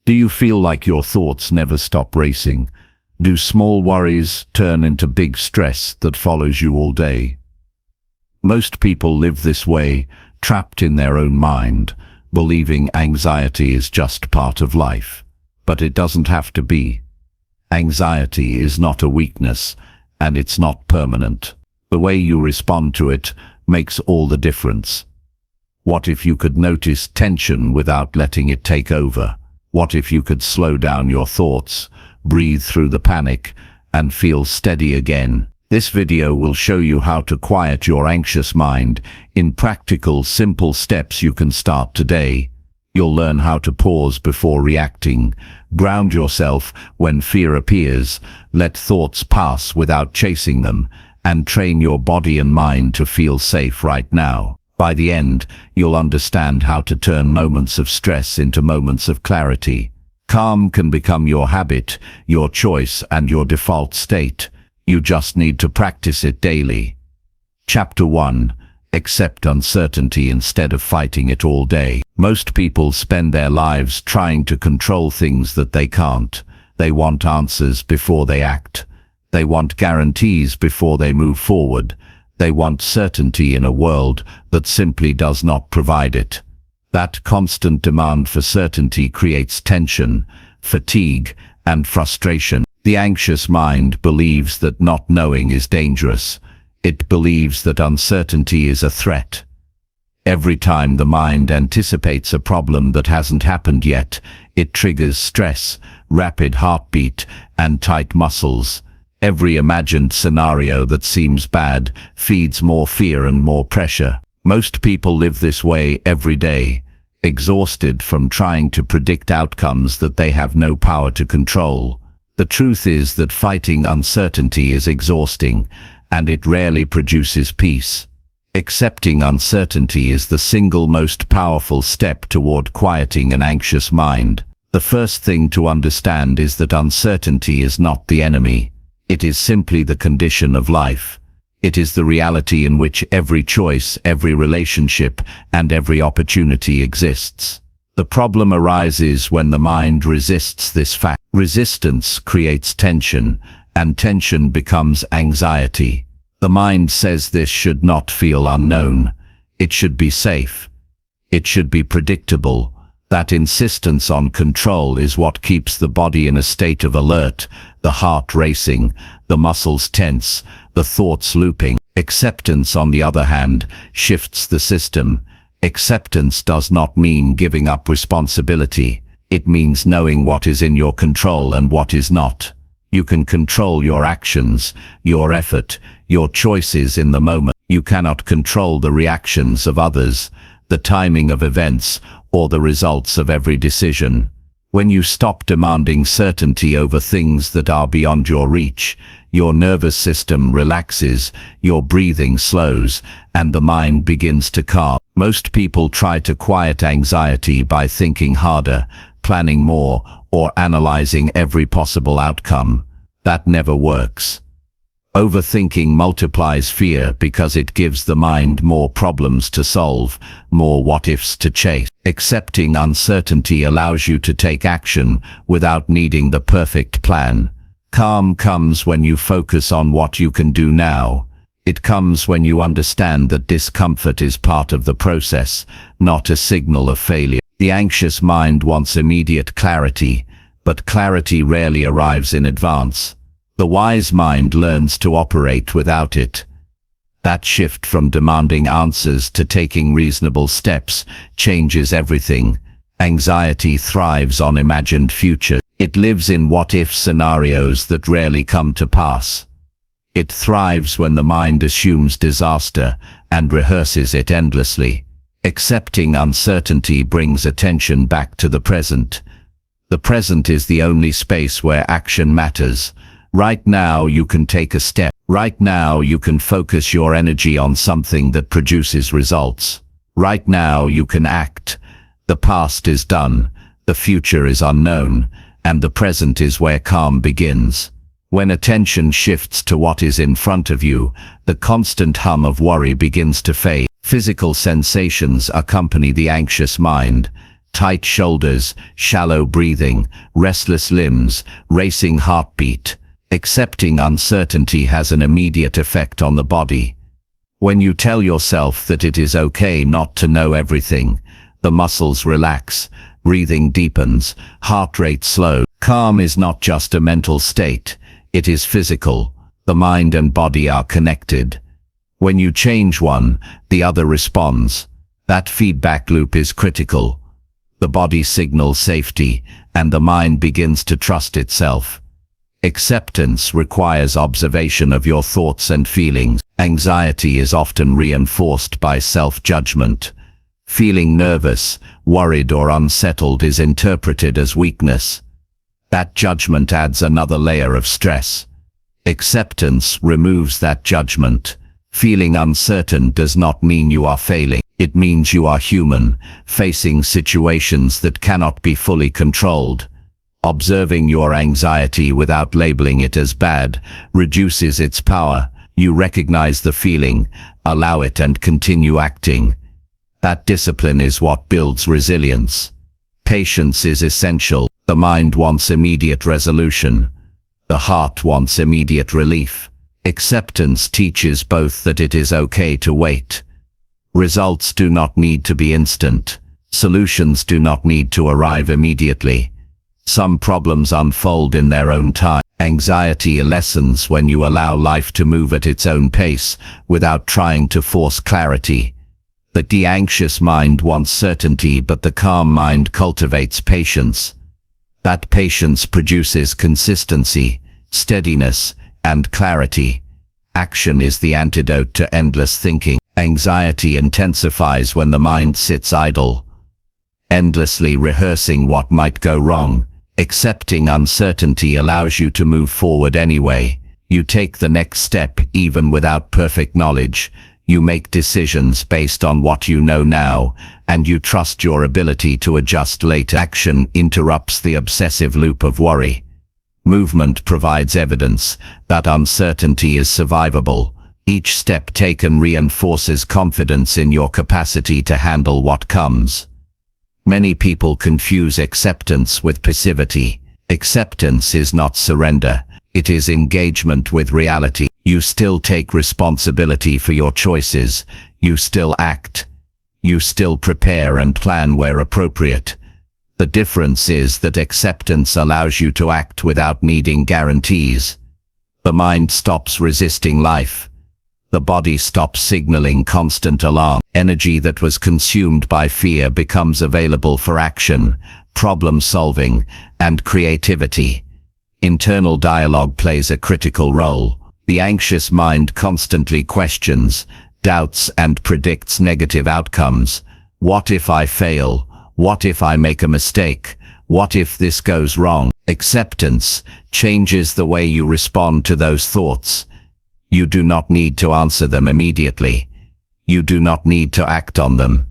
Do you feel like your thoughts never stop racing? Do small worries turn into big stress that follows you all day? Most people live this way, trapped in their own mind, believing anxiety is just part of life. But it doesn't have to be. Anxiety is not a weakness, and it's not permanent. The way you respond to it makes all the difference. What if you could notice tension without letting it take over? What if you could slow down your thoughts, breathe through the panic, and feel steady again? This video will show you how to quiet your anxious mind in practical, simple steps you can start today. You'll learn how to pause before reacting, ground yourself when fear appears, let thoughts pass without chasing them, and train your body and mind to feel safe right now. By the end, you'll understand how to turn moments of stress into moments of clarity. Calm can become your habit, your choice, and your default state. You just need to practice it daily. Chapter 1. Accept uncertainty instead of fighting it all day. Most people spend their lives trying to control things that they can't. They want answers before they act. They want guarantees before they move forward. They want certainty in a world that simply does not provide it. That constant demand for certainty creates tension, fatigue, and frustration. The anxious mind believes that not knowing is dangerous. It believes that uncertainty is a threat. Every time the mind anticipates a problem that hasn't happened yet, it triggers stress, rapid heartbeat, and tight muscles. Every imagined scenario that seems bad feeds more fear and more pressure. Most people live this way every day, exhausted from trying to predict outcomes that they have no power to control. The truth is that fighting uncertainty is exhausting, and it rarely produces peace. Accepting uncertainty is the single most powerful step toward quieting an anxious mind. The first thing to understand is that uncertainty is not the enemy. It is simply the condition of life. It is the reality in which every choice, every relationship, and every opportunity exists. The problem arises when the mind resists this fact. Resistance creates tension, and tension becomes anxiety. The mind says this should not feel unknown. It should be safe. It should be predictable. That insistence on control is what keeps the body in a state of alert, the heart racing, the muscles tense, the thoughts looping. Acceptance, on the other hand, shifts the system. Acceptance does not mean giving up responsibility. It means knowing what is in your control and what is not. You can control your actions, your effort, your choices in the moment. You cannot control the reactions of others, the timing of events, or the results of every decision. When you stop demanding certainty over things that are beyond your reach, your nervous system relaxes, your breathing slows, and the mind begins to calm. Most people try to quiet anxiety by thinking harder, planning more, or analyzing every possible outcome. That never works. Overthinking multiplies fear because it gives the mind more problems to solve, more what-ifs to chase. Accepting uncertainty allows you to take action without needing the perfect plan. Calm comes when you focus on what you can do now. It comes when you understand that discomfort is part of the process, not a signal of failure. The anxious mind wants immediate clarity, but clarity rarely arrives in advance. The wise mind learns to operate without it. That shift from demanding answers to taking reasonable steps changes everything. Anxiety thrives on imagined future. It lives in what-if scenarios that rarely come to pass. It thrives when the mind assumes disaster and rehearses it endlessly. Accepting uncertainty brings attention back to the present. The present is the only space where action matters. Right now you can take a step. Right now you can focus your energy on something that produces results. Right now you can act. The past is done, the future is unknown, and the present is where calm begins. When attention shifts to what is in front of you, the constant hum of worry begins to fade. Physical sensations accompany the anxious mind. tight shoulders, shallow breathing, restless limbs, racing heartbeat. Accepting uncertainty has an immediate effect on the body. When you tell yourself that it is okay not to know everything, the muscles relax, breathing deepens, heart rate slows. Calm is not just a mental state, it is physical. The mind and body are connected. When you change one, the other responds. That feedback loop is critical. The body signals safety, and the mind begins to trust itself. Acceptance requires observation of your thoughts and feelings. Anxiety is often reinforced by self-judgment. Feeling nervous, worried or unsettled is interpreted as weakness. That judgment adds another layer of stress. Acceptance removes that judgment. Feeling uncertain does not mean you are failing. It means you are human, facing situations that cannot be fully controlled. Observing your anxiety without labeling it as bad reduces its power. You recognize the feeling, allow it and continue acting. That discipline is what builds resilience. Patience is essential. The mind wants immediate resolution. The heart wants immediate relief. Acceptance teaches both that it is okay to wait. Results do not need to be instant. Solutions do not need to arrive immediately. Some problems unfold in their own time. Anxiety lessens when you allow life to move at its own pace without trying to force clarity. The anxious mind wants certainty, but the calm mind cultivates patience. That patience produces consistency, steadiness, and clarity. Action is the antidote to endless thinking. Anxiety intensifies when the mind sits idle, endlessly rehearsing what might go wrong. Accepting uncertainty allows you to move forward anyway. You take the next step even without perfect knowledge. You make decisions based on what you know now, and you trust your ability to adjust later. Action interrupts the obsessive loop of worry. Movement provides evidence that uncertainty is survivable. Each step taken reinforces confidence in your capacity to handle what comes. Many people confuse acceptance with passivity. Acceptance is not surrender, it is engagement with reality. You still take responsibility for your choices, you still act, you still prepare and plan where appropriate. The difference is that acceptance allows you to act without needing guarantees. The mind stops resisting life. The body stops signaling constant alarm. Energy that was consumed by fear becomes available for action, problem solving, and creativity. Internal dialogue plays a critical role. The anxious mind constantly questions, doubts, and predicts negative outcomes. What if I fail? What if I make a mistake? What if this goes wrong? Acceptance changes the way you respond to those thoughts. You do not need to answer them immediately. You do not need to act on them.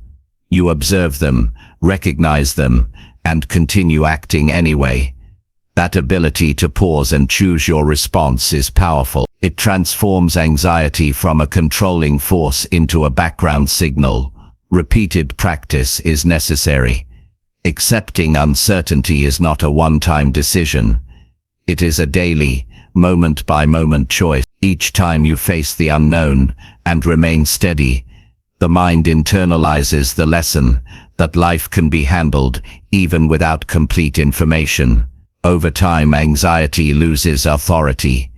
You observe them, recognize them, and continue acting anyway. That ability to pause and choose your response is powerful. It transforms anxiety from a controlling force into a background signal. Repeated practice is necessary. Accepting uncertainty is not a one-time decision. It is a daily, moment-by-moment choice. Each time you face the unknown and remain steady, the mind internalizes the lesson that life can be handled even without complete information. Over time, anxiety loses authority.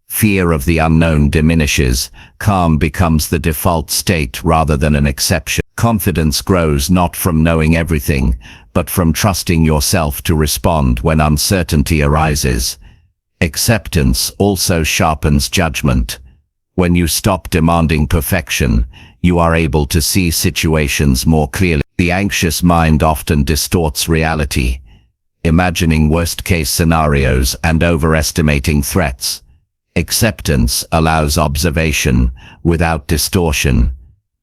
Fear of the unknown diminishes. Calm becomes the default state rather than an exception. Confidence grows not from knowing everything, but from trusting yourself to respond when uncertainty arises. Acceptance also sharpens judgment. When you stop demanding perfection, you are able to see situations more clearly. The anxious mind often distorts reality, imagining worst-case scenarios and overestimating threats. Acceptance allows observation without distortion.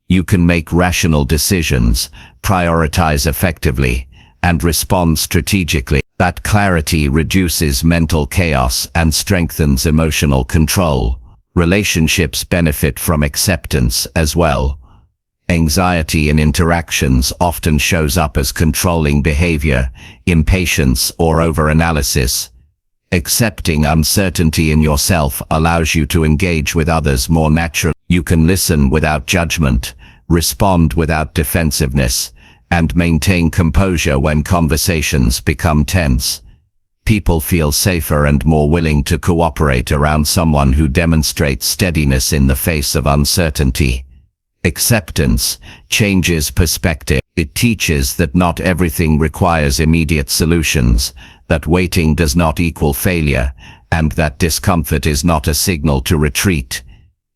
You can make rational decisions, prioritize effectively, and respond strategically. That clarity reduces mental chaos and strengthens emotional control. Relationships benefit from acceptance as well. Anxiety in interactions often shows up as controlling behavior, impatience, or overanalysis. Accepting uncertainty in yourself allows you to engage with others more naturally. You can listen without judgment, respond without defensiveness, and maintain composure when conversations become tense. People feel safer and more willing to cooperate around someone who demonstrates steadiness in the face of uncertainty. Acceptance changes perspective. It teaches that not everything requires immediate solutions, that waiting does not equal failure, and that discomfort is not a signal to retreat.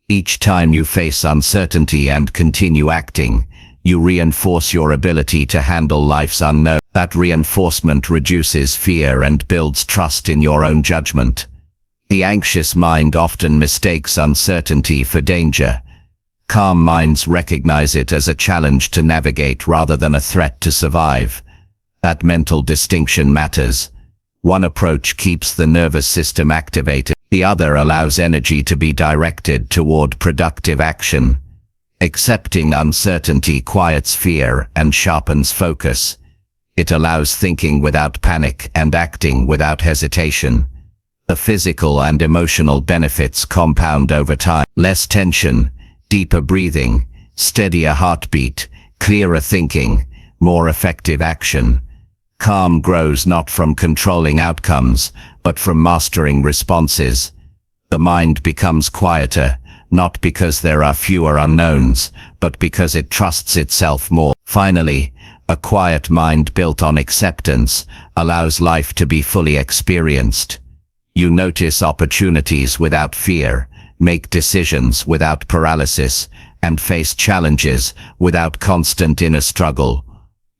Each time you face uncertainty and continue acting, you reinforce your ability to handle life's unknown. That reinforcement reduces fear and builds trust in your own judgment. The anxious mind often mistakes uncertainty for danger. Calm minds recognize it as a challenge to navigate rather than a threat to survive. That mental distinction matters. One approach keeps the nervous system activated. The other allows energy to be directed toward productive action. Accepting uncertainty quiets fear and sharpens focus. It allows thinking without panic and acting without hesitation. The physical and emotional benefits compound over time. Less tension, deeper breathing, steadier heartbeat, clearer thinking, more effective action. Calm grows not from controlling outcomes, but from mastering responses. The mind becomes quieter, not because there are fewer unknowns, but because it trusts itself more. Finally, a quiet mind built on acceptance allows life to be fully experienced. You notice opportunities without fear, make decisions without paralysis, and face challenges without constant inner struggle.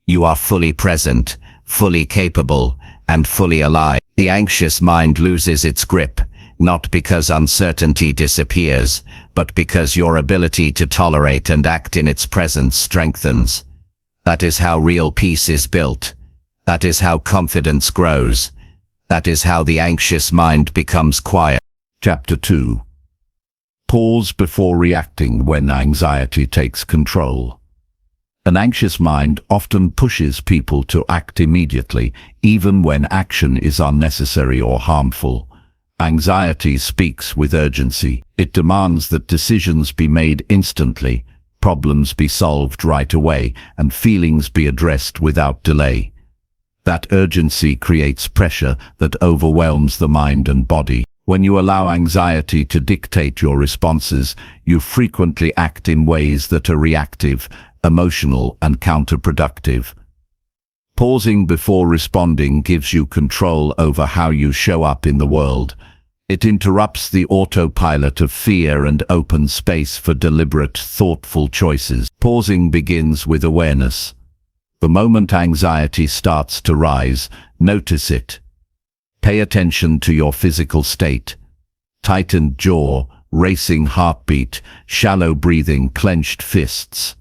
You are fully present, fully capable, and fully alive. The anxious mind loses its grip, not because uncertainty disappears, but because your ability to tolerate and act in its presence strengthens. That is how real peace is built. That is how confidence grows. That is how the anxious mind becomes quiet. Chapter 2. Pause before reacting when anxiety takes control. An anxious mind often pushes people to act immediately, even when action is unnecessary or harmful. Anxiety speaks with urgency. It demands that decisions be made instantly, problems be solved right away, and feelings be addressed without delay. That urgency creates pressure that overwhelms the mind and body. When you allow anxiety to dictate your responses, you frequently act in ways that are reactive, emotional, and counterproductive. Pausing before responding gives you control over how you show up in the world. It interrupts the autopilot of fear and opens space for deliberate, thoughtful choices. Pausing begins with awareness. The moment anxiety starts to rise, notice it. Pay attention to your physical state. Tightened jaw, racing heartbeat, shallow breathing, clenched fists.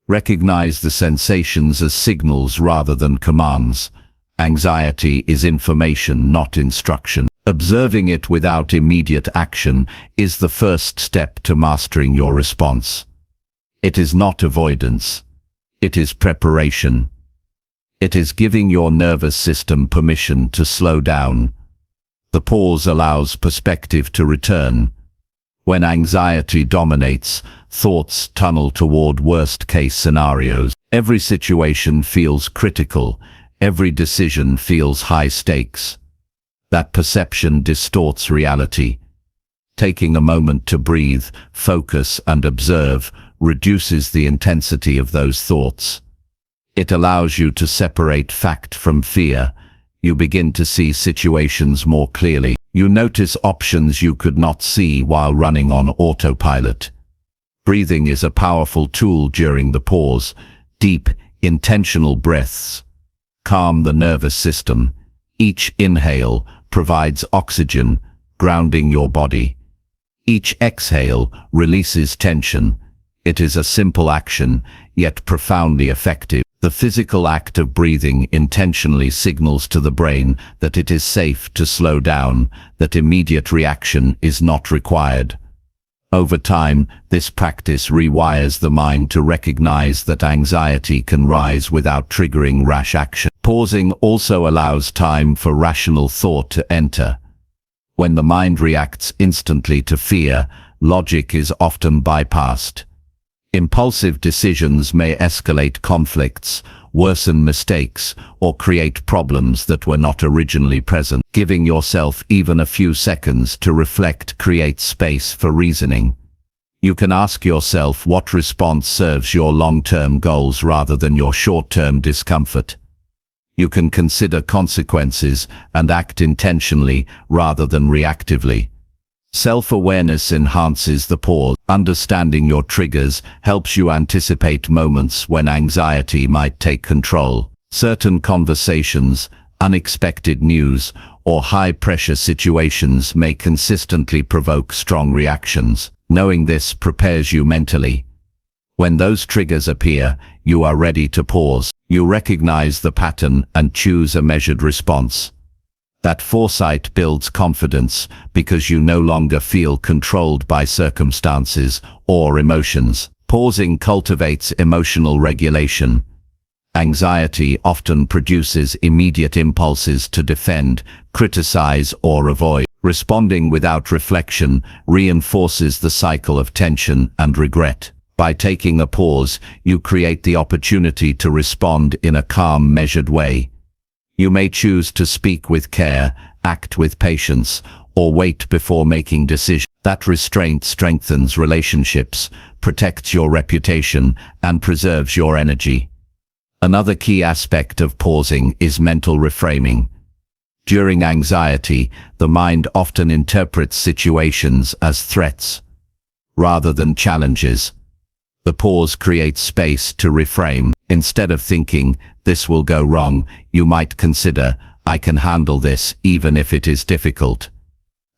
Recognize the sensations as signals rather than commands. Anxiety is information, not instruction. Observing it without immediate action is the first step to mastering your response. It is not avoidance. It is preparation. It is giving your nervous system permission to slow down. The pause allows perspective to return. When anxiety dominates, thoughts tunnel toward worst-case scenarios. Every situation feels critical. Every decision feels high stakes. That perception distorts reality. Taking a moment to breathe, focus, and observe reduces the intensity of those thoughts. It allows you to separate fact from fear. You begin to see situations more clearly. You notice options you could not see while running on autopilot. Breathing is a powerful tool during the pause. Deep, intentional breaths calm the nervous system. Each inhale provides oxygen, grounding your body. Each exhale releases tension. It is a simple action, yet profoundly effective. The physical act of breathing intentionally signals to the brain that it is safe to slow down, that immediate reaction is not required. Over time, this practice rewires the mind to recognize that anxiety can rise without triggering rash action. Pausing also allows time for rational thought to enter. When the mind reacts instantly to fear, logic is often bypassed. Impulsive decisions may escalate conflicts, worsen mistakes, or create problems that were not originally present. Giving yourself even a few seconds to reflect creates space for reasoning. You can ask yourself what response serves your long-term goals rather than your short-term discomfort. You can consider consequences and act intentionally rather than reactively. Self-awareness enhances the pause. Understanding your triggers helps you anticipate moments when anxiety might take control. Certain conversations, unexpected news, or high-pressure situations may consistently provoke strong reactions. Knowing this prepares you mentally. When those triggers appear, you are ready to pause. You recognize the pattern and choose a measured response. That foresight builds confidence because you no longer feel controlled by circumstances or emotions. Pausing cultivates emotional regulation. Anxiety often produces immediate impulses to defend, criticize, or avoid. Responding without reflection reinforces the cycle of tension and regret. By taking a pause, you create the opportunity to respond in a calm, measured way. You may choose to speak with care, act with patience, or wait before making decisions. That restraint strengthens relationships, protects your reputation, and preserves your energy. Another key aspect of pausing is mental reframing. During anxiety, the mind often interprets situations as threats rather than challenges. The pause creates space to reframe. Instead of thinking, "This will go wrong," you might consider, "I can handle this even if it is difficult."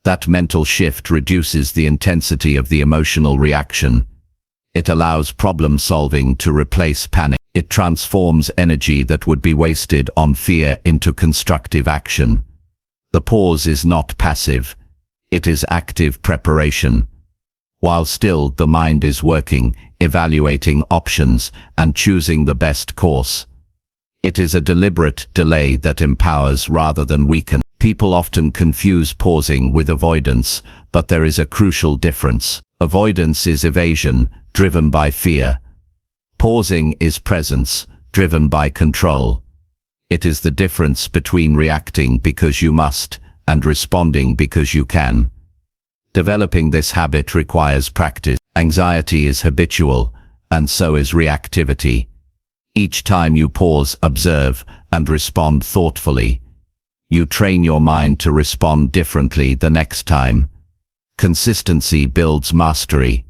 That mental shift reduces the intensity of the emotional reaction. It allows problem solving to replace panic. It transforms energy that would be wasted on fear into constructive action. The pause is not passive. It is active preparation. While still the mind is working, evaluating options, and choosing the best course. It is a deliberate delay that empowers rather than weakens. People often confuse pausing with avoidance, but there is a crucial difference. Avoidance is evasion, driven by fear. Pausing is presence, driven by control. It is the difference between reacting because you must and responding because you can. Developing this habit requires practice. Anxiety is habitual, and so is reactivity. Each time you pause, observe, and respond thoughtfully, you train your mind to respond differently the next time. Consistency builds mastery.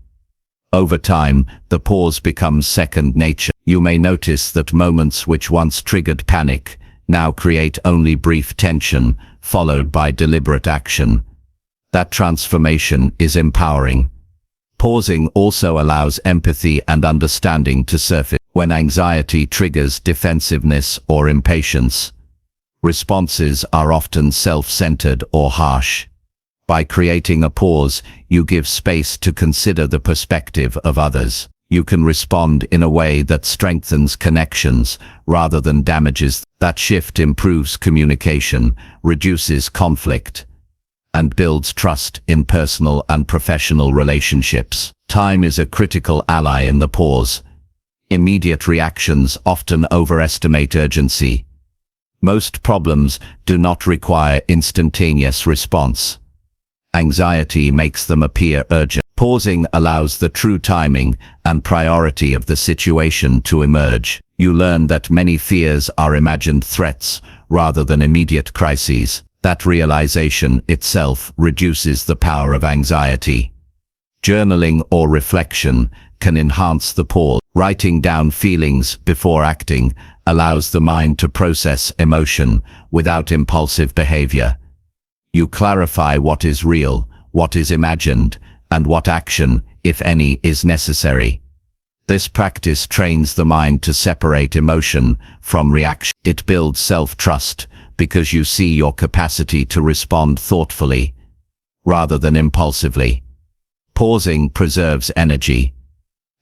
Over time, the pause becomes second nature. You may notice that moments which once triggered panic now create only brief tension, followed by deliberate action. That transformation is empowering. Pausing also allows empathy and understanding to surface. When anxiety triggers defensiveness or impatience, responses are often self-centered or harsh. By creating a pause, you give space to consider the perspective of others. You can respond in a way that strengthens connections rather than damages. That shift improves communication, reduces conflict, and builds trust in personal and professional relationships. Time is a critical ally in the pause. Immediate reactions often overestimate urgency. Most problems do not require instantaneous response. Anxiety makes them appear urgent. Pausing allows the true timing and priority of the situation to emerge. You learn that many fears are imagined threats rather than immediate crises. That realization itself reduces the power of anxiety. Journaling or reflection can enhance the pause. Writing down feelings before acting allows the mind to process emotion without impulsive behavior. You clarify what is real, what is imagined, and what action, if any, is necessary. This practice trains the mind to separate emotion from reaction. It builds self-trust because you see your capacity to respond thoughtfully rather than impulsively. Pausing preserves energy.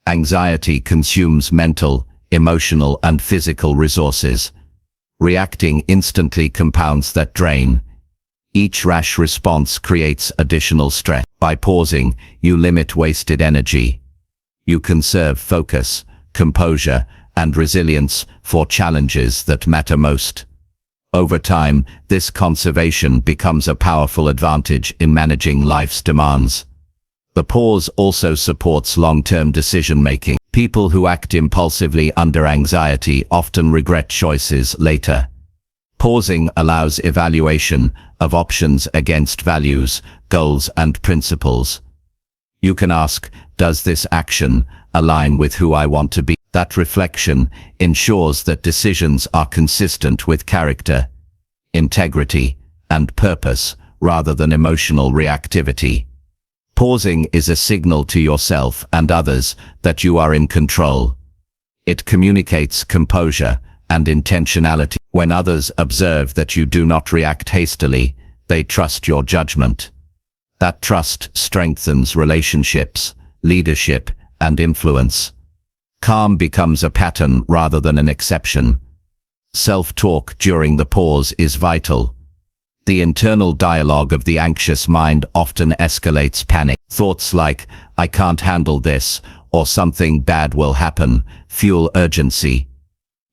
Anxiety consumes mental, emotional, and physical resources. Reacting instantly compounds that drain. Each rash response creates additional stress. By pausing, you limit wasted energy. You conserve focus, composure, and resilience for challenges that matter most. Over time, this conservation becomes a powerful advantage in managing life's demands. The pause also supports long-term decision-making. People who act impulsively under anxiety often regret choices later. Pausing allows evaluation of options against values, goals, and principles. You can ask, does this action align with who I want to be? That reflection ensures that decisions are consistent with character, integrity, and purpose, rather than emotional reactivity. Pausing is a signal to yourself and others that you are in control. It communicates composure and intentionality. When others observe that you do not react hastily, they trust your judgment. That trust strengthens relationships, leadership, and influence. Calm becomes a pattern rather than an exception. Self-talk during the pause is vital. The internal dialogue of the anxious mind often escalates panic. Thoughts like, I can't handle this, or something bad will happen, fuel urgency.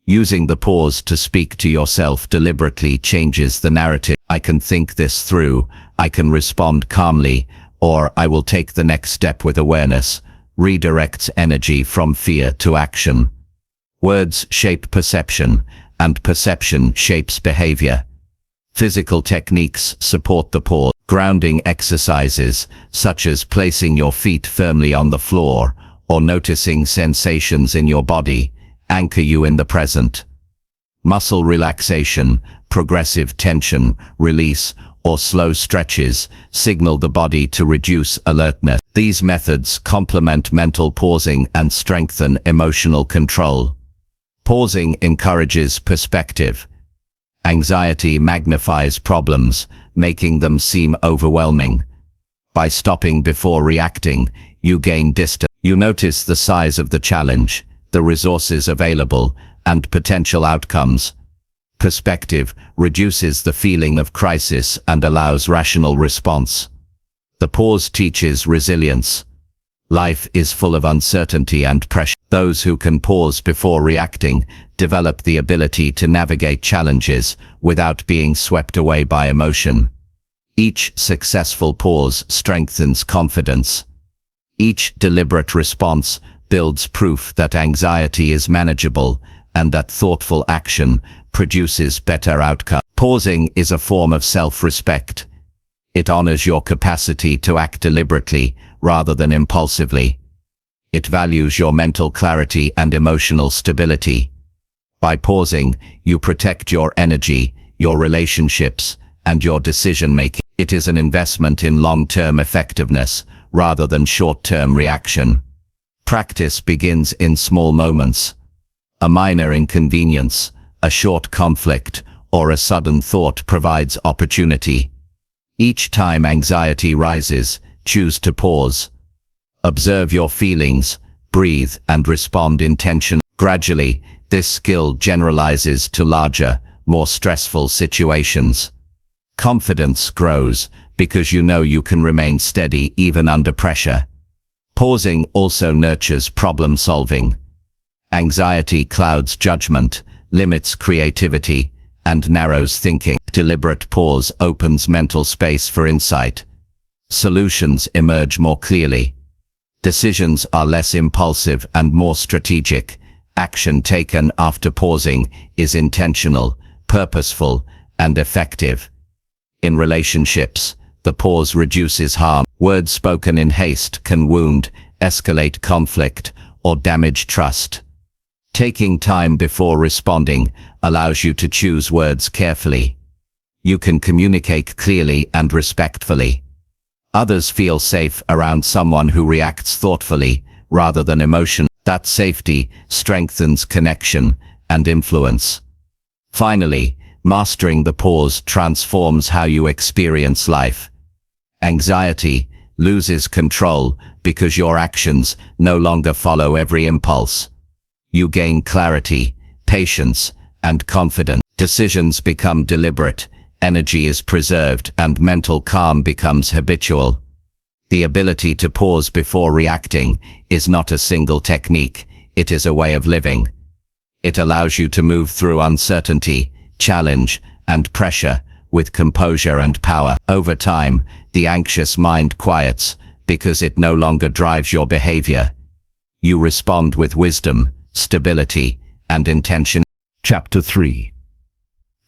Using the pause to speak to yourself deliberately changes the narrative. I can think this through, I can respond calmly, or I will take the next step with awareness, redirects energy from fear to action. Words shape perception, and perception shapes behavior. Physical techniques support the pause. Grounding exercises, such as placing your feet firmly on the floor, or noticing sensations in your body, anchor you in the present. Muscle relaxation, progressive tension, release, or slow stretches signal the body to reduce alertness. These methods complement mental pausing and strengthen emotional control. Pausing encourages perspective. Anxiety magnifies problems, making them seem overwhelming. By stopping before reacting, you gain distance. You notice the size of the challenge, the resources available, and potential outcomes. Perspective reduces the feeling of crisis and allows rational response. The pause teaches resilience. Life is full of uncertainty and pressure. Those who can pause before reacting develop the ability to navigate challenges without being swept away by emotion. Each successful pause strengthens confidence. Each deliberate response builds proof that anxiety is manageable and that thoughtful action produces better outcomes. Pausing is a form of self-respect. It honors your capacity to act deliberately rather than impulsively. It values your mental clarity and emotional stability. By pausing, you protect your energy, your relationships, and your decision-making. It is an investment in long-term effectiveness rather than short-term reaction. Practice begins in small moments. A minor inconvenience, a short conflict, or a sudden thought provides opportunity. Each time anxiety rises, choose to pause. Observe your feelings, breathe, and respond intentionally. Gradually, this skill generalizes to larger, more stressful situations. Confidence grows because you know you can remain steady even under pressure. Pausing also nurtures problem solving. Anxiety clouds judgment, limits creativity, and narrows thinking. Deliberate pause opens mental space for insight. Solutions emerge more clearly. Decisions are less impulsive and more strategic. Action taken after pausing is intentional, purposeful, and effective. In relationships, the pause reduces harm. Words spoken in haste can wound, escalate conflict, or damage trust. Taking time before responding allows you to choose words carefully. You can communicate clearly and respectfully. Others feel safe around someone who reacts thoughtfully rather than emotion. That safety strengthens connection and influence. Finally, mastering the pause transforms how you experience life. Anxiety, loses control because your actions no longer follow every impulse. You gain clarity, patience, and confidence. Decisions become deliberate, energy is preserved, and mental calm becomes habitual. The ability to pause before reacting is not a single technique, it is a way of living. It allows you to move through uncertainty, challenge, and pressure with composure and power. Over time, the anxious mind quiets because it no longer drives your behavior. You respond with wisdom, stability, and intention. Chapter 3.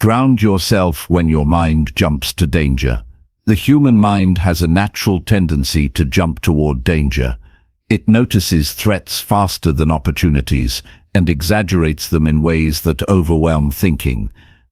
Ground yourself when your mind jumps to danger. The human mind has a natural tendency to jump toward danger. It notices threats faster than opportunities and exaggerates them in ways that overwhelm thinking.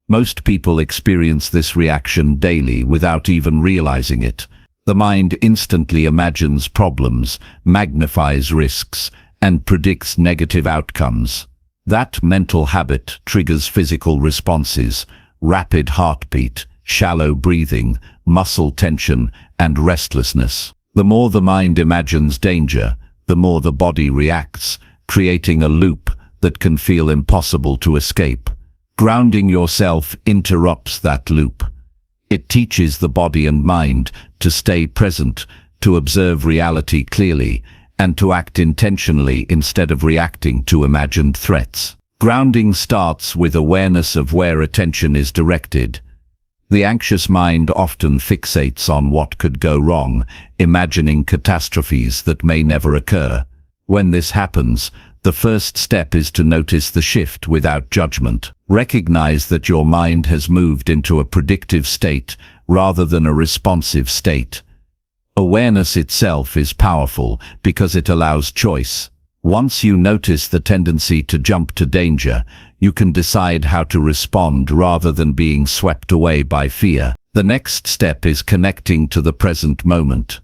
Most people experience this reaction daily without even realizing it. The mind instantly imagines problems, magnifies risks, and predicts negative outcomes. That mental habit triggers physical responses: rapid heartbeat, shallow breathing, muscle tension, and restlessness. The more the mind imagines danger, the more the body reacts, creating a loop that can feel impossible to escape. Grounding yourself interrupts that loop. It teaches the body and mind to stay present, to observe reality clearly, and to act intentionally instead of reacting to imagined threats. Grounding starts with awareness of where attention is directed. The anxious mind often fixates on what could go wrong, imagining catastrophes that may never occur. When this happens, the first step is to notice the shift without judgment. Recognize that your mind has moved into a predictive state rather than a responsive state. Awareness itself is powerful because it allows choice. Once you notice the tendency to jump to danger, you can decide how to respond rather than being swept away by fear. The next step is connecting to the present moment.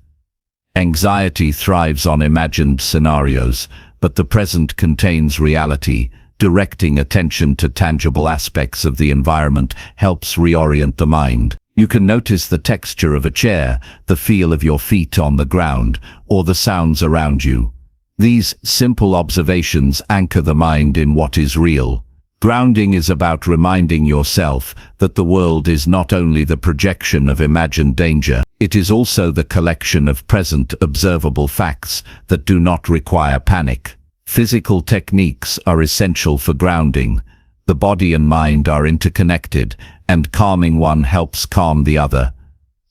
Anxiety thrives on imagined scenarios, but the present contains reality. Directing attention to tangible aspects of the environment helps reorient the mind. You can notice the texture of a chair, the feel of your feet on the ground, or the sounds around you. These simple observations anchor the mind in what is real. Grounding is about reminding yourself that the world is not only the projection of imagined danger, it is also the collection of present observable facts that do not require panic. Physical techniques are essential for grounding. The body and mind are interconnected, and calming one helps calm the other.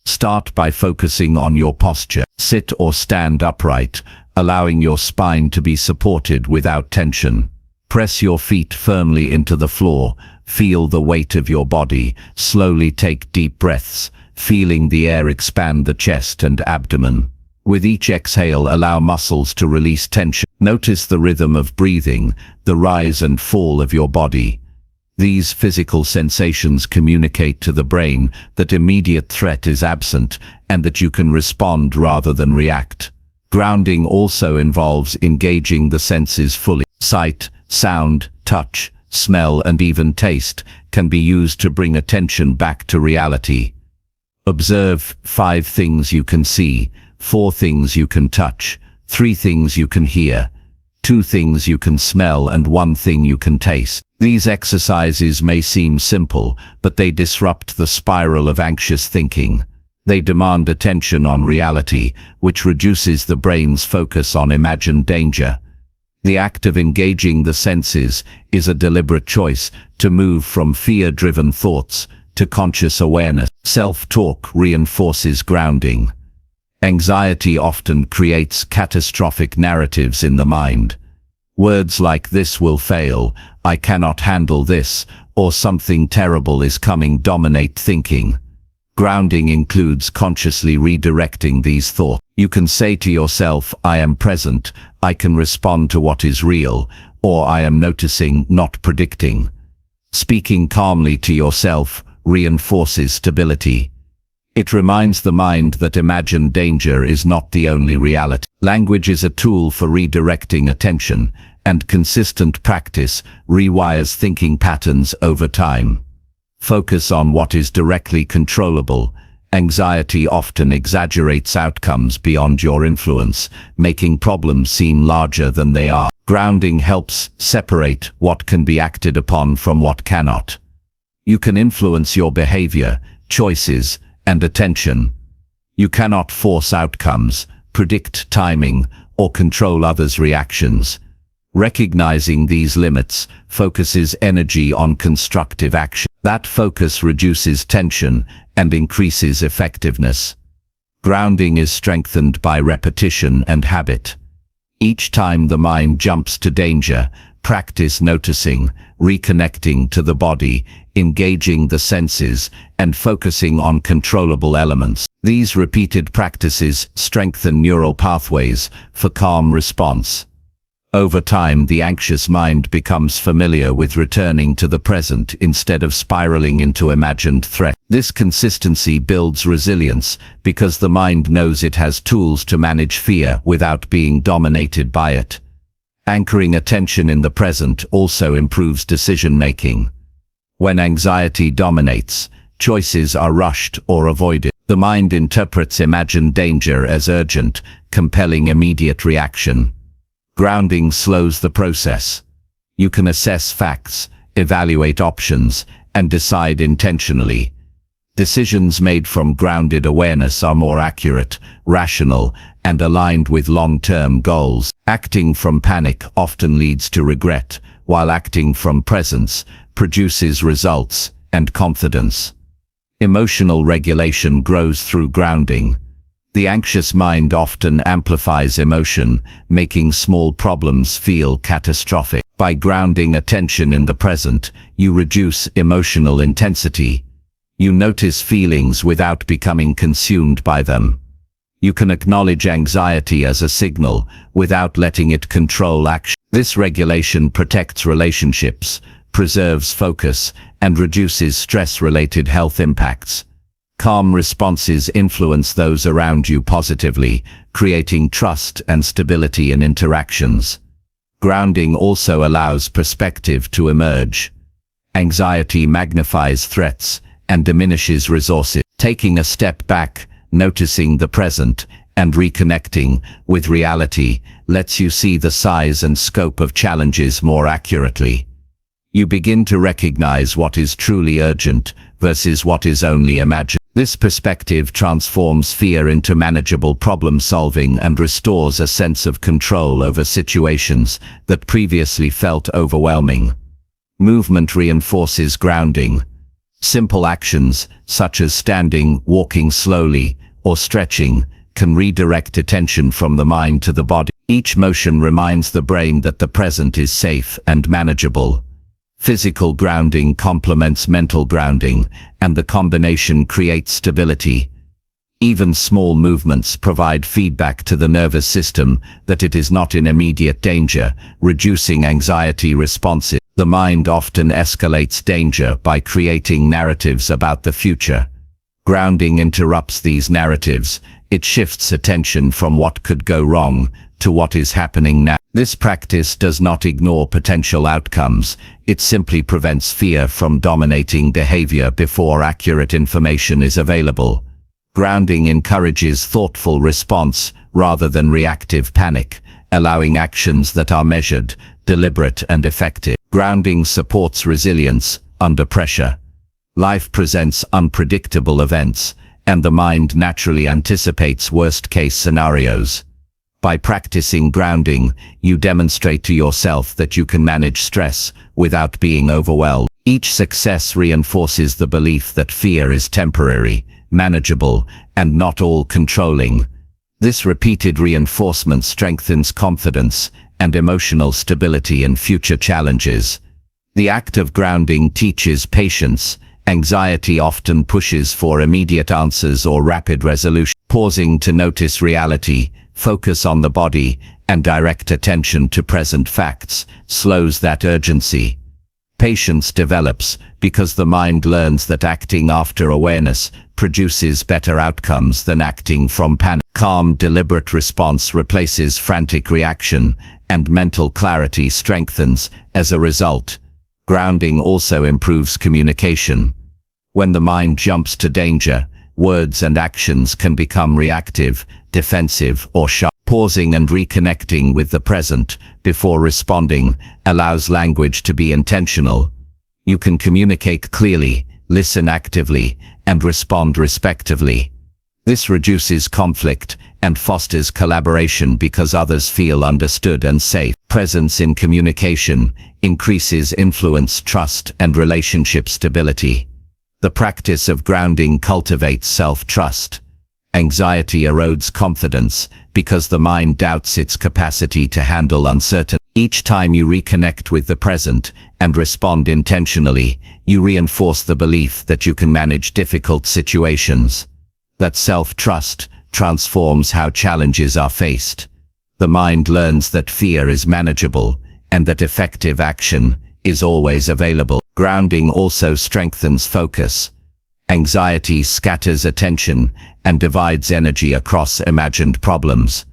Start by focusing on your posture. Sit or stand upright, allowing your spine to be supported without tension. Press your feet firmly into the floor. Feel the weight of your body. Slowly take deep breaths, feeling the air expand the chest and abdomen. With each exhale, allow muscles to release tension. Notice the rhythm of breathing, the rise and fall of your body. These physical sensations communicate to the brain that immediate threat is absent and that you can respond rather than react. Grounding also involves engaging the senses fully. Sight, sound, touch, smell, and even taste can be used to bring attention back to reality. Observe 5 things you can see, 4 things you can touch, 3 things you can hear, 2 things you can smell, and 1 thing you can taste. These exercises may seem simple, but they disrupt the spiral of anxious thinking. They demand attention on reality, which reduces the brain's focus on imagined danger. The act of engaging the senses is a deliberate choice to move from fear-driven thoughts to conscious awareness. Self-talk reinforces grounding. Anxiety often creates catastrophic narratives in the mind. Words like "this will fail," "I cannot handle this," or "something terrible is coming" dominate thinking. Grounding includes consciously redirecting these thoughts. You can say to yourself, "I am present, I can respond to what is real," or "I am noticing, not predicting." Speaking calmly to yourself reinforces stability. It reminds the mind that imagined danger is not the only reality. Language is a tool for redirecting attention, and consistent practice rewires thinking patterns over time. Focus on what is directly controllable, Anxiety often exaggerates outcomes beyond your influence, making problems seem larger than they are. Grounding helps separate what can be acted upon from what cannot. You can influence your behavior, choices, and attention. You cannot force outcomes, predict timing, or control others' reactions. Recognizing these limits focuses energy on constructive action. That focus reduces tension and increases effectiveness. Grounding is strengthened by repetition and habit. Each time the mind jumps to danger, practice noticing, reconnecting to the body, engaging the senses, and focusing on controllable elements. These repeated practices strengthen neural pathways for calm response. Over time, the anxious mind becomes familiar with returning to the present instead of spiraling into imagined threat. This consistency builds resilience because the mind knows it has tools to manage fear without being dominated by it. Anchoring attention in the present also improves decision-making. When anxiety dominates, choices are rushed or avoided. The mind interprets imagined danger as urgent, compelling immediate reaction. Grounding slows the process. You can assess facts, evaluate options, and decide intentionally. Decisions made from grounded awareness are more accurate, rational, and aligned with long-term goals. Acting from panic often leads to regret, while acting from presence produces results and confidence. Emotional regulation grows through grounding. The anxious mind often amplifies emotion, making small problems feel catastrophic. By grounding attention in the present, you reduce emotional intensity. You notice feelings without becoming consumed by them. You can acknowledge anxiety as a signal without letting it control action. This regulation protects relationships, preserves focus, and reduces stress-related health impacts. Calm responses influence those around you positively, creating trust and stability in interactions. Grounding also allows perspective to emerge. Anxiety magnifies threats and diminishes resources. Taking a step back, noticing the present, and reconnecting with reality lets you see the size and scope of challenges more accurately. You begin to recognize what is truly urgent versus what is only imagined. This perspective transforms fear into manageable problem-solving and restores a sense of control over situations that previously felt overwhelming. Movement reinforces grounding. Simple actions, such as standing, walking slowly, or stretching, can redirect attention from the mind to the body. Each motion reminds the brain that the present is safe and manageable. Physical grounding complements mental grounding, and the combination creates stability. Even small movements provide feedback to the nervous system that it is not in immediate danger, reducing anxiety responses. The mind often escalates danger by creating narratives about the future. Grounding interrupts these narratives. It shifts attention from what could go wrong to what is happening now. This practice does not ignore potential outcomes. It simply prevents fear from dominating behavior before accurate information is available. Grounding encourages thoughtful response rather than reactive panic, allowing actions that are measured, deliberate, and effective. Grounding supports resilience under pressure. Life presents unpredictable events, and the mind naturally anticipates worst-case scenarios. By practicing grounding, you demonstrate to yourself that you can manage stress without being overwhelmed. Each success reinforces the belief that fear is temporary, manageable, and not all-controlling. This repeated reinforcement strengthens confidence and emotional stability in future challenges. The act of grounding teaches patience. Anxiety often pushes for immediate answers or rapid resolution. Pausing to notice reality, focus on the body, and direct attention to present facts slows that urgency. Patience develops because the mind learns that acting after awareness produces better outcomes than acting from panic. Calm, deliberate response replaces frantic reaction, and mental clarity strengthens as a result. Grounding also improves communication. When the mind jumps to danger, words and actions can become reactive, defensive, or sharp. Pausing and reconnecting with the present before responding allows language to be intentional. You can communicate clearly, listen actively, and respond respectively. This reduces conflict and fosters collaboration because others feel understood and safe. Presence in communication increases influence, trust, and relationship stability. The practice of grounding cultivates self-trust. Anxiety erodes confidence because the mind doubts its capacity to handle uncertainty. Each time you reconnect with the present and respond intentionally, you reinforce the belief that you can manage difficult situations. That self-trust transforms how challenges are faced. The mind learns that fear is manageable and that effective action is always available. Grounding also strengthens focus. Anxiety scatters attention and divides energy across imagined problems.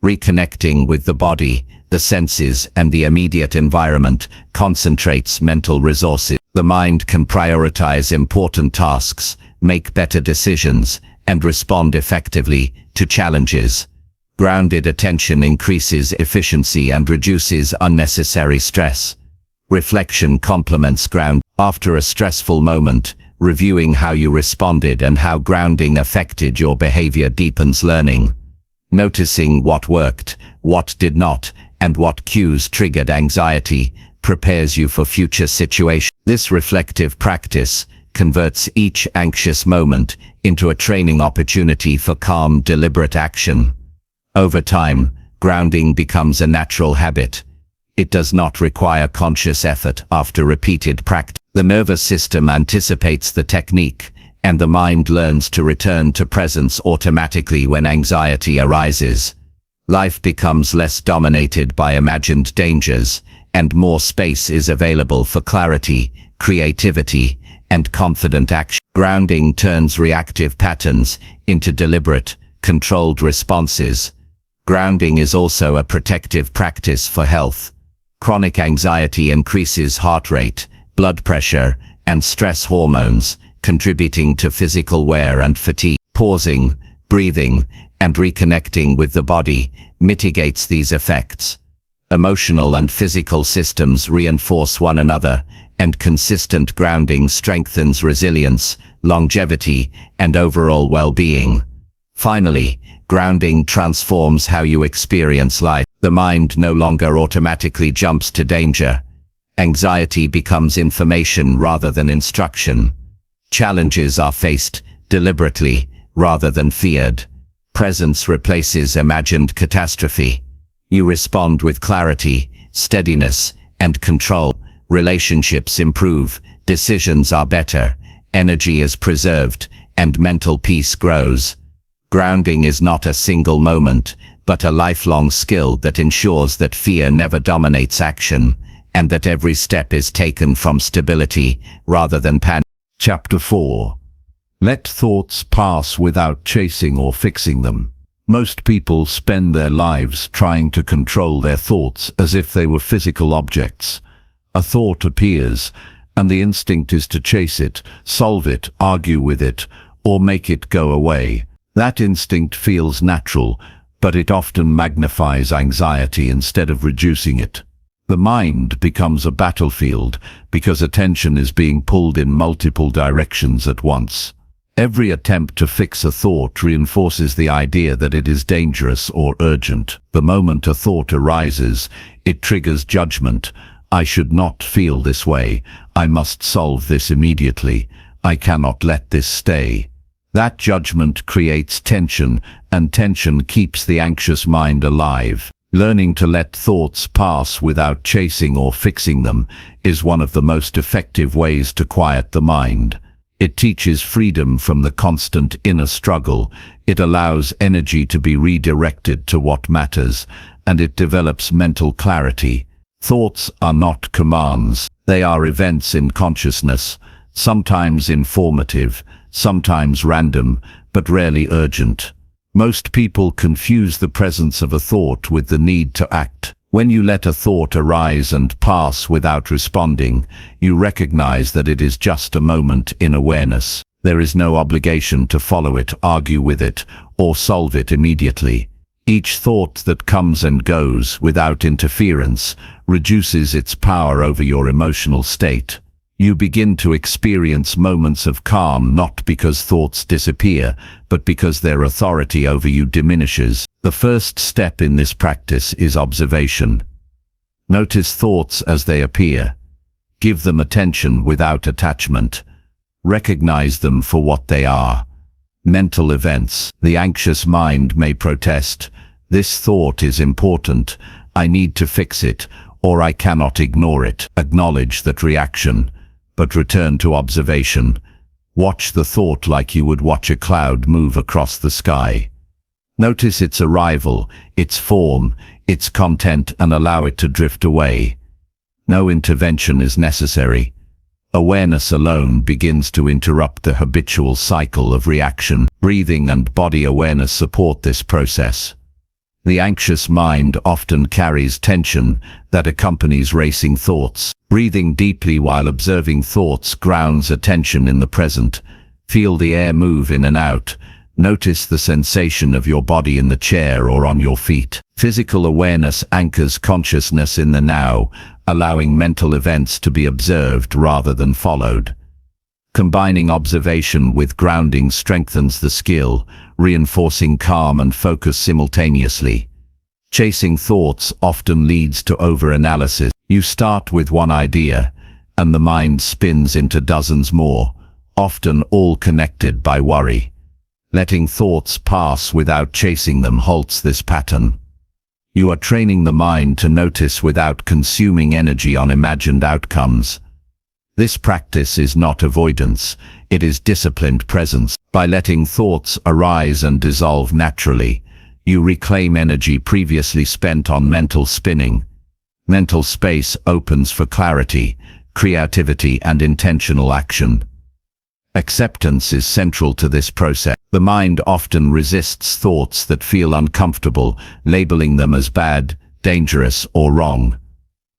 Reconnecting with the body, the senses, and the immediate environment concentrates mental resources. The mind can prioritize important tasks, make better decisions, and respond effectively to challenges. Grounded attention increases efficiency and reduces unnecessary stress. Reflection complements ground. After a stressful moment, reviewing how you responded and how grounding affected your behavior deepens learning. Noticing what worked, what did not, and what cues triggered anxiety prepares you for future situations. This reflective practice converts each anxious moment into a training opportunity for calm, deliberate action. Over time, grounding becomes a natural habit. It does not require conscious effort after repeated practice. The nervous system anticipates the technique, and the mind learns to return to presence automatically when anxiety arises. Life becomes less dominated by imagined dangers, and more space is available for clarity, creativity, and confident action. Grounding turns reactive patterns into deliberate, controlled responses. Grounding is also a protective practice for health. Chronic anxiety increases heart rate, blood pressure, and stress hormones, contributing to physical wear and fatigue. Pausing, breathing, and reconnecting with the body mitigates these effects. Emotional and physical systems reinforce one another, and consistent grounding strengthens resilience, longevity, and overall well-being. Finally, grounding transforms how you experience life. The mind no longer automatically jumps to danger. Anxiety becomes information rather than instruction. Challenges are faced deliberately rather than feared. Presence replaces imagined catastrophe. You respond with clarity, steadiness, and control. Relationships improve, decisions are better, energy is preserved, and mental peace grows. Grounding is not a single moment, but a lifelong skill that ensures that fear never dominates action, and that every step is taken from stability rather than panic. Chapter 4. Let thoughts pass without chasing or fixing them. Most people spend their lives trying to control their thoughts as if they were physical objects. A thought appears, and the instinct is to chase it, solve it, argue with it, or make it go away. That instinct feels natural, but it often magnifies anxiety instead of reducing it. The mind becomes a battlefield because attention is being pulled in multiple directions at once. Every attempt to fix a thought reinforces the idea that it is dangerous or urgent. The moment a thought arises, it triggers judgment. I should not feel this way. I must solve this immediately. I cannot let this stay. That judgment creates tension, and tension keeps the anxious mind alive. Learning to let thoughts pass without chasing or fixing them is one of the most effective ways to quiet the mind. It teaches freedom from the constant inner struggle. It allows energy to be redirected to what matters, and it develops mental clarity. Thoughts are not commands. They are events in consciousness, sometimes informative, sometimes random, but rarely urgent. Most people confuse the presence of a thought with the need to act. When you let a thought arise and pass without responding, you recognize that it is just a moment in awareness. There is no obligation to follow it, argue with it, or solve it immediately. Each thought that comes and goes without interference reduces its power over your emotional state. You begin to experience moments of calm not because thoughts disappear, but because their authority over you diminishes. The first step in this practice is observation. Notice thoughts as they appear. Give them attention without attachment. Recognize them for what they are. Mental events. The anxious mind may protest. This thought is important. I need to fix it, or I cannot ignore it. Acknowledge that reaction, but return to observation. Watch the thought like you would watch a cloud move across the sky. Notice its arrival, its form, its content, and allow it to drift away. No intervention is necessary. Awareness alone begins to interrupt the habitual cycle of reaction. Breathing and body awareness support this process. The anxious mind often carries tension that accompanies racing thoughts. Breathing deeply while observing thoughts grounds attention in the present. Feel the air move in and out. Notice the sensation of your body in the chair or on your feet. Physical awareness anchors consciousness in the now, allowing mental events to be observed rather than followed. Combining observation with grounding strengthens the skill, reinforcing calm and focus simultaneously. Chasing thoughts often leads to overanalysis. You start with one idea, and the mind spins into dozens more, often all connected by worry. Letting thoughts pass without chasing them halts this pattern. You are training the mind to notice without consuming energy on imagined outcomes. This practice is not avoidance, it is disciplined presence. By letting thoughts arise and dissolve naturally, you reclaim energy previously spent on mental spinning. Mental space opens for clarity, creativity, and intentional action. Acceptance is central to this process. The mind often resists thoughts that feel uncomfortable, labeling them as bad, dangerous, or wrong.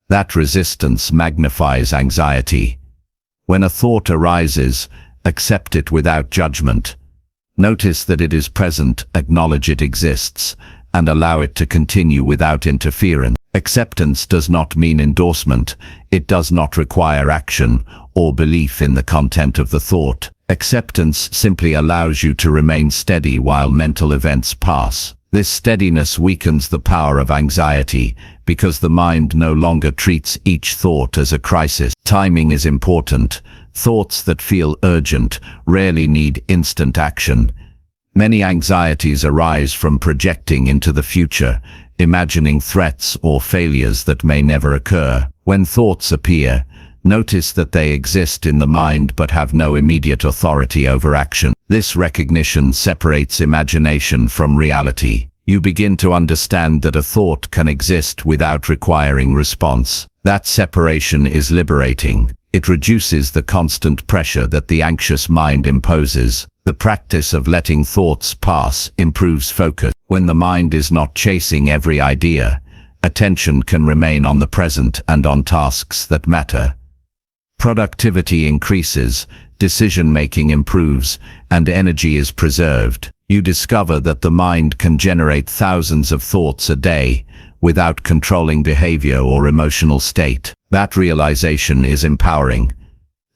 That resistance magnifies anxiety. When a thought arises, accept it without judgment. Notice that it is present, acknowledge it exists, and allow it to continue without interference. Acceptance does not mean endorsement. It does not require action or belief in the content of the thought. Acceptance simply allows you to remain steady while mental events pass. This steadiness weakens the power of anxiety because the mind no longer treats each thought as a crisis. Timing is important. Thoughts that feel urgent rarely need instant action. Many anxieties arise from projecting into the future, imagining threats or failures that may never occur. When thoughts appear, notice that they exist in the mind but have no immediate authority over action. This recognition separates imagination from reality. You begin to understand that a thought can exist without requiring response. That separation is liberating. It reduces the constant pressure that the anxious mind imposes. The practice of letting thoughts pass improves focus. When the mind is not chasing every idea, attention can remain on the present and on tasks that matter. Productivity increases, decision-making improves, and energy is preserved. You discover that the mind can generate thousands of thoughts a day without controlling behavior or emotional state. That realization is empowering.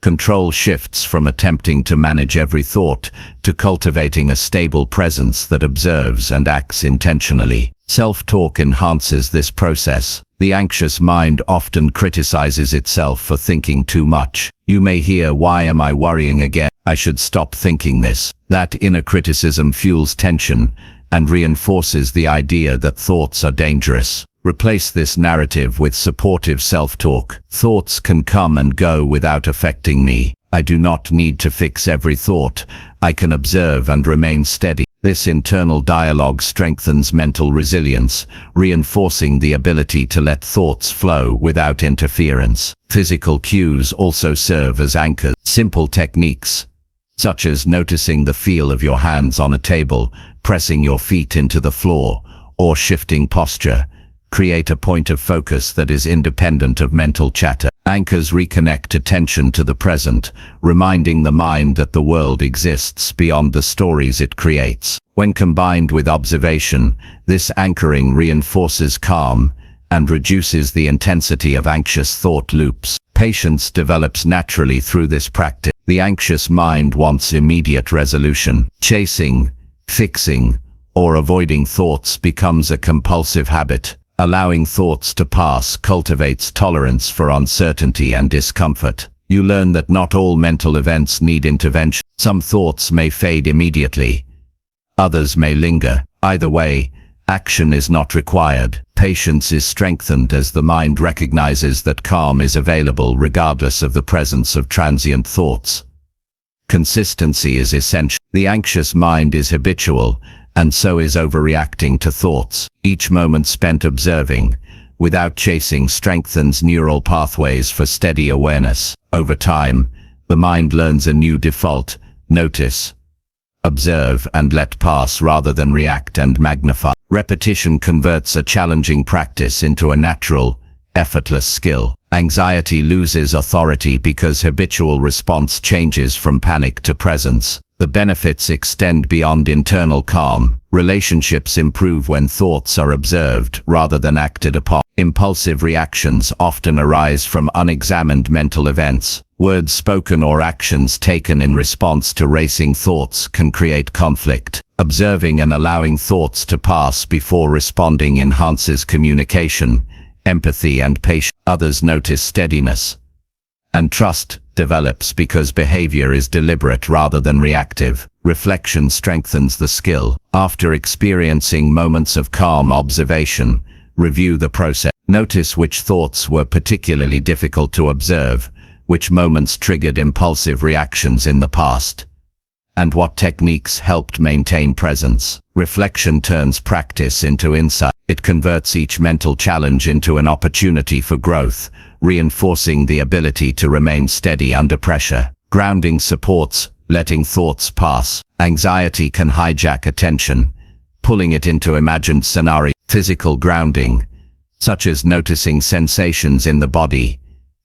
Control shifts from attempting to manage every thought to cultivating a stable presence that observes and acts intentionally. Self-talk enhances this process. The anxious mind often criticizes itself for thinking too much. You may hear, "Why am I worrying again? I should stop thinking this." That inner criticism fuels tension and reinforces the idea that thoughts are dangerous. Replace this narrative with supportive self-talk. Thoughts can come and go without affecting me. I do not need to fix every thought. I can observe and remain steady. This internal dialogue strengthens mental resilience, reinforcing the ability to let thoughts flow without interference. Physical cues also serve as anchors. Simple techniques, such as noticing the feel of your hands on a table, pressing your feet into the floor, or shifting posture, create a point of focus that is independent of mental chatter. Anchors reconnect attention to the present, reminding the mind that the world exists beyond the stories it creates. When combined with observation, this anchoring reinforces calm and reduces the intensity of anxious thought loops. Patience develops naturally through this practice. The anxious mind wants immediate resolution. Chasing, fixing, or avoiding thoughts becomes a compulsive habit. Allowing thoughts to pass cultivates tolerance for uncertainty and discomfort. You learn that not all mental events need intervention. Some thoughts may fade immediately. Others may linger. Either way, action is not required. Patience is strengthened as the mind recognizes that calm is available regardless of the presence of transient thoughts. Consistency is essential. The anxious mind is habitual, and so is overreacting to thoughts. Each moment spent observing, without chasing, strengthens neural pathways for steady awareness. Over time, the mind learns a new default: notice, observe, and let pass rather than react and magnify. Repetition converts a challenging practice into a natural, effortless skill. Anxiety loses authority because habitual response changes from panic to presence. The benefits extend beyond internal calm. Relationships improve when thoughts are observed rather than acted upon. Impulsive reactions often arise from unexamined mental events. Words spoken or actions taken in response to racing thoughts can create conflict. Observing and allowing thoughts to pass before responding enhances communication, empathy, and patience. Others notice steadiness, and trust develops because behavior is deliberate rather than reactive. Reflection strengthens the skill. After experiencing moments of calm observation, review the process. Notice which thoughts were particularly difficult to observe, which moments triggered impulsive reactions in the past, and what techniques helped maintain presence. Reflection turns practice into insight. It converts each mental challenge into an opportunity for growth, reinforcing the ability to remain steady under pressure. Grounding supports letting thoughts pass. Anxiety can hijack attention, pulling it into imagined scenarios. Physical grounding, such as noticing sensations in the body,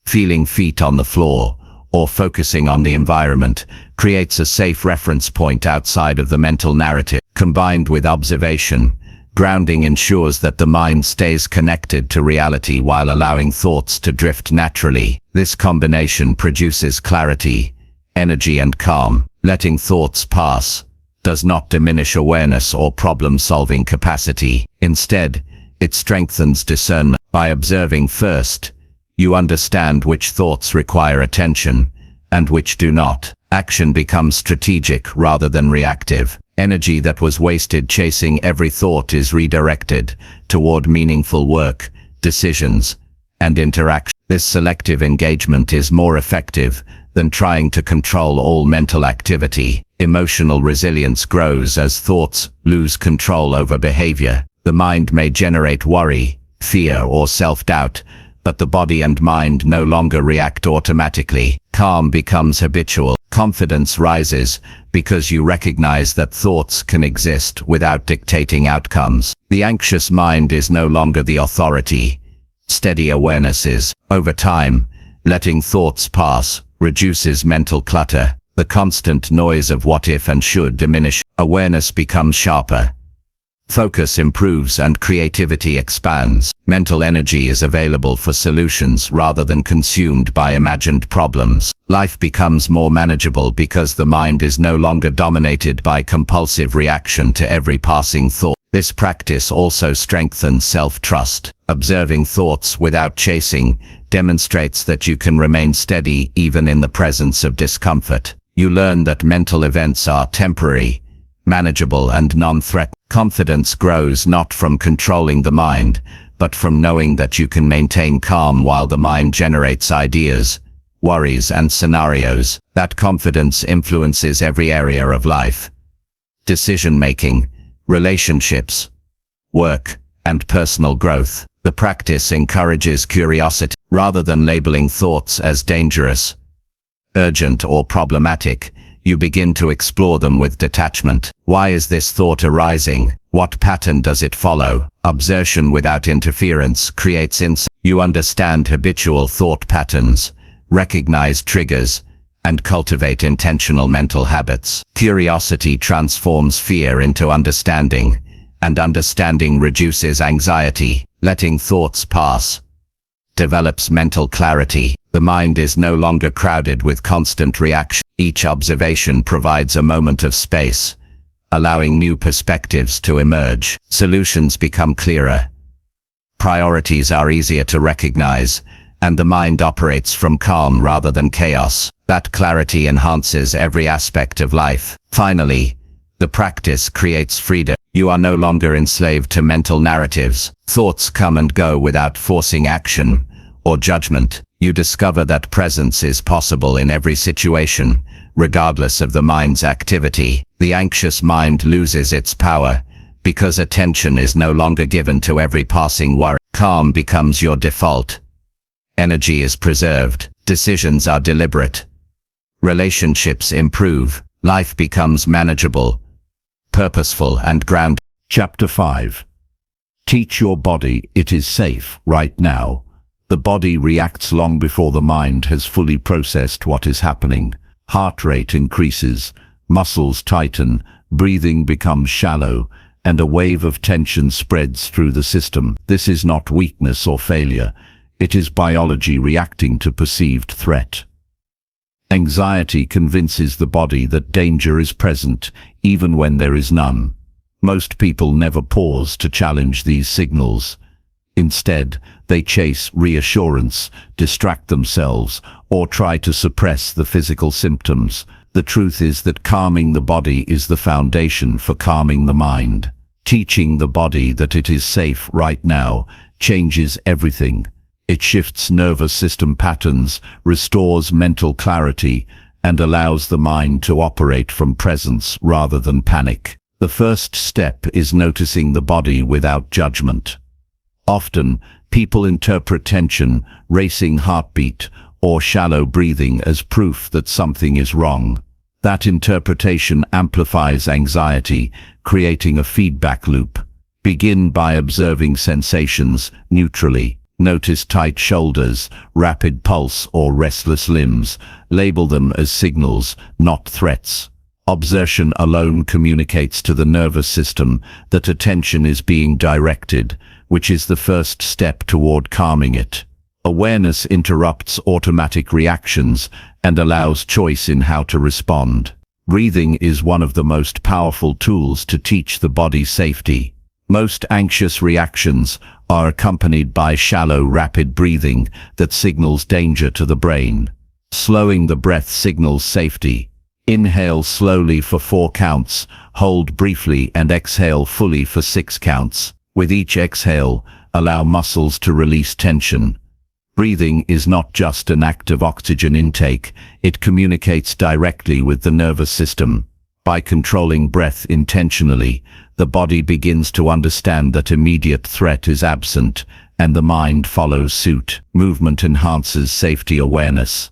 feeling feet on the floor, or focusing on the environment, creates a safe reference point outside of the mental narrative. Combined with observation, grounding ensures that the mind stays connected to reality while allowing thoughts to drift naturally. This combination produces clarity, energy, and calm. Letting thoughts pass does not diminish awareness or problem-solving capacity. Instead, it strengthens discernment. By observing first, you understand which thoughts require attention and which do not. Action becomes strategic rather than reactive. Energy that was wasted chasing every thought is redirected toward meaningful work, decisions, and interaction. This selective engagement is more effective than trying to control all mental activity. Emotional resilience grows as thoughts lose control over behavior. The mind may generate worry, fear, or self-doubt, but the body and mind no longer react automatically. Calm becomes habitual. Confidence rises because you recognize that thoughts can exist without dictating outcomes. The anxious mind is no longer the authority. Steady awareness is. Over time, letting thoughts pass reduces mental clutter. The constant noise of what if and should diminish. Awareness becomes sharper. Focus improves and creativity expands. Mental energy is available for solutions rather than consumed by imagined problems. Life becomes more manageable because the mind is no longer dominated by compulsive reaction to every passing thought. This practice also strengthens self-trust. Observing thoughts without chasing demonstrates that you can remain steady even in the presence of discomfort. You learn that mental events are temporary, manageable, and non-threatening. Confidence grows not from controlling the mind, but from knowing that you can maintain calm while the mind generates ideas, worries, and scenarios. That confidence influences every area of life: decision-making, relationships, work, and personal growth. The practice encourages curiosity. Rather than labeling thoughts as dangerous, urgent, or problematic, you begin to explore them with detachment. Why is this thought arising? What pattern does it follow? Observation without interference creates insight. You understand habitual thought patterns, recognize triggers, and cultivate intentional mental habits. Curiosity transforms fear into understanding, and understanding reduces anxiety. Letting thoughts pass develops mental clarity. The mind is no longer crowded with constant reaction. Each observation provides a moment of space, allowing new perspectives to emerge. Solutions become clearer. Priorities are easier to recognize, and the mind operates from calm rather than chaos. That clarity enhances every aspect of life. Finally, the practice creates freedom. You are no longer enslaved to mental narratives. Thoughts come and go without forcing action or judgment. You discover that presence is possible in every situation, regardless of the mind's activity. The anxious mind loses its power, because attention is no longer given to every passing worry. Calm becomes your default. Energy is preserved. Decisions are deliberate. Relationships improve. Life becomes manageable, purposeful, and grounded. Chapter 5. Teach your body it is safe right now. The body reacts long before the mind has fully processed what is happening. Heart rate increases, muscles tighten, breathing becomes shallow, and a wave of tension spreads through the system. This is not weakness or failure. It is biology reacting to perceived threat. Anxiety convinces the body that danger is present, even when there is none. Most people never pause to challenge these signals. Instead, they chase reassurance, distract themselves, or try to suppress the physical symptoms. The truth is that calming the body is the foundation for calming the mind. Teaching the body that it is safe right now changes everything. It shifts nervous system patterns, restores mental clarity, and allows the mind to operate from presence rather than panic. The first step is noticing the body without judgment. Often, people interpret tension, racing heartbeat, or shallow breathing as proof that something is wrong. That interpretation amplifies anxiety, creating a feedback loop. Begin by observing sensations neutrally. Notice tight shoulders, rapid pulse, or restless limbs. Label them as signals, not threats. Observation alone communicates to the nervous system that attention is being directed, which is the first step toward calming it. Awareness interrupts automatic reactions and allows choice in how to respond. Breathing is one of the most powerful tools to teach the body safety. Most anxious reactions are accompanied by shallow, rapid breathing that signals danger to the brain. Slowing the breath signals safety. Inhale slowly for 4 counts, hold briefly, and exhale fully for 6 counts. With each exhale, allow muscles to release tension. Breathing is not just an act of oxygen intake, it communicates directly with the nervous system. By controlling breath intentionally, the body begins to understand that immediate threat is absent, and the mind follows suit. Movement enhances safety awareness.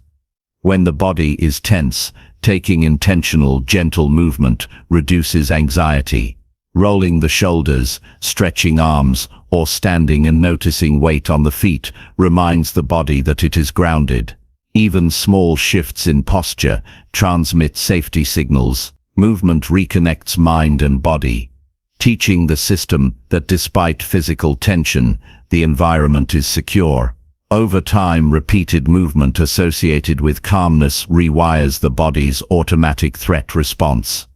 When the body is tense, taking intentional, gentle movement reduces anxiety. Rolling the shoulders, stretching arms, or standing and noticing weight on the feet reminds the body that it is grounded. Even small shifts in posture transmit safety signals. Movement reconnects mind and body, teaching the system that despite physical tension, the environment is secure. Over time, repeated movement associated with calmness rewires the body's automatic threat response.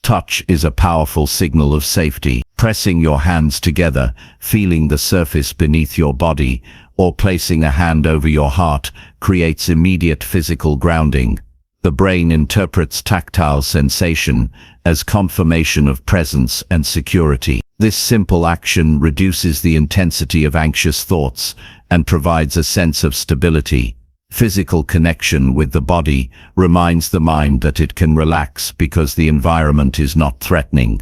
Touch is a powerful signal of safety. Pressing your hands together, feeling the surface beneath your body, or placing a hand over your heart creates immediate physical grounding. The brain interprets tactile sensation as confirmation of presence and security. This simple action reduces the intensity of anxious thoughts and provides a sense of stability. Physical connection with the body reminds the mind that it can relax because the environment is not threatening.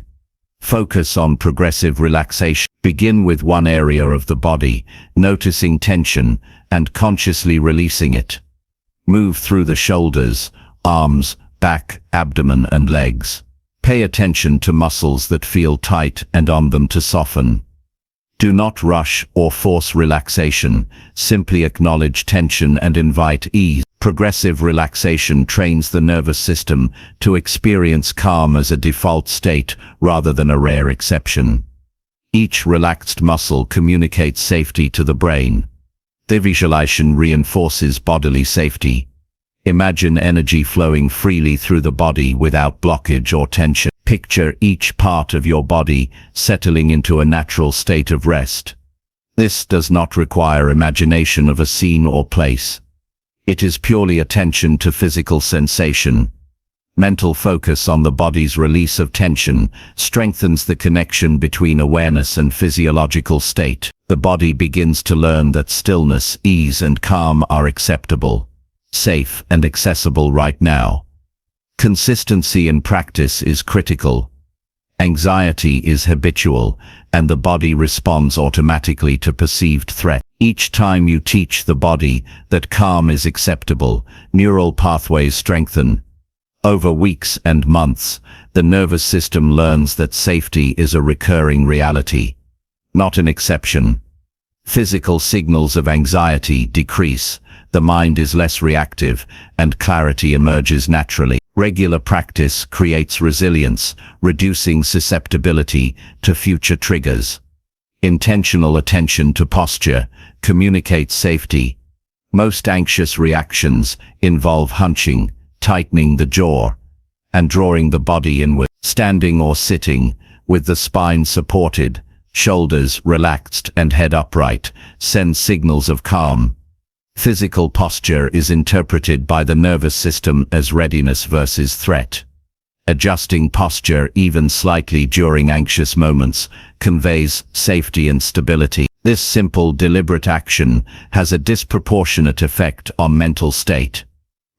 Focus on progressive relaxation. Begin with one area of the body, noticing tension and consciously releasing it. Move through the shoulders, arms, back, abdomen, and legs. Pay attention to muscles that feel tight and on them to soften. Do not rush or force relaxation, simply acknowledge tension and invite ease. Progressive relaxation trains the nervous system to experience calm as a default state rather than a rare exception. Each relaxed muscle communicates safety to the brain. The visualization reinforces bodily safety. Imagine energy flowing freely through the body without blockage or tension. Picture each part of your body settling into a natural state of rest. This does not require imagination of a scene or place. It is purely attention to physical sensation. Mental focus on the body's release of tension strengthens the connection between awareness and physiological state. The body begins to learn that stillness, ease, and calm are acceptable, safe, and accessible right now. Consistency in practice is critical. Anxiety is habitual, and the body responds automatically to perceived threat. Each time you teach the body that calm is acceptable, neural pathways strengthen. Over weeks and months, the nervous system learns that safety is a recurring reality, not an exception. Physical signals of anxiety decrease, the mind is less reactive, and clarity emerges naturally. Regular practice creates resilience, reducing susceptibility to future triggers. Intentional attention to posture communicates safety. Most anxious reactions involve hunching, tightening the jaw, and drawing the body inward. Standing or sitting, with the spine supported, shoulders relaxed, and head upright, sends signals of calm. Physical posture is interpreted by the nervous system as readiness versus threat. Adjusting posture even slightly during anxious moments conveys safety and stability. This simple, deliberate action has a disproportionate effect on mental state.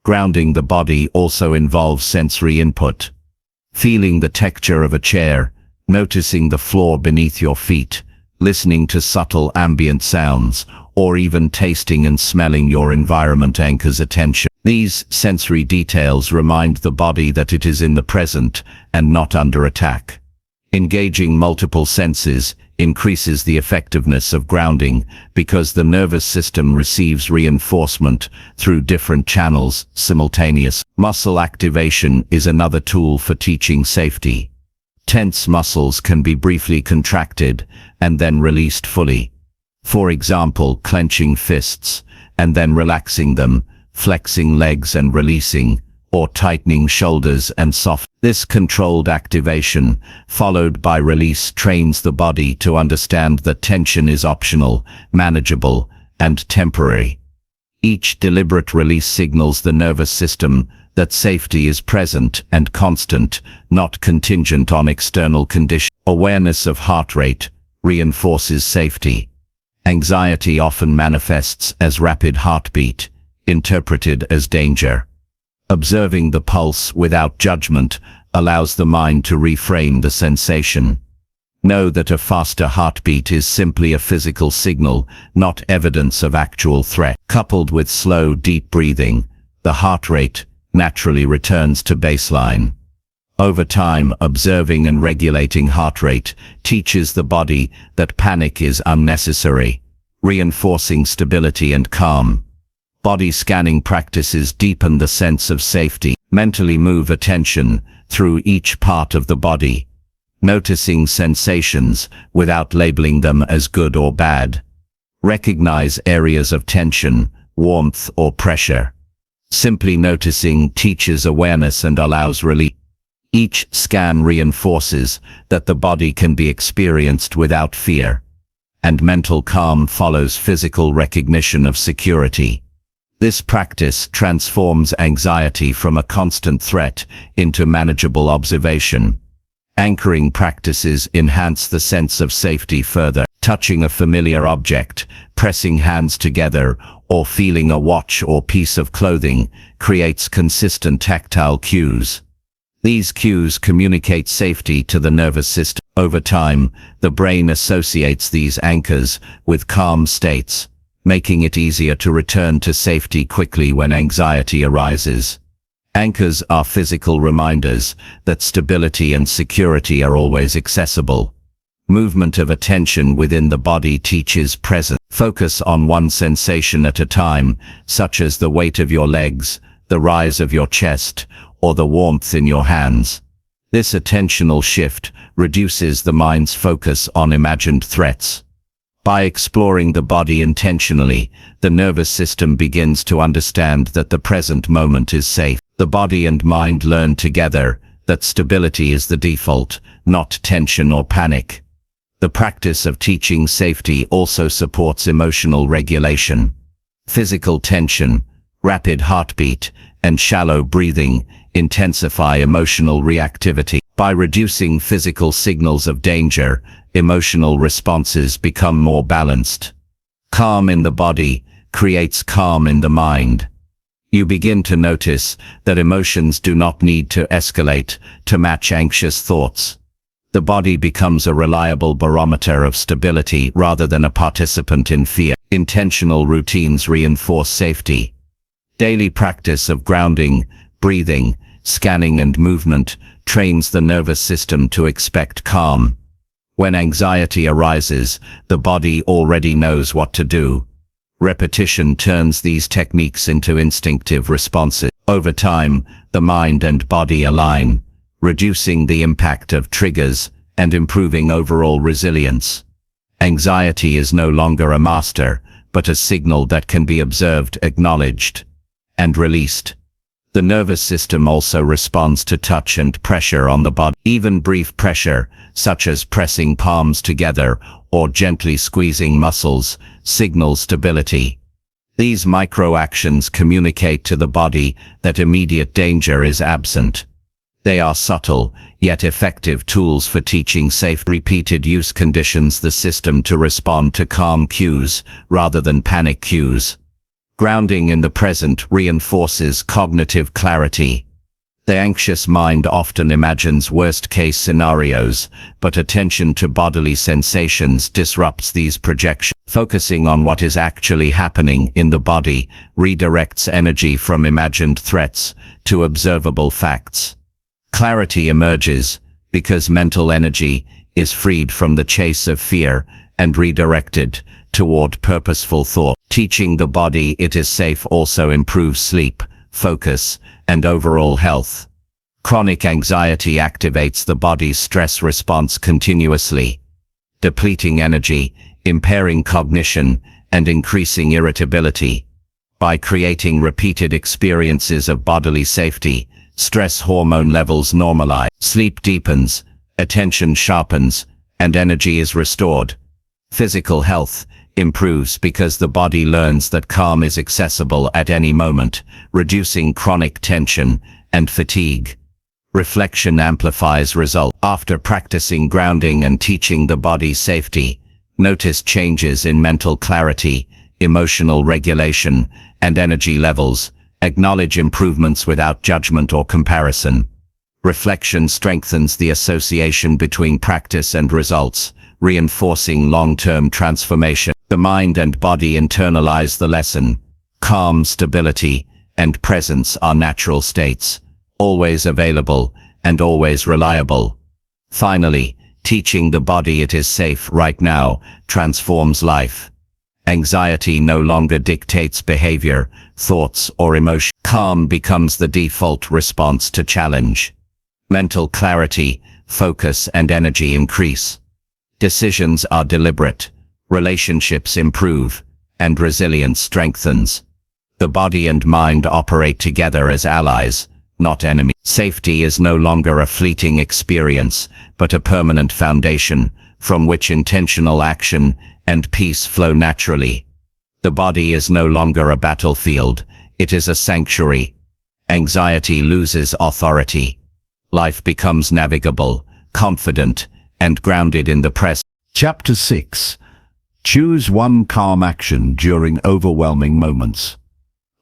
Grounding the body also involves sensory input. Feeling the texture of a chair, noticing the floor beneath your feet, listening to subtle ambient sounds, or even tasting and smelling your environment anchors attention. These sensory details remind the body that it is in the present and not under attack. Engaging multiple senses increases the effectiveness of grounding because the nervous system receives reinforcement through different channels simultaneously. Muscle activation is another tool for teaching safety. Tense muscles can be briefly contracted and then released fully. For example, clenching fists and then relaxing them, flexing legs and releasing, or tightening shoulders and soft. This controlled activation, followed by release, trains the body to understand that tension is optional, manageable, and temporary. Each deliberate release signals the nervous system that safety is present and constant, not contingent on external conditions. Awareness of heart rate reinforces safety. Anxiety often manifests as rapid heartbeat, interpreted as danger. Observing the pulse without judgment allows the mind to reframe the sensation. Know that a faster heartbeat is simply a physical signal, not evidence of actual threat. Coupled with slow, deep breathing, the heart rate naturally returns to baseline. Over time, observing and regulating heart rate teaches the body that panic is unnecessary, reinforcing stability and calm. Body scanning practices deepen the sense of safety. Mentally move attention through each part of the body, noticing sensations without labeling them as good or bad. Recognize areas of tension, warmth, or pressure. Simply noticing teaches awareness and allows relief. Each scan reinforces that the body can be experienced without fear, and mental calm follows physical recognition of security. This practice transforms anxiety from a constant threat into manageable observation. Anchoring practices enhance the sense of safety further. Touching a familiar object, pressing hands together, or feeling a watch or piece of clothing creates consistent tactile cues. These cues communicate safety to the nervous system. Over time, the brain associates these anchors with calm states, making it easier to return to safety quickly when anxiety arises. Anchors are physical reminders that stability and security are always accessible. Movement of attention within the body teaches presence. Focus on one sensation at a time, such as the weight of your legs, the rise of your chest, or the warmth in your hands. This attentional shift reduces the mind's focus on imagined threats. By exploring the body intentionally, the nervous system begins to understand that the present moment is safe. The body and mind learn together that stability is the default, not tension or panic. The practice of teaching safety also supports emotional regulation. Physical tension, rapid heartbeat, and shallow breathing intensify emotional reactivity. By reducing physical signals of danger, emotional responses become more balanced. Calm in the body creates calm in the mind. You begin to notice that emotions do not need to escalate to match anxious thoughts. The body becomes a reliable barometer of stability rather than a participant in fear. Intentional routines reinforce safety. Daily practice of grounding, breathing, scanning and movement trains the nervous system to expect calm. When anxiety arises, the body already knows what to do. Repetition turns these techniques into instinctive responses. Over time, the mind and body align, reducing the impact of triggers and improving overall resilience. Anxiety is no longer a master, but a signal that can be observed, acknowledged, and released. The nervous system also responds to touch and pressure on the body. Even brief pressure, such as pressing palms together or gently squeezing muscles, signals stability. These micro-actions communicate to the body that immediate danger is absent. They are subtle, yet effective tools for teaching safe. Repeated use conditions the system to respond to calm cues rather than panic cues. Grounding in the present reinforces cognitive clarity. The anxious mind often imagines worst-case scenarios, but attention to bodily sensations disrupts these projections. Focusing on what is actually happening in the body redirects energy from imagined threats to observable facts. Clarity emerges because mental energy is freed from the chase of fear and redirected toward purposeful thought. Teaching the body it is safe also improves sleep, focus, and overall health. Chronic anxiety activates the body's stress response continuously, depleting energy, impairing cognition, and increasing irritability. By creating repeated experiences of bodily safety, stress hormone levels normalize, sleep deepens, attention sharpens, and energy is restored. Physical health improves because the body learns that calm is accessible at any moment, reducing chronic tension and fatigue. Reflection amplifies results. After practicing grounding and teaching the body safety, notice changes in mental clarity, emotional regulation, and energy levels. Acknowledge improvements without judgment or comparison. Reflection strengthens the association between practice and results, reinforcing long-term transformation. The mind and body internalize the lesson. Calm, stability, and presence are natural states, always available and always reliable. Finally, teaching the body it is safe right now transforms life. Anxiety no longer dictates behavior, thoughts, or emotion. Calm becomes the default response to challenge. Mental clarity, focus, and energy increase. Decisions are deliberate, relationships improve, and resilience strengthens. The body and mind operate together as allies, not enemies. Safety is no longer a fleeting experience, but a permanent foundation from which intentional action and peace flow naturally. The body is no longer a battlefield, it is a sanctuary. Anxiety loses authority. Life becomes navigable, confident, and grounded in the present. Chapter 6. Choose one calm action during overwhelming moments.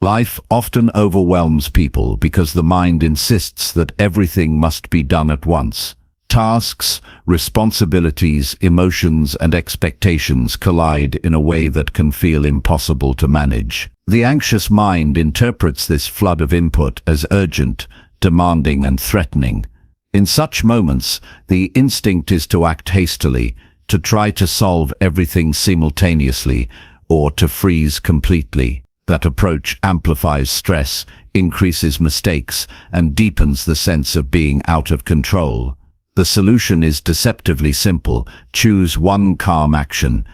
Life often overwhelms people because the mind insists that everything must be done at once. Tasks, responsibilities, emotions, and expectations collide in a way that can feel impossible to manage. The anxious mind interprets this flood of input as urgent, demanding, and threatening. In such moments, the instinct is to act hastily, to try to solve everything simultaneously or to freeze completely. That approach amplifies stress, increases mistakes, and deepens the sense of being out of control. The solution is deceptively simple. Choose one calm action,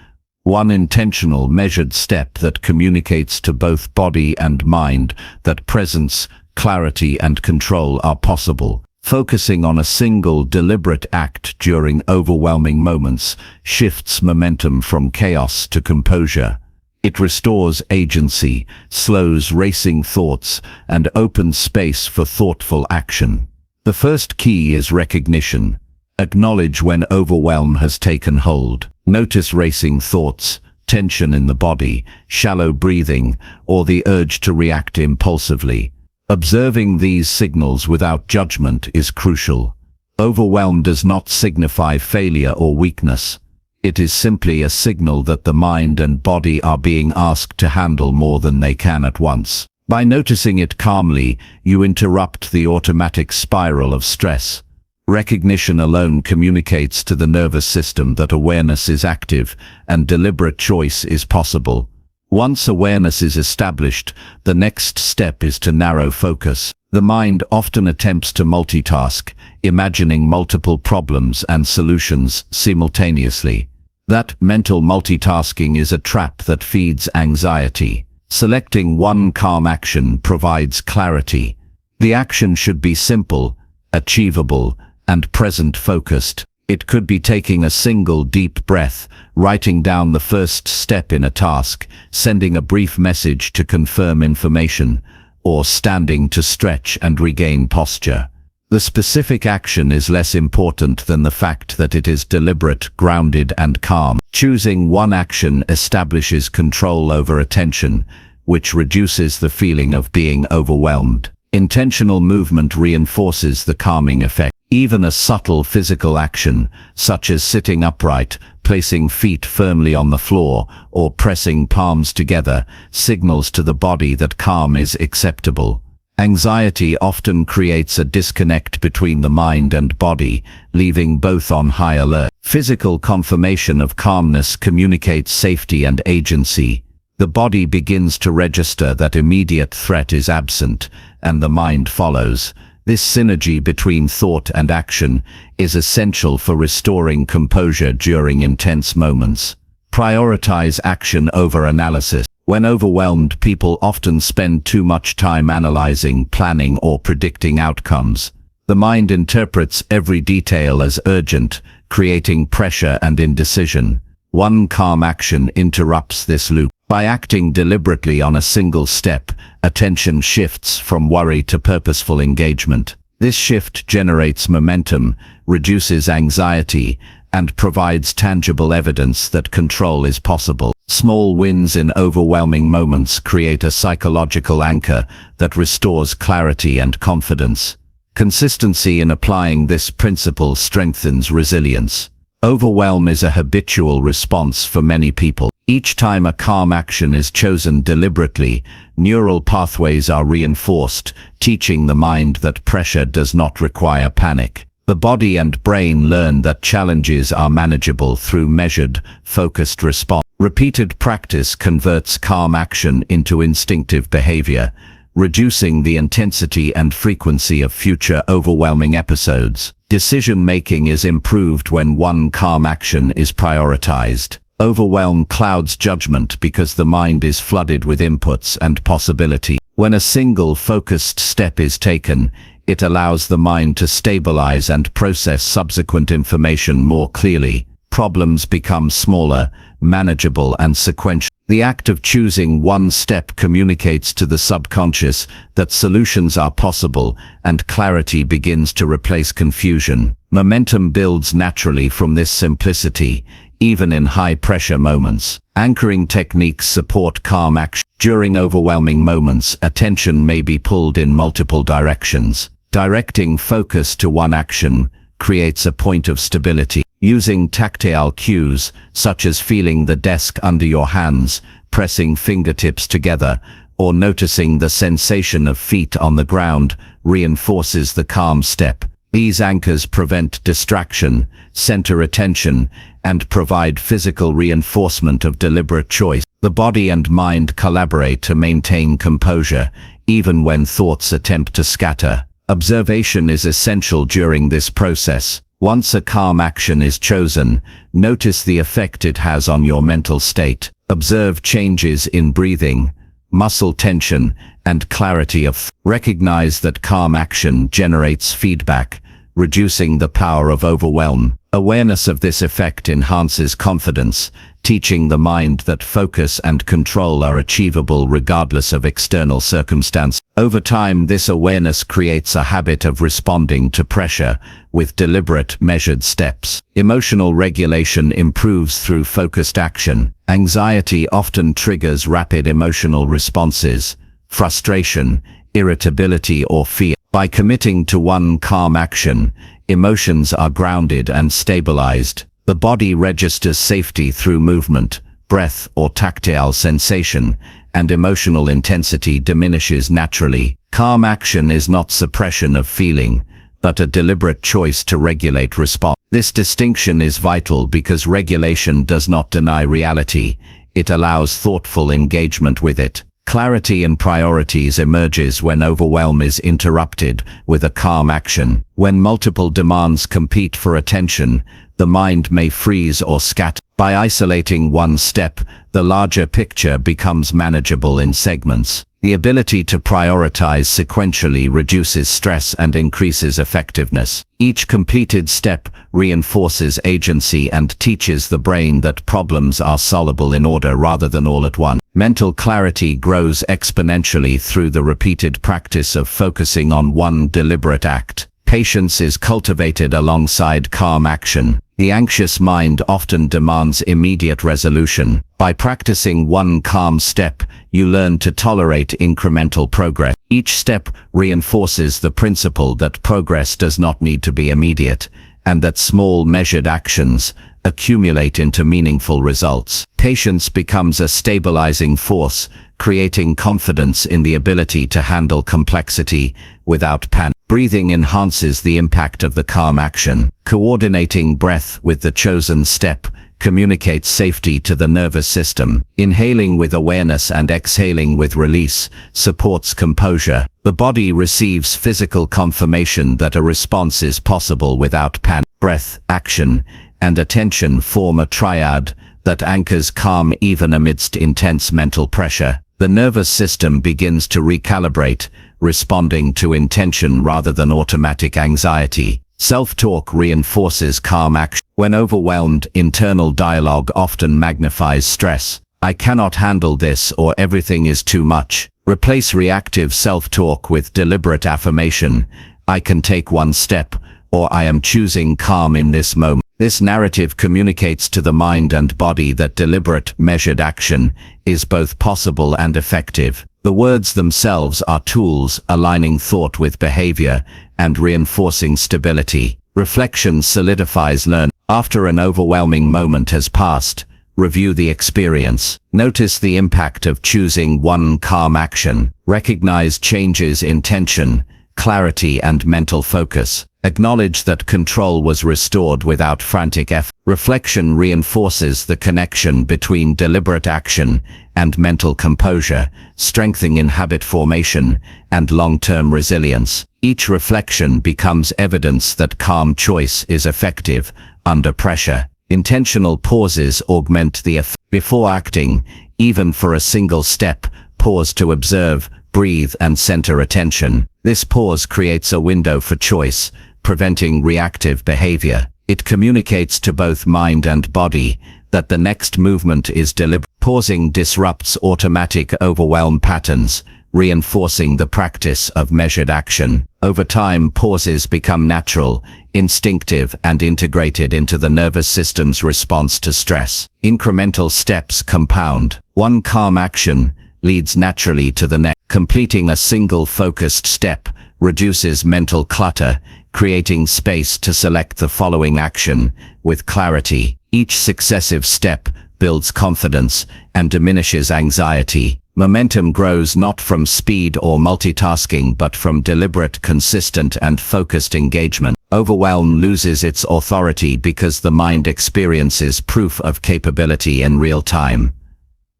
one intentional, measured step that communicates to both body and mind that presence, clarity, and control are possible. Focusing on a single, deliberate act during overwhelming moments shifts momentum from chaos to composure. It restores agency, slows racing thoughts, and opens space for thoughtful action. The first key is recognition. Acknowledge when overwhelm has taken hold. Notice racing thoughts, tension in the body, shallow breathing, or the urge to react impulsively. Observing these signals without judgment is crucial. Overwhelm does not signify failure or weakness. It is simply a signal that the mind and body are being asked to handle more than they can at once. By noticing it calmly, you interrupt the automatic spiral of stress. Recognition alone communicates to the nervous system that awareness is active and deliberate choice is possible. Once awareness is established, the next step is to narrow focus. The mind often attempts to multitask, imagining multiple problems and solutions simultaneously. That mental multitasking is a trap that feeds anxiety. Selecting one calm action provides clarity. The action should be simple, achievable, and present-focused. It could be taking a single deep breath, writing down the first step in a task, sending a brief message to confirm information, or standing to stretch and regain posture. The specific action is less important than the fact that it is deliberate, grounded, and calm. Choosing one action establishes control over attention, which reduces the feeling of being overwhelmed. Intentional movement reinforces the calming effect. Even a subtle physical action, such as sitting upright, placing feet firmly on the floor, or pressing palms together, signals to the body that calm is acceptable. Anxiety often creates a disconnect between the mind and body, leaving both on high alert. Physical confirmation of calmness communicates safety and agency. The body begins to register that immediate threat is absent, and the mind follows. This synergy between thought and action is essential for restoring composure during intense moments. Prioritize action over analysis. When overwhelmed, people often spend too much time analyzing, planning, or predicting outcomes. The mind interprets every detail as urgent, creating pressure and indecision. One calm action interrupts this loop. By acting deliberately on a single step, attention shifts from worry to purposeful engagement. This shift generates momentum, reduces anxiety, and provides tangible evidence that control is possible. Small wins in overwhelming moments create a psychological anchor that restores clarity and confidence. Consistency in applying this principle strengthens resilience. Overwhelm is a habitual response for many people. Each time a calm action is chosen deliberately, neural pathways are reinforced, teaching the mind that pressure does not require panic. The body and brain learn that challenges are manageable through measured, focused response. Repeated practice converts calm action into instinctive behavior, reducing the intensity and frequency of future overwhelming episodes. Decision-making is improved when one calm action is prioritized. Overwhelm clouds judgment because the mind is flooded with inputs and possibility. When a single focused step is taken, it allows the mind to stabilize and process subsequent information more clearly. Problems become smaller, manageable, and sequential. The act of choosing one step communicates to the subconscious that solutions are possible, and clarity begins to replace confusion. Momentum builds naturally from this simplicity, even in high-pressure moments. Anchoring techniques support calm action. During overwhelming moments, attention may be pulled in multiple directions. Directing focus to one action creates a point of stability. Using tactile cues, such as feeling the desk under your hands, pressing fingertips together, or noticing the sensation of feet on the ground, reinforces the calm step. These anchors prevent distraction, center attention, and provide physical reinforcement of deliberate choice. The body and mind collaborate to maintain composure, even when thoughts attempt to scatter. Observation is essential during this process. Once a calm action is chosen, notice the effect it has on your mental state. Observe changes in breathing, muscle tension, and clarity of thought. Recognize that calm action generates feedback, reducing the power of overwhelm. Awareness of this effect enhances confidence, teaching the mind that focus and control are achievable regardless of external circumstance. Over time, this awareness creates a habit of responding to pressure with deliberate, measured steps. Emotional regulation improves through focused action. Anxiety often triggers rapid emotional responses, frustration, irritability, or fear. By committing to one calm action, emotions are grounded and stabilized. The body registers safety through movement, breath, or tactile sensation, and emotional intensity diminishes naturally. Calm action is not suppression of feeling, but a deliberate choice to regulate response. This distinction is vital because regulation does not deny reality, it allows thoughtful engagement with it. Clarity in priorities emerges when overwhelm is interrupted with a calm action. When multiple demands compete for attention, the mind may freeze or scatter. By isolating one step, the larger picture becomes manageable in segments. The ability to prioritize sequentially reduces stress and increases effectiveness. Each completed step reinforces agency and teaches the brain that problems are solvable in order rather than all at once. Mental clarity grows exponentially through the repeated practice of focusing on one deliberate act. Patience is cultivated alongside calm action. The anxious mind often demands immediate resolution. By practicing one calm step, you learn to tolerate incremental progress. Each step reinforces the principle that progress does not need to be immediate, and that small measured actions accumulate into meaningful results. Patience becomes a stabilizing force, creating confidence in the ability to handle complexity without panic. Breathing enhances the impact of the calm action. Coordinating breath with the chosen step communicates safety to the nervous system. Inhaling with awareness and exhaling with release supports composure. The body receives physical confirmation that a response is possible without panic. Breath, action, and attention form a triad that anchors calm even amidst intense mental pressure. The nervous system begins to recalibrate, responding to intention rather than automatic anxiety. Self-talk reinforces calm action. When overwhelmed, internal dialogue often magnifies stress. I cannot handle this, or everything is too much. Replace reactive self-talk with deliberate affirmation. I can take one step, or I am choosing calm in this moment. This narrative communicates to the mind and body that deliberate, measured action is both possible and effective. The words themselves are tools aligning thought with behavior and reinforcing stability. Reflection solidifies learning. After an overwhelming moment has passed, review the experience. Notice the impact of choosing one calm action. Recognize changes in tension, clarity, and mental focus. Acknowledge that control was restored without frantic effort. Reflection reinforces the connection between deliberate action and mental composure, strengthening habit formation and long-term resilience. Each reflection becomes evidence that calm choice is effective under pressure. Intentional pauses augment the effect. Before acting, even for a single step, pause to observe, breathe, and center attention. This pause creates a window for choice, preventing reactive behavior. It communicates to both mind and body that the next movement is deliberate. Pausing disrupts automatic overwhelm patterns, reinforcing the practice of measured action. Over time, pauses become natural, instinctive, and integrated into the nervous system's response to stress. Incremental steps compound. One calm action leads naturally to the next. Completing a single focused step reduces mental clutter, creating space to select the following action with clarity. Each successive step builds confidence and diminishes anxiety. Momentum grows not from speed or multitasking but from deliberate, consistent and focused engagement. Overwhelm loses its authority because the mind experiences proof of capability in real time.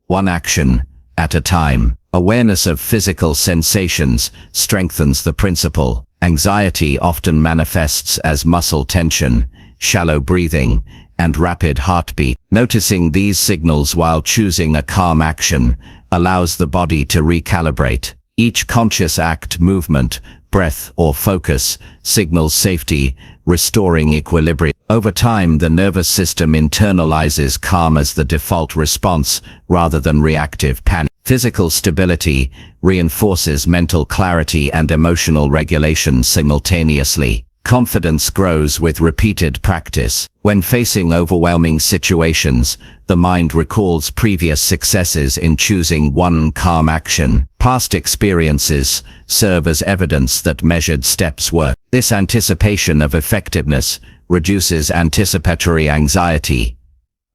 One action at a time. Awareness of physical sensations strengthens the principle. Anxiety often manifests as muscle tension, shallow breathing, and rapid heartbeat. Noticing these signals while choosing a calm action allows the body to recalibrate. Each conscious act, movement, breath, or focus signals safety, restoring equilibrium. Over time, the nervous system internalizes calm as the default response rather than reactive panic. Physical stability reinforces mental clarity and emotional regulation simultaneously. Confidence grows with repeated practice. When facing overwhelming situations, the mind recalls previous successes in choosing one calm action. Past experiences serve as evidence that measured steps work. This anticipation of effectiveness reduces anticipatory anxiety,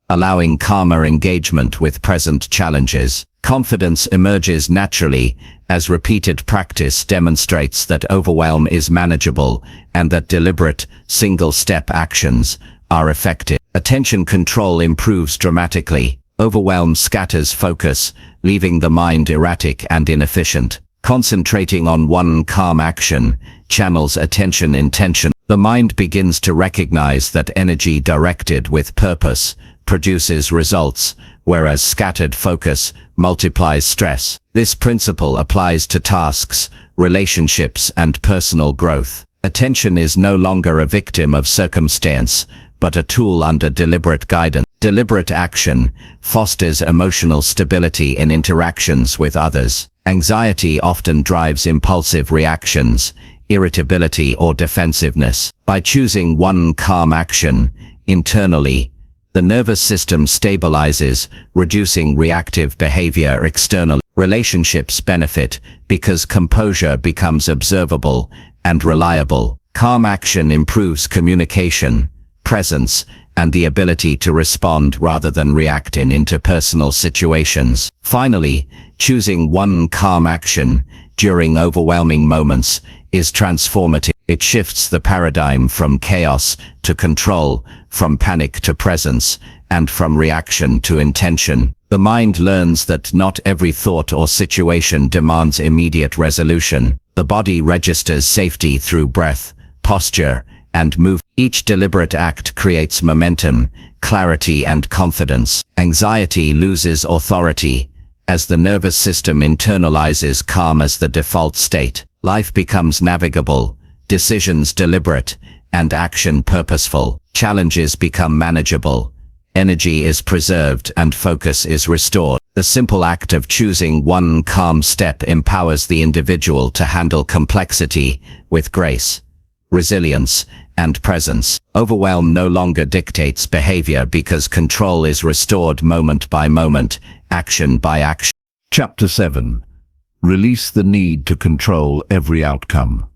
allowing calmer engagement with present challenges. Confidence emerges naturally as repeated practice demonstrates that overwhelm is manageable and that deliberate, single-step actions are effective. Attention control improves dramatically. Overwhelm scatters focus, leaving the mind erratic and inefficient. Concentrating on one calm action channels attention intention. The mind begins to recognize that energy directed with purpose produces results, whereas scattered focus multiplies stress. This principle applies to tasks, relationships, and personal growth. Attention is no longer a victim of circumstance, but a tool under deliberate guidance. Deliberate action fosters emotional stability in interactions with others. Anxiety often drives impulsive reactions, irritability, or defensiveness. By choosing one calm action internally, the nervous system stabilizes, reducing reactive behavior externally. Relationships benefit because composure becomes observable and reliable. Calm action improves communication, presence, and the ability to respond rather than react in interpersonal situations. Finally, choosing one calm action during overwhelming moments is transformative. It shifts the paradigm from chaos to control, from panic to presence, and from reaction to intention. The mind learns that not every thought or situation demands immediate resolution. The body registers safety through breath, posture, and move. Each deliberate act creates momentum, clarity, and confidence. Anxiety loses authority as the nervous system internalizes calm as the default state. Life becomes navigable, decisions deliberate, and action purposeful. Challenges become manageable. Energy is preserved and focus is restored. The simple act of choosing one calm step empowers the individual to handle complexity with grace, resilience, and presence. Overwhelm no longer dictates behavior because control is restored moment by moment, action by action. Chapter 7. Release the need to control every outcome.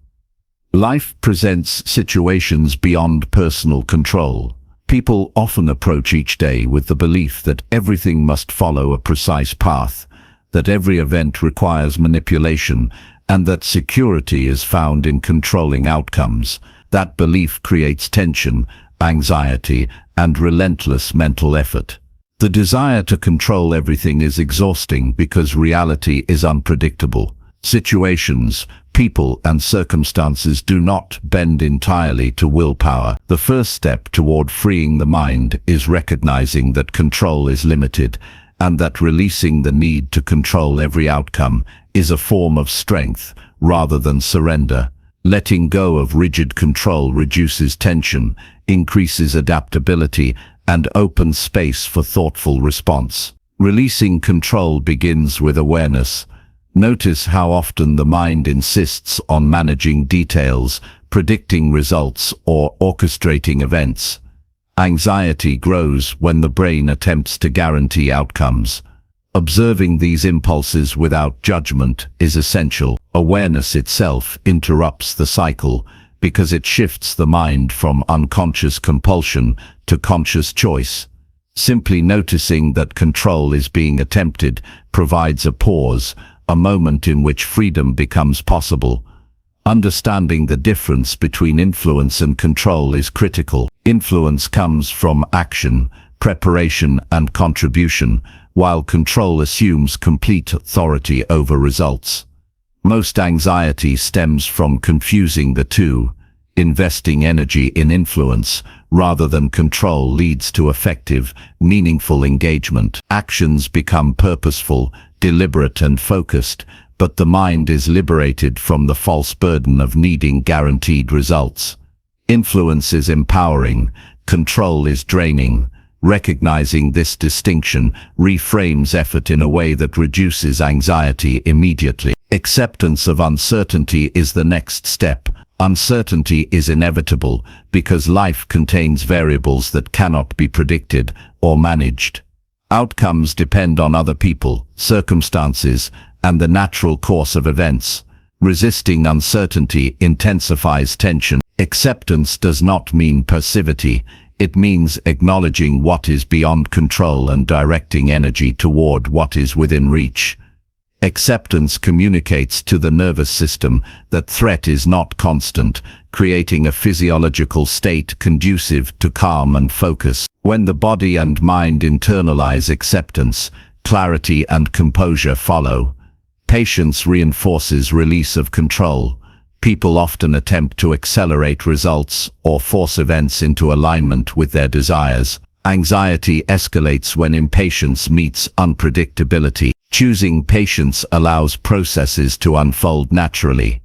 Life presents situations beyond personal control. People often approach each day with the belief that everything must follow a precise path, that every event requires manipulation, and that security is found in controlling outcomes. That belief creates tension, anxiety, and relentless mental effort. The desire to control everything is exhausting because reality is unpredictable. Situations, people, and circumstances do not bend entirely to willpower. The first step toward freeing the mind is recognizing that control is limited, and that releasing the need to control every outcome is a form of strength rather than surrender. Letting go of rigid control reduces tension, increases adaptability, and opens space for thoughtful response. Releasing control begins with awareness. Notice how often the mind insists on managing details, predicting results, or orchestrating events. Anxiety grows when the brain attempts to guarantee outcomes. Observing these impulses without judgment is essential. Awareness itself interrupts the cycle because it shifts the mind from unconscious compulsion to conscious choice. Simply noticing that control is being attempted provides a pause, a moment in which freedom becomes possible. Understanding the difference between influence and control is critical. Influence comes from action, preparation, and contribution, while control assumes complete authority over results. Most anxiety stems from confusing the two. Investing energy in influence rather than control leads to effective, meaningful engagement. Actions become purposeful, deliberate, and focused, but the mind is liberated from the false burden of needing guaranteed results. Influence is empowering, control is draining. Recognizing this distinction reframes effort in a way that reduces anxiety immediately. Acceptance of uncertainty is the next step. Uncertainty is inevitable because life contains variables that cannot be predicted or managed. Outcomes depend on other people, circumstances, and the natural course of events. Resisting uncertainty intensifies tension. Acceptance does not mean passivity. It means acknowledging what is beyond control and directing energy toward what is within reach. Acceptance communicates to the nervous system that threat is not constant, creating a physiological state conducive to calm and focus. When the body and mind internalize acceptance, clarity and composure follow. Patience reinforces release of control. People often attempt to accelerate results or force events into alignment with their desires. Anxiety escalates when impatience meets unpredictability. Choosing patience allows processes to unfold naturally.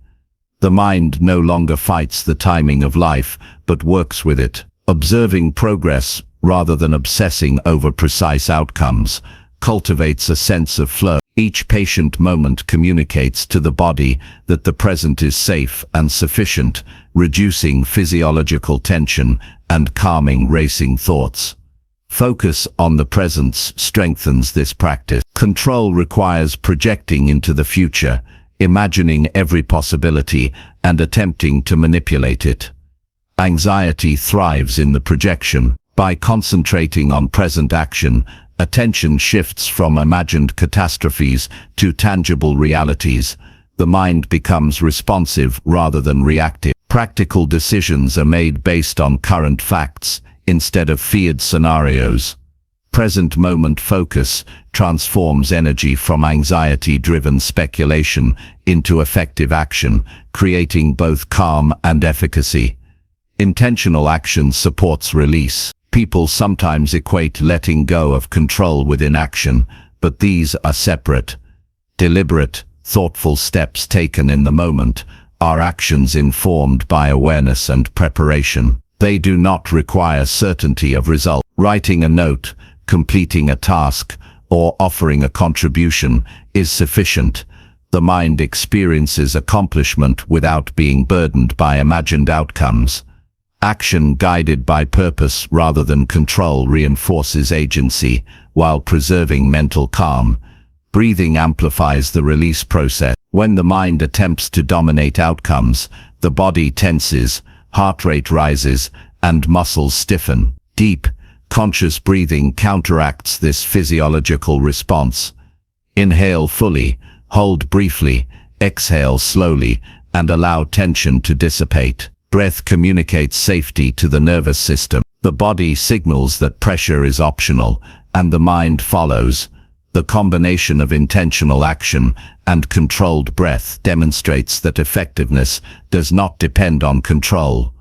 The mind no longer fights the timing of life, but works with it. Observing progress, rather than obsessing over precise outcomes, cultivates a sense of flow. Each patient moment communicates to the body that the present is safe and sufficient, reducing physiological tension and calming racing thoughts. Focus on the present strengthens this practice. Control requires projecting into the future, imagining every possibility and attempting to manipulate it. Anxiety thrives in the projection. By concentrating on present action, attention shifts from imagined catastrophes to tangible realities. The mind becomes responsive rather than reactive. Practical decisions are made based on current facts instead of feared scenarios. Present moment focus transforms energy from anxiety-driven speculation into effective action, creating both calm and efficacy. Intentional action supports release. People sometimes equate letting go of control with inaction, but these are separate. Deliberate, thoughtful steps taken in the moment are actions informed by awareness and preparation. They do not require certainty of result. Writing a note, completing a task, or offering a contribution is sufficient. The mind experiences accomplishment without being burdened by imagined outcomes. Action guided by purpose rather than control reinforces agency while preserving mental calm. Breathing amplifies the release process. When the mind attempts to dominate outcomes, the body tenses, heart rate rises, and muscles stiffen. Deep, conscious breathing counteracts this physiological response. Inhale fully, hold briefly, exhale slowly, and allow tension to dissipate. Breath communicates safety to the nervous system. The body signals that pressure is optional, and the mind follows. The combination of intentional action and controlled breath demonstrates that effectiveness does not depend on control.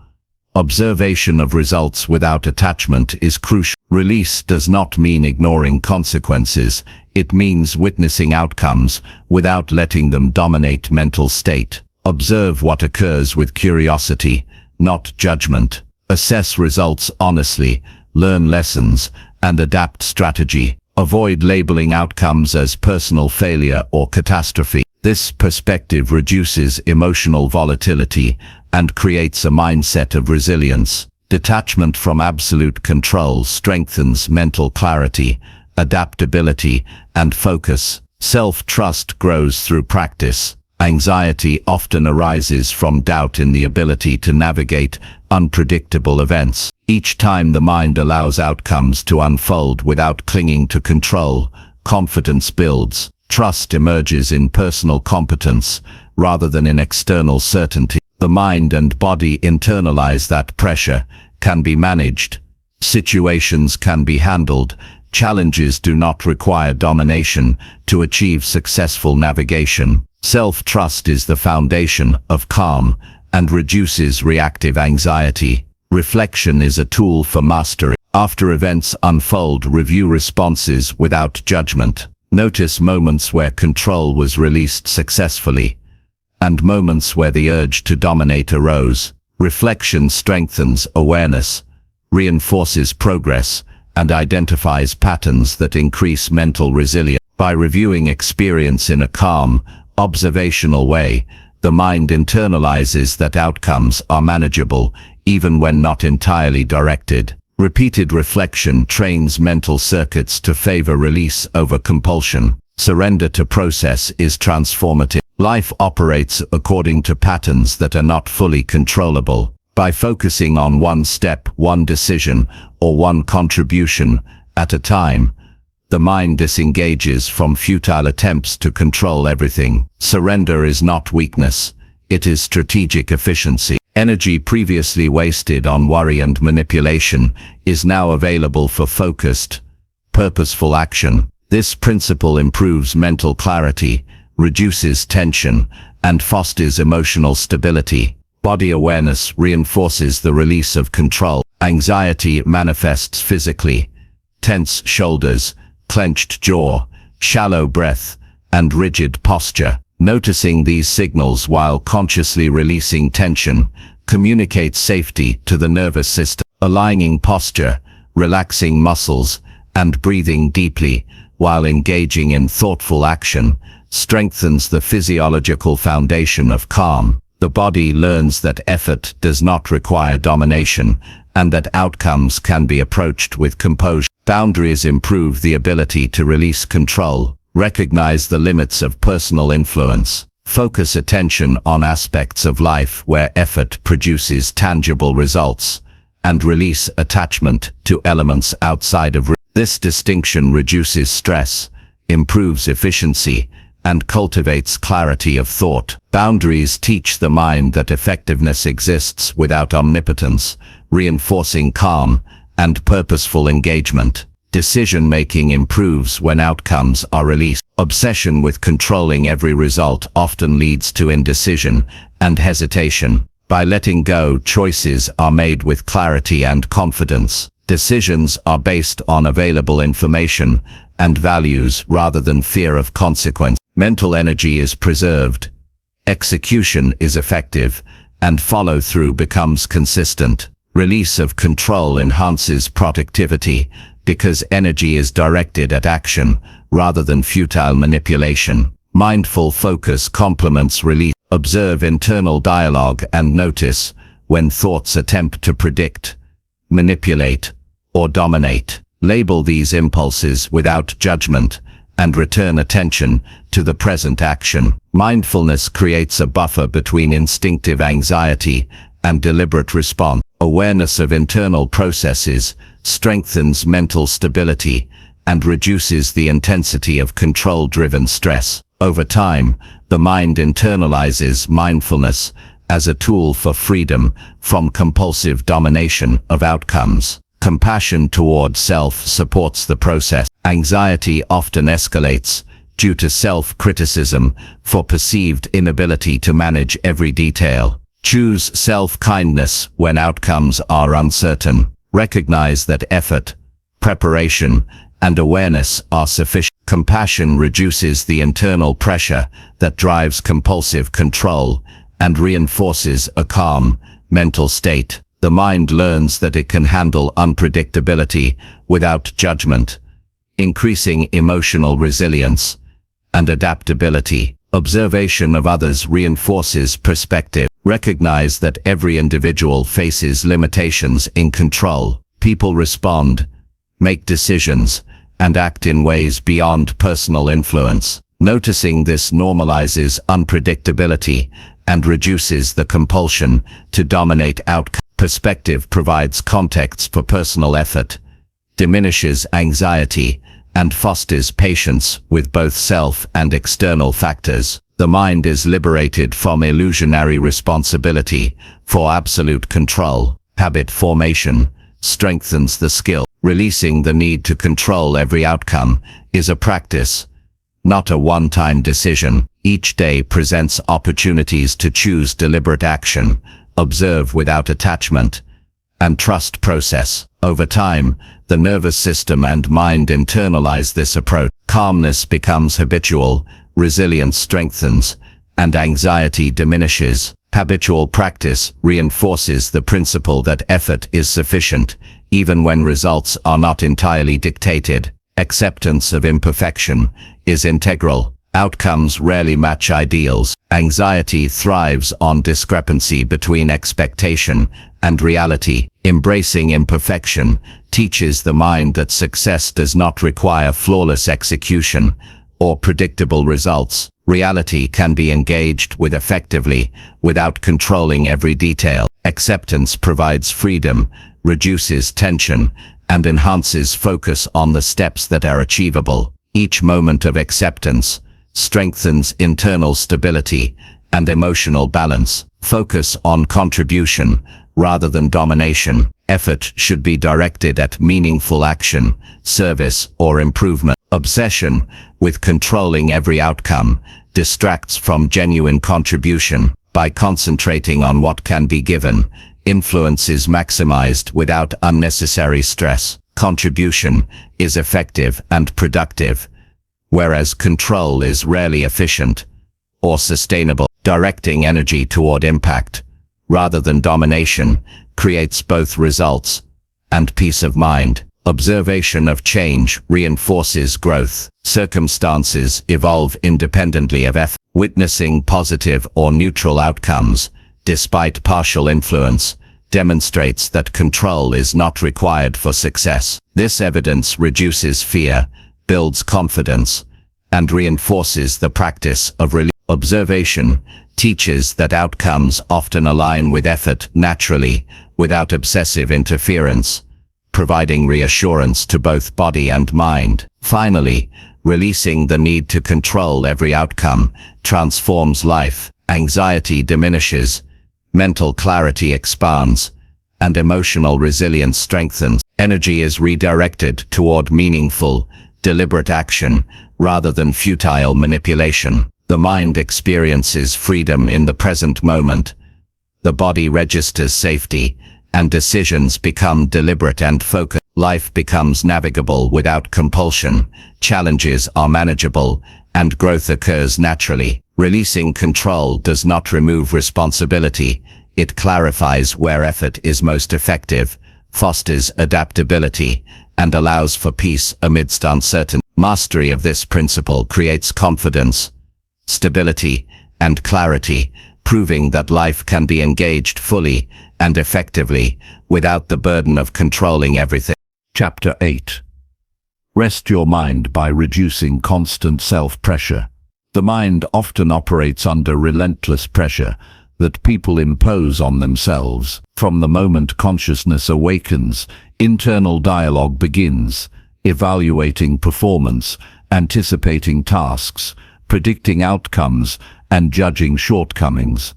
Observation of results without attachment is crucial. Release does not mean ignoring consequences. It means witnessing outcomes without letting them dominate mental state. Observe what occurs with curiosity, not judgment. Assess results honestly, learn lessons, and adapt strategy. Avoid labeling outcomes as personal failure or catastrophe. This perspective reduces emotional volatility and creates a mindset of resilience. Detachment from absolute control strengthens mental clarity, adaptability, and focus. Self-trust grows through practice. Anxiety often arises from doubt in the ability to navigate unpredictable events. Each time the mind allows outcomes to unfold without clinging to control, confidence builds. Trust emerges in personal competence rather than in external certainty. The mind and body internalize that pressure can be managed. Situations can be handled. Challenges do not require domination to achieve successful navigation. Self-trust is the foundation of calm and reduces reactive anxiety. Reflection is a tool for mastery. After events unfold, review responses without judgment. Notice moments where control was released successfully, and moments where the urge to dominate arose. Reflection strengthens awareness, reinforces progress, and identifies patterns that increase mental resilience. By reviewing experience in a calm, observational way, the mind internalizes that outcomes are manageable, even when not entirely directed. Repeated reflection trains mental circuits to favor release over compulsion. Surrender to process is transformative. Life operates according to patterns that are not fully controllable. By focusing on one step, one decision, or one contribution at a time, the mind disengages from futile attempts to control everything. Surrender is not weakness, it is strategic efficiency. Energy previously wasted on worry and manipulation is now available for focused, purposeful action. This principle improves mental clarity, reduces tension, and fosters emotional stability. Body awareness reinforces the release of control. Anxiety manifests physically. Tense shoulders, clenched jaw, shallow breath, and rigid posture. Noticing these signals while consciously releasing tension communicates safety to the nervous system. Aligning posture, relaxing muscles, and breathing deeply while engaging in thoughtful action strengthens the physiological foundation of calm. The body learns that effort does not require domination and that outcomes can be approached with composure. Boundaries improve the ability to release control. Recognize the limits of personal influence. Focus attention on aspects of life where effort produces tangible results, and release attachment to elements outside of. This distinction reduces stress, improves efficiency, and cultivates clarity of thought. Boundaries teach the mind that effectiveness exists without omnipotence, reinforcing calm and purposeful engagement. Decision-making improves when outcomes are released. Obsession with controlling every result often leads to indecision and hesitation. By letting go, choices are made with clarity and confidence. Decisions are based on available information and values rather than fear of consequence. Mental energy is preserved. Execution is effective, and follow-through becomes consistent. Release of control enhances productivity, because energy is directed at action rather than futile manipulation. Mindful focus complements release. Observe internal dialogue and notice when thoughts attempt to predict, manipulate, or dominate. Label these impulses without judgment and return attention to the present action. Mindfulness creates a buffer between instinctive anxiety and deliberate response. Awareness of internal processes strengthens mental stability and reduces the intensity of control-driven stress. Over time, the mind internalizes mindfulness as a tool for freedom from compulsive domination of outcomes. Compassion toward self supports the process. Anxiety often escalates due to self-criticism for perceived inability to manage every detail. Choose self-kindness when outcomes are uncertain. Recognize that effort, preparation, and awareness are sufficient. Compassion reduces the internal pressure that drives compulsive control and reinforces a calm, mental state. The mind learns that it can handle unpredictability without judgment, increasing emotional resilience and adaptability. Observation of others reinforces perspective. Recognize that every individual faces limitations in control. People respond, make decisions, and act in ways beyond personal influence. Noticing this normalizes unpredictability and reduces the compulsion to dominate outcome. Perspective provides context for personal effort, diminishes anxiety, and fosters patience with both self and external factors. The mind is liberated from illusionary responsibility for absolute control. Habit formation strengthens the skill. Releasing the need to control every outcome is a practice, not a one-time decision. Each day presents opportunities to choose deliberate action, observe without attachment, and trust process. Over time, the nervous system and mind internalize this approach. Calmness becomes habitual, resilience strengthens, and anxiety diminishes. Habitual practice reinforces the principle that effort is sufficient, even when results are not entirely dictated. Acceptance of imperfection is integral. Outcomes rarely match ideals. Anxiety thrives on discrepancy between expectation and reality. Embracing imperfection teaches the mind that success does not require flawless execution or predictable results. Reality can be engaged with effectively without controlling every detail. Acceptance provides freedom, reduces tension, and enhances focus on the steps that are achievable. Each moment of acceptance strengthens internal stability and emotional balance. Focus on contribution rather than domination. Effort should be directed at meaningful action, service, or improvement. Obsession with controlling every outcome distracts from genuine contribution. By concentrating on what can be given, influence is maximized without unnecessary stress. Contribution is effective and productive, whereas control is rarely efficient or sustainable. Directing energy toward impact, rather than domination, creates both results and peace of mind. Observation of change reinforces growth. Circumstances evolve independently of effort. Witnessing positive or neutral outcomes, despite partial influence, demonstrates that control is not required for success. This evidence reduces fear, builds confidence, and reinforces the practice of observation teaches that outcomes often align with effort naturally, without obsessive interference, providing reassurance to both body and mind. Finally, releasing the need to control every outcome transforms life. Anxiety diminishes, mental clarity expands, and emotional resilience strengthens. Energy is redirected toward meaningful, deliberate action rather than futile manipulation. The mind experiences freedom in the present moment. The body registers safety, and decisions become deliberate and focused. Life becomes navigable without compulsion, challenges are manageable, and growth occurs naturally. Releasing control does not remove responsibility. It clarifies where effort is most effective, fosters adaptability, and allows for peace amidst uncertainty. Mastery of this principle creates confidence, stability, and clarity, proving that life can be engaged fully and effectively without the burden of controlling everything. Chapter 8. Rest your mind by reducing constant self-pressure. The mind often operates under relentless pressure that people impose on themselves. From the moment consciousness awakens, internal dialogue begins, evaluating performance, anticipating tasks, predicting outcomes, and judging shortcomings.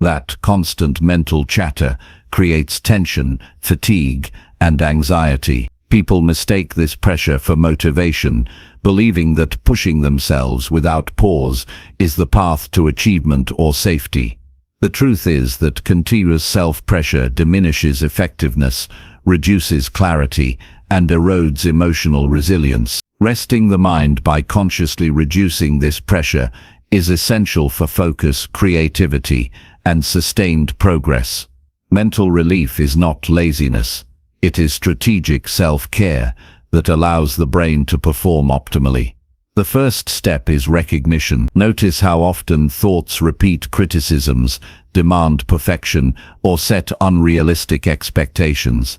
That constant mental chatter creates tension, fatigue, and anxiety. People mistake this pressure for motivation, believing that pushing themselves without pause is the path to achievement or safety. The truth is that continuous self-pressure diminishes effectiveness, reduces clarity, and erodes emotional resilience. Resting the mind by consciously reducing this pressure is essential for focus, creativity, and sustained progress. Mental relief is not laziness. It is strategic self-care that allows the brain to perform optimally. The first step is recognition. Notice how often thoughts repeat criticisms, demand perfection, or set unrealistic expectations.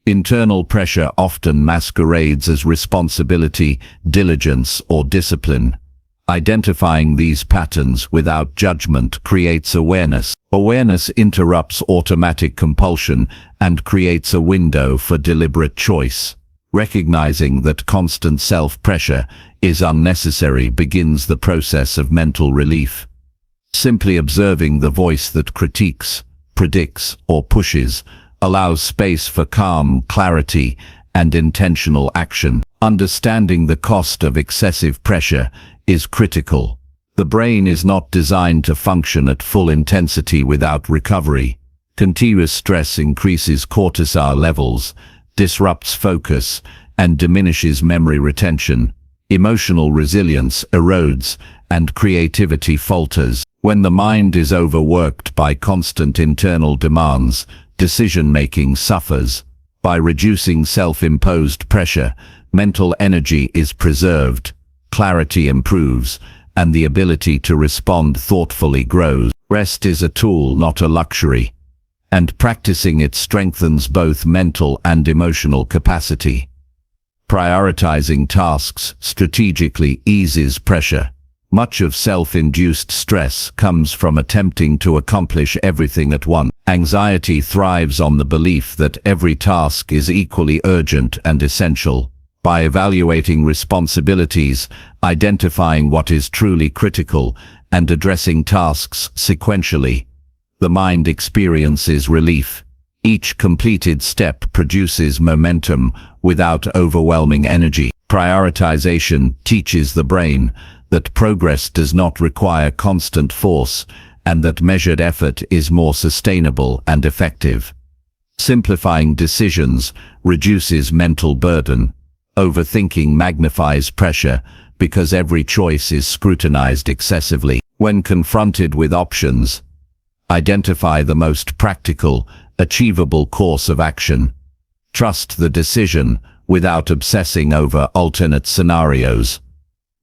Internal pressure often masquerades as responsibility, diligence, or discipline. Identifying these patterns without judgment creates awareness. Awareness interrupts automatic compulsion and creates a window for deliberate choice. Recognizing that constant self-pressure is unnecessary begins the process of mental relief. Simply observing the voice that critiques, predicts, or pushes allows space for calm, clarity, and intentional action. Understanding the cost of excessive pressure is critical. The brain is not designed to function at full intensity without recovery. Continuous stress increases cortisol levels, disrupts focus, and diminishes memory retention. Emotional resilience erodes, and creativity falters. When the mind is overworked by constant internal demands, decision-making suffers. By reducing self-imposed pressure, mental energy is preserved, clarity improves, and the ability to respond thoughtfully grows. Rest is a tool, not a luxury, and practicing it strengthens both mental and emotional capacity. Prioritizing tasks strategically eases pressure. Much of self-induced stress comes from attempting to accomplish everything at once. Anxiety thrives on the belief that every task is equally urgent and essential. By evaluating responsibilities, identifying what is truly critical, and addressing tasks sequentially, the mind experiences relief. Each completed step produces momentum without overwhelming energy. Prioritization teaches the brain that progress does not require constant force, and that measured effort is more sustainable and effective. Simplifying decisions reduces mental burden. Overthinking magnifies pressure because every choice is scrutinized excessively. When confronted with options, identify the most practical, achievable course of action. Trust the decision without obsessing over alternate scenarios.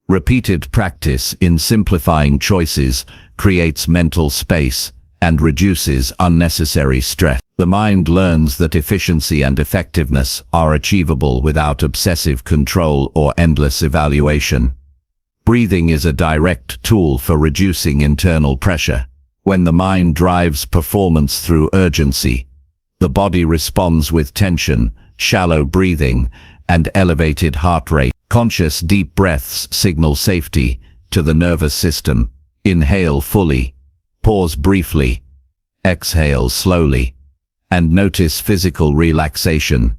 Repeated practice in simplifying choices creates mental space and reduces unnecessary stress. The mind learns that efficiency and effectiveness are achievable without obsessive control or endless evaluation. Breathing is a direct tool for reducing internal pressure. When the mind drives performance through urgency, the body responds with tension, shallow breathing, and elevated heart rate. Conscious deep breaths signal safety to the nervous system. Inhale fully, pause briefly, exhale slowly, and notice physical relaxation.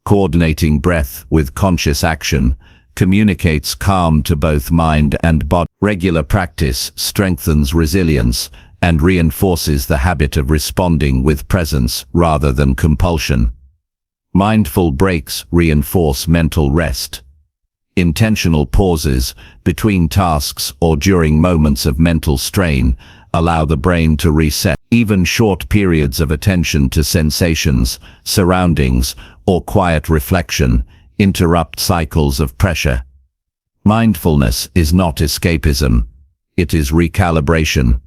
Coordinating breath with conscious action communicates calm to both mind and body. Regular practice strengthens resilience and reinforces the habit of responding with presence rather than compulsion. Mindful breaks reinforce mental rest. Intentional pauses between tasks or during moments of mental strain allow the brain to reset. Even short periods of attention to sensations, surroundings, or quiet reflection interrupt cycles of pressure. Mindfulness is not escapism, it is recalibration.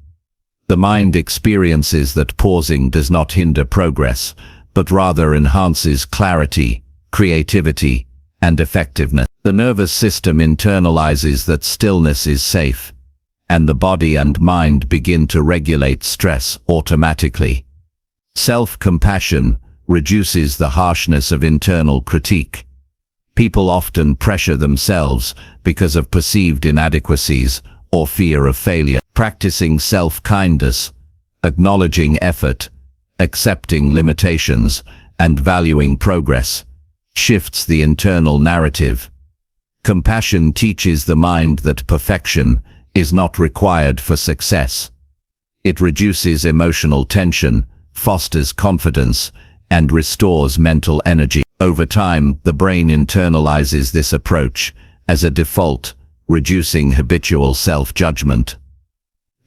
The mind experiences that pausing does not hinder progress, but rather enhances clarity, creativity, and effectiveness. The nervous system internalizes that stillness is safe, and the body and mind begin to regulate stress automatically. Self-compassion reduces the harshness of internal critique. People often pressure themselves because of perceived inadequacies or fear of failure. Practicing self-kindness, acknowledging effort, accepting limitations, and valuing progress shifts the internal narrative. Compassion teaches the mind that perfection is not required for success. It reduces emotional tension, fosters confidence, and restores mental energy. Over time, the brain internalizes this approach as a default, reducing habitual self-judgment.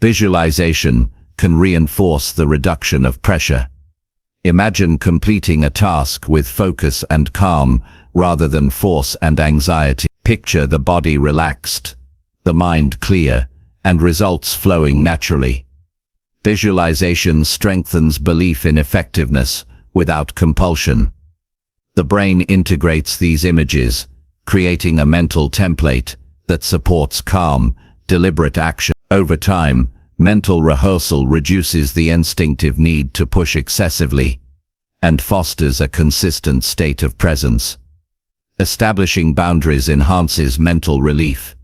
Visualization can reinforce the reduction of pressure. Imagine completing a task with focus and calm rather than force and anxiety. Picture the body relaxed, the mind clear, and results flowing naturally. Visualization strengthens belief in effectiveness without compulsion. The brain integrates these images, creating a mental template that supports calm, deliberate action. Over time, mental rehearsal reduces the instinctive need to push excessively and fosters a consistent state of presence. Establishing boundaries enhances mental relief.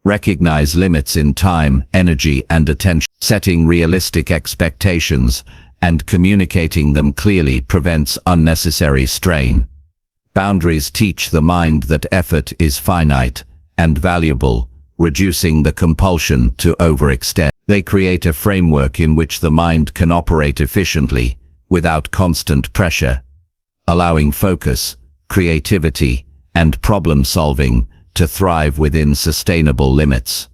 Recognize limits in time, energy, and attention. Setting realistic expectations and communicating them clearly prevents unnecessary strain. Boundaries teach the mind that effort is finite and valuable, reducing the compulsion to overextend. They create a framework in which the mind can operate efficiently without constant pressure, allowing focus, creativity, and problem-solving to thrive within sustainable limits.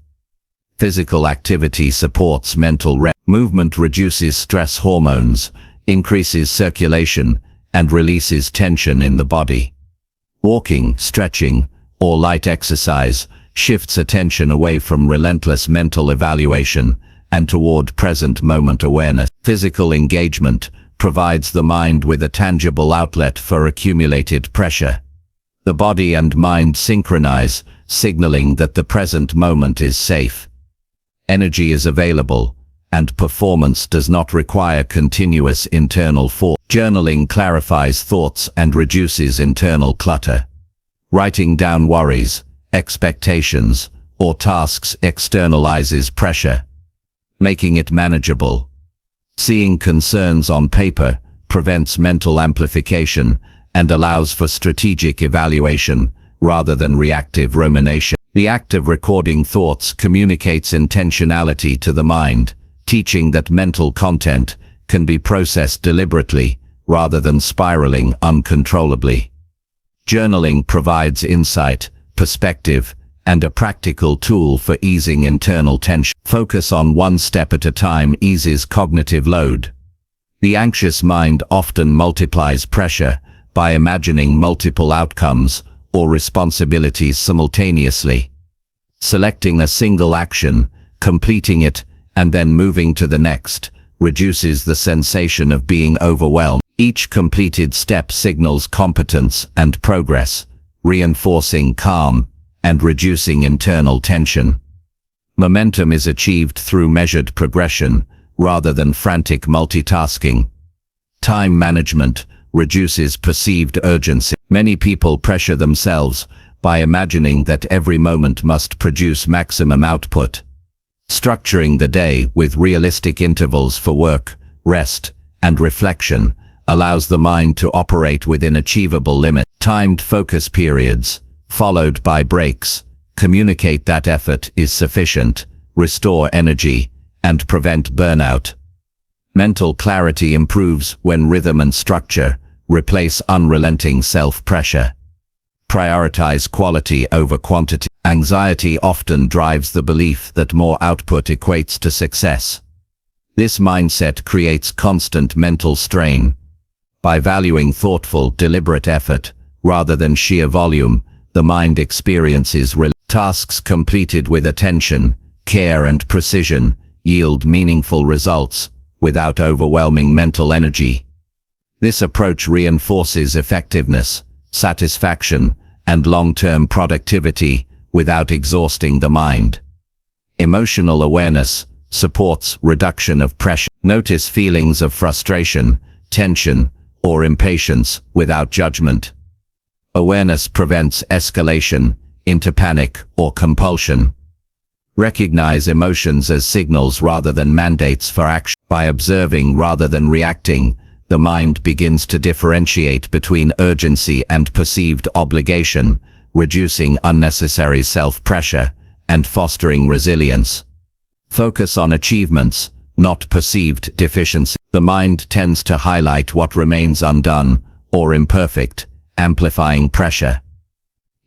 Physical activity supports mental rest. Movement reduces stress hormones, increases circulation, and releases tension in the body. Walking, stretching, or light exercise shifts attention away from relentless mental evaluation and toward present moment awareness. Physical engagement provides the mind with a tangible outlet for accumulated pressure. The body and mind synchronize, signaling that the present moment is safe. Energy is available, and performance does not require continuous internal force. Journaling clarifies thoughts and reduces internal clutter. Writing down worries, expectations, or tasks externalizes pressure, making it manageable. Seeing concerns on paper prevents mental amplification and allows for strategic evaluation rather than reactive rumination. The act of recording thoughts communicates intentionality to the mind, teaching that mental content can be processed deliberately rather than spiraling uncontrollably. Journaling provides insight, perspective, and a practical tool for easing internal tension. Focus on one step at a time eases cognitive load. The anxious mind often multiplies pressure by imagining multiple outcomes or responsibilities simultaneously. Selecting a single action, completing it, and then moving to the next reduces the sensation of being overwhelmed. Each completed step signals competence and progress, reinforcing calm and reducing internal tension. Momentum is achieved through measured progression rather than frantic multitasking. Time management reduces perceived urgency. Many people pressure themselves by imagining that every moment must produce maximum output. Structuring the day with realistic intervals for work, rest, and reflection allows the mind to operate within achievable limits. Timed focus periods, followed by breaks, communicate that effort is sufficient, restore energy, and prevent burnout. Mental clarity improves when rhythm and structure replace unrelenting self-pressure. Prioritize quality over quantity. Anxiety often drives the belief that more output equates to success. This mindset creates constant mental strain. By valuing thoughtful, deliberate effort, rather than sheer volume, the mind experiences tasks completed with attention, care, and precision yield meaningful results without overwhelming mental energy. This approach reinforces effectiveness, satisfaction, and long-term productivity without exhausting the mind. Emotional awareness supports reduction of pressure. Notice feelings of frustration, tension, or impatience without judgment. Awareness prevents escalation into panic or compulsion. Recognize emotions as signals rather than mandates for action. By observing rather than reacting, the mind begins to differentiate between urgency and perceived obligation, reducing unnecessary self-pressure and fostering resilience. Focus on achievements, not perceived deficiency. The mind tends to highlight what remains undone or imperfect, amplifying pressure.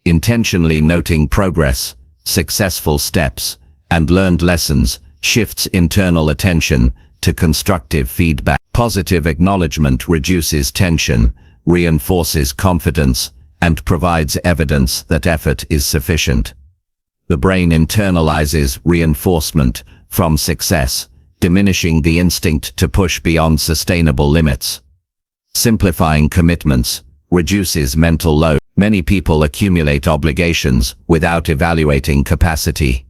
Intentionally noting progress, successful steps, and learned lessons shifts internal attention to constructive feedback. Positive acknowledgement reduces tension, reinforces confidence, and provides evidence that effort is sufficient. The brain internalizes reinforcement from success, diminishing the instinct to push beyond sustainable limits. Simplifying commitments reduces mental load. Many people accumulate obligations without evaluating capacity.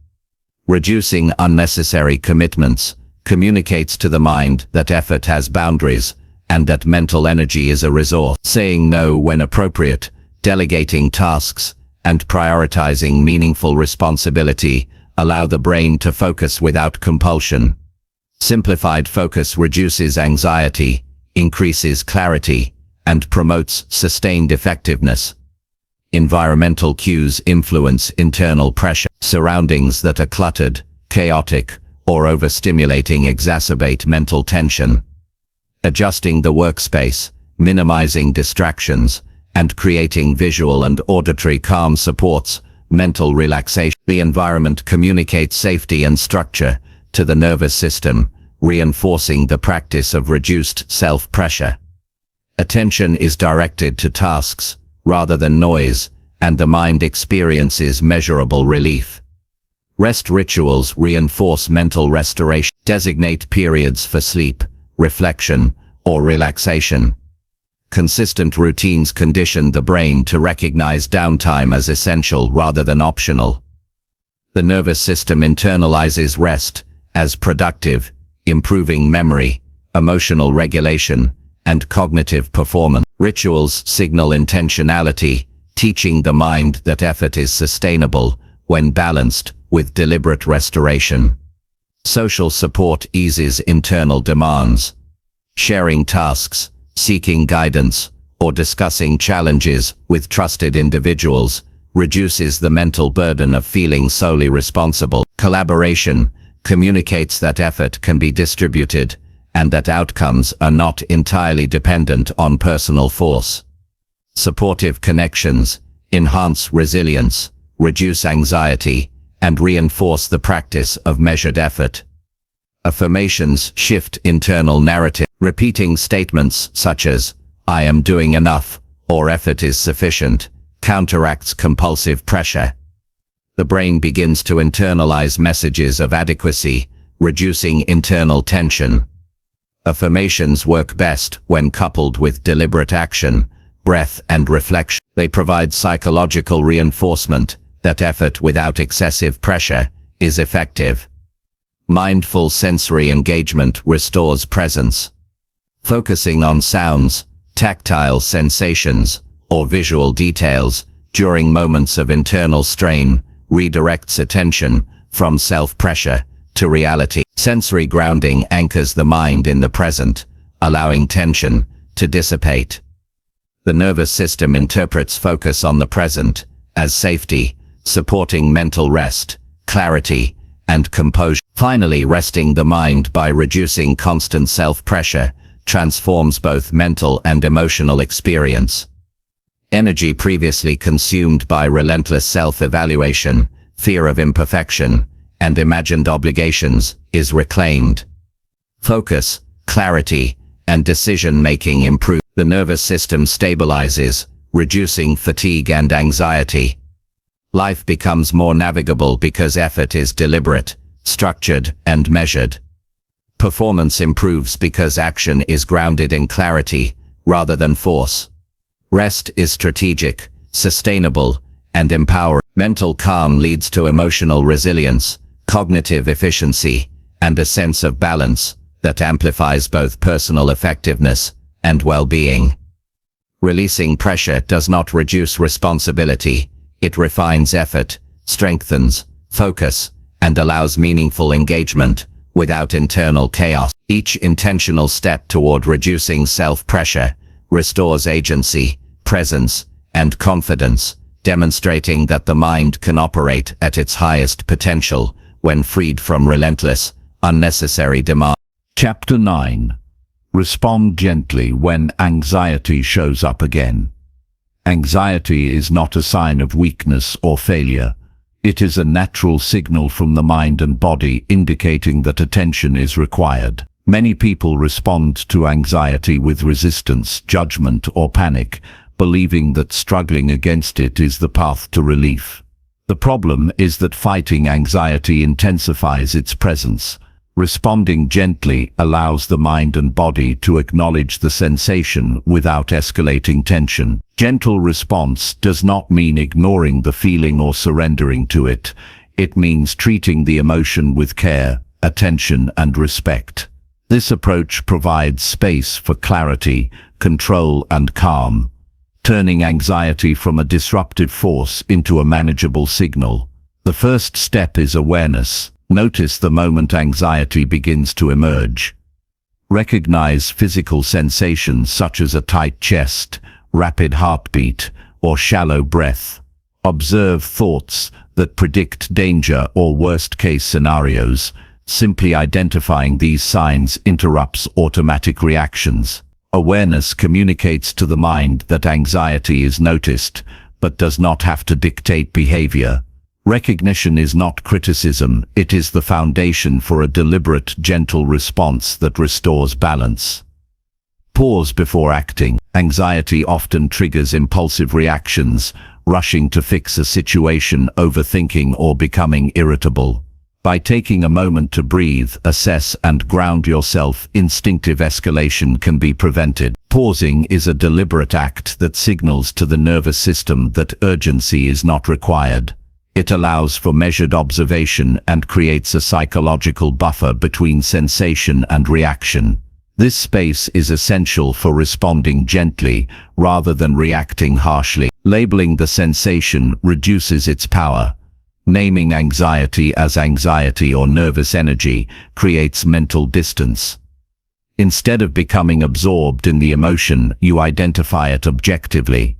Reducing unnecessary commitments communicates to the mind that effort has boundaries and that mental energy is a resource. Saying no when appropriate, delegating tasks, and prioritizing meaningful responsibility allow the brain to focus without compulsion. Simplified focus reduces anxiety, increases clarity, and promotes sustained effectiveness. Environmental cues influence internal pressure. Surroundings that are cluttered, chaotic, or overstimulating exacerbate mental tension. Adjusting the workspace, minimizing distractions, and creating visual and auditory calm supports mental relaxation. The environment communicates safety and structure to the nervous system, reinforcing the practice of reduced self-pressure. Attention is directed to tasks rather than noise, and the mind experiences measurable relief. Rest rituals reinforce mental restoration. Designate periods for sleep, reflection, or relaxation. Consistent routines condition the brain to recognize downtime as essential rather than optional. The nervous system internalizes rest as productive, improving memory, emotional regulation, and cognitive performance. Rituals signal intentionality, teaching the mind that effort is sustainable when balanced with deliberate restoration. Social support eases internal demands. Sharing tasks, seeking guidance, or discussing challenges with trusted individuals reduces the mental burden of feeling solely responsible. Collaboration communicates that effort can be distributed and that outcomes are not entirely dependent on personal force. Supportive connections enhance resilience, reduce anxiety, and reinforce the practice of measured effort. Affirmations shift internal narrative. Repeating statements such as, "I am doing enough," or "effort is sufficient," counteracts compulsive pressure. The brain begins to internalize messages of adequacy, reducing internal tension. Affirmations work best when coupled with deliberate action, breath, and reflection. They provide psychological reinforcement that effort without excessive pressure is effective. Mindful sensory engagement restores presence. Focusing on sounds, tactile sensations, or visual details during moments of internal strain redirects attention from self-pressure to reality. Sensory grounding anchors the mind in the present, allowing tension to dissipate. The nervous system interprets focus on the present as safety, supporting mental rest, clarity, and composure. Finally, resting the mind by reducing constant self-pressure transforms both mental and emotional experience. Energy previously consumed by relentless self-evaluation, fear of imperfection, and imagined obligations is reclaimed. Focus, clarity, and decision-making improve. The nervous system stabilizes, reducing fatigue and anxiety. Life becomes more navigable because effort is deliberate, structured, and measured. Performance improves because action is grounded in clarity rather than force. Rest is strategic, sustainable, and empowering. Mental calm leads to emotional resilience, cognitive efficiency, and a sense of balance that amplifies both personal effectiveness and well-being. Releasing pressure does not reduce responsibility. It refines effort, strengthens focus, and allows meaningful engagement without internal chaos. Each intentional step toward reducing self-pressure restores agency, presence, and confidence, demonstrating that the mind can operate at its highest potential when freed from relentless, unnecessary demand. Chapter 9. Respond gently when anxiety shows up again. Anxiety is not a sign of weakness or failure. It is a natural signal from the mind and body indicating that attention is required. Many people respond to anxiety with resistance, judgment, or panic, believing that struggling against it is the path to relief. The problem is that fighting anxiety intensifies its presence. Responding gently allows the mind and body to acknowledge the sensation without escalating tension. Gentle response does not mean ignoring the feeling or surrendering to it. It means treating the emotion with care, attention, and respect. This approach provides space for clarity, control, and calm, turning anxiety from a disruptive force into a manageable signal. The first step is awareness. Notice the moment anxiety begins to emerge. Recognize physical sensations such as a tight chest, rapid heartbeat, or shallow breath. Observe thoughts that predict danger or worst-case scenarios. Simply identifying these signs interrupts automatic reactions. Awareness communicates to the mind that anxiety is noticed, but does not have to dictate behavior. Recognition is not criticism, it is the foundation for a deliberate, gentle response that restores balance. Pause before acting. Anxiety often triggers impulsive reactions, rushing to fix a situation, overthinking, or becoming irritable. By taking a moment to breathe, assess, and ground yourself, instinctive escalation can be prevented. Pausing is a deliberate act that signals to the nervous system that urgency is not required. It allows for measured observation and creates a psychological buffer between sensation and reaction. This space is essential for responding gently rather than reacting harshly. Labeling the sensation reduces its power. Naming anxiety as anxiety or nervous energy creates mental distance. Instead of becoming absorbed in the emotion, you identify it objectively.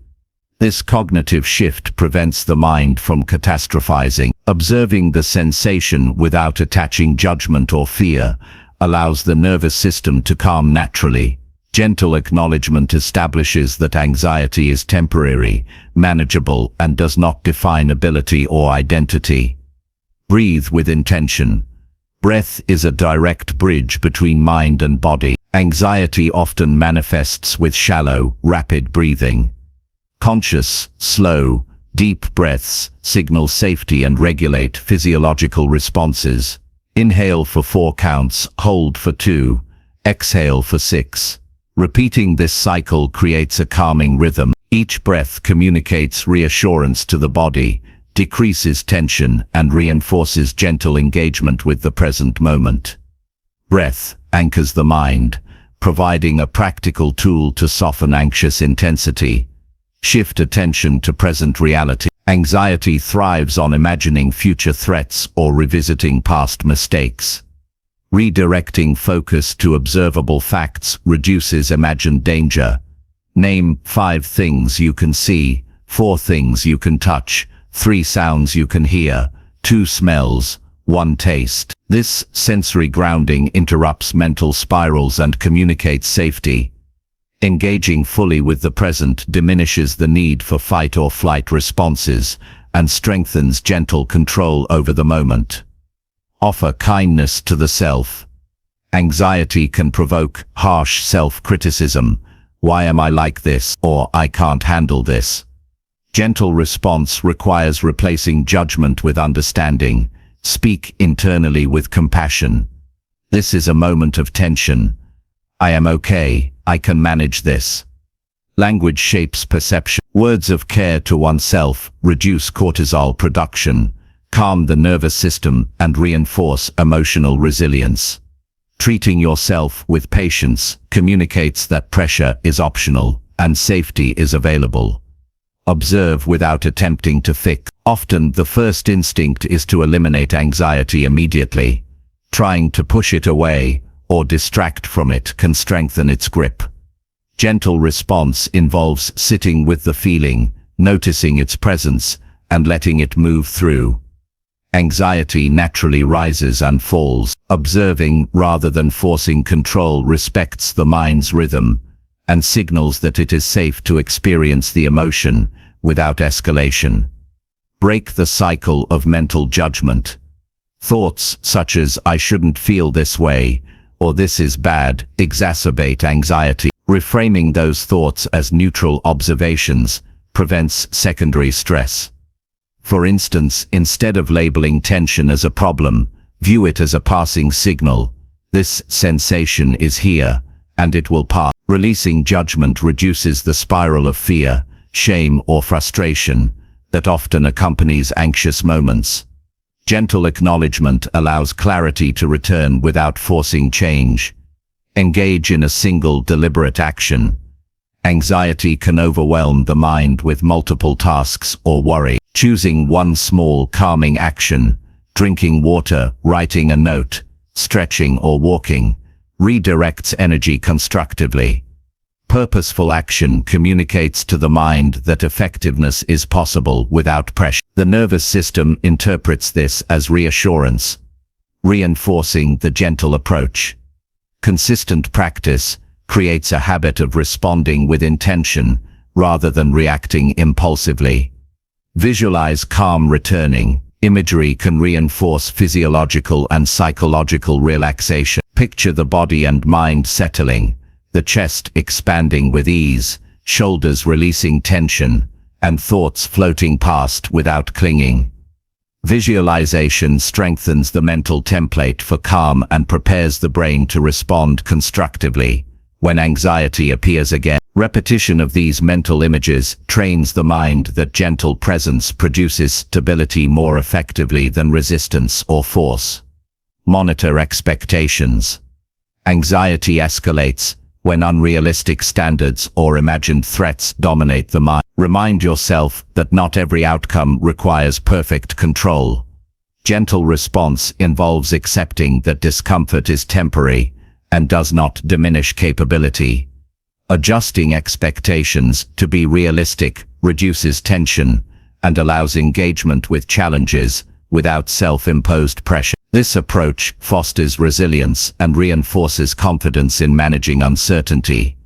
This cognitive shift prevents the mind from catastrophizing. Observing the sensation without attaching judgment or fear allows the nervous system to calm naturally. Gentle acknowledgement establishes that anxiety is temporary, manageable, and does not define ability or identity. Breathe with intention. Breath is a direct bridge between mind and body. Anxiety often manifests with shallow, rapid breathing. Conscious, slow, deep breaths signal safety and regulate physiological responses. Inhale for 4 counts, hold for 2, exhale for 6. Repeating this cycle creates a calming rhythm. Each breath communicates reassurance to the body, decreases tension, and reinforces gentle engagement with the present moment. Breath anchors the mind, providing a practical tool to soften anxious intensity. Shift attention to present reality. Anxiety thrives on imagining future threats or revisiting past mistakes. Redirecting focus to observable facts reduces imagined danger. Name 5 things you can see, 4 things you can touch, 3 sounds you can hear, 2 smells, 1 taste. This sensory grounding interrupts mental spirals and communicates safety. Engaging fully with the present diminishes the need for fight or flight responses and strengthens gentle control over the moment. Offer kindness to the self. Anxiety can provoke harsh self-criticism. Why am I like this? Or I can't handle this. Gentle response requires replacing judgment with understanding. Speak internally with compassion. This is a moment of tension. I am okay. I can manage this. Language shapes perception. Words of care to oneself reduce cortisol production, calm the nervous system, and reinforce emotional resilience. Treating yourself with patience communicates that pressure is optional and safety is available. Observe without attempting to fix. Often the first instinct is to eliminate anxiety immediately. Trying to push it away or distract from it can strengthen its grip. Gentle response involves sitting with the feeling, noticing its presence, and letting it move through. Anxiety naturally rises and falls. Observing rather than forcing control respects the mind's rhythm and signals that it is safe to experience the emotion without escalation. Break the cycle of mental judgment. Thoughts such as "I shouldn't feel this way" or "this is bad" exacerbate anxiety. Reframing those thoughts as neutral observations prevents secondary stress. For instance, instead of labeling tension as a problem, view it as a passing signal. This sensation is here, and it will pass. Releasing judgment reduces the spiral of fear, shame, or frustration that often accompanies anxious moments. Gentle acknowledgement allows clarity to return without forcing change. Engage in a single deliberate action. Anxiety can overwhelm the mind with multiple tasks or worry. Choosing one small calming action, drinking water, writing a note, stretching or walking, redirects energy constructively. Purposeful action communicates to the mind that effectiveness is possible without pressure. The nervous system interprets this as reassurance, reinforcing the gentle approach. Consistent practice creates a habit of responding with intention rather than reacting impulsively. Visualize calm returning. Imagery can reinforce physiological and psychological relaxation. Picture the body and mind settling, the chest expanding with ease, shoulders releasing tension, and thoughts floating past without clinging. Visualization strengthens the mental template for calm and prepares the brain to respond constructively when anxiety appears again. Repetition of these mental images trains the mind that gentle presence produces stability more effectively than resistance or force. Monitor expectations. Anxiety escalates when unrealistic standards or imagined threats dominate the mind. Remind yourself that not every outcome requires perfect control. Gentle response involves accepting that discomfort is temporary and does not diminish capability. Adjusting expectations to be realistic reduces tension and allows engagement with challenges without self-imposed pressure. This approach fosters resilience and reinforces confidence in managing uncertainty.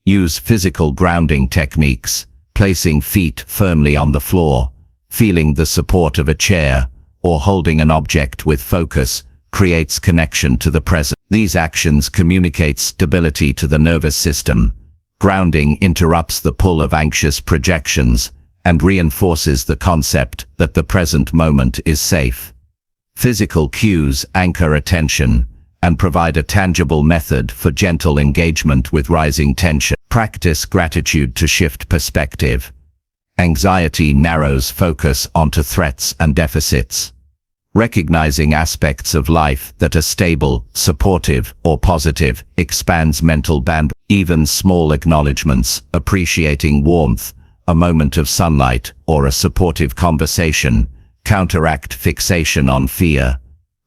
Use physical grounding techniques, placing feet firmly on the floor, feeling the support of a chair, or holding an object with focus creates connection to the present. These actions communicate stability to the nervous system. Grounding interrupts the pull of anxious projections and reinforces the concept that the present moment is safe. Physical cues anchor attention and provide a tangible method for gentle engagement with rising tension. Practice gratitude to shift perspective. Anxiety narrows focus onto threats and deficits. Recognizing aspects of life that are stable, supportive, or positive expands mental bandwidth. Even small acknowledgements, appreciating warmth, a moment of sunlight, or a supportive conversation, counteract fixation on fear.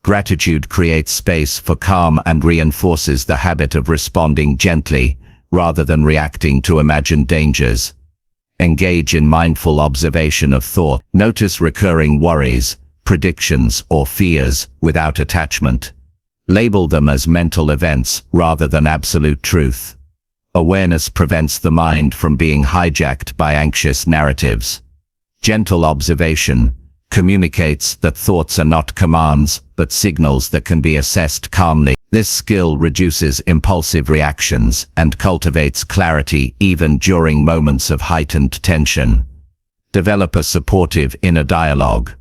Gratitude creates space for calm and reinforces the habit of responding gently, rather than reacting to imagined dangers. Engage in mindful observation of thought. Notice recurring worries, predictions, or fears without attachment. Label them as mental events rather than absolute truth. Awareness prevents the mind from being hijacked by anxious narratives. Gentle observation communicates that thoughts are not commands, but signals that can be assessed calmly. This skill reduces impulsive reactions and cultivates clarity even during moments of heightened tension. Develop a supportive inner dialogue.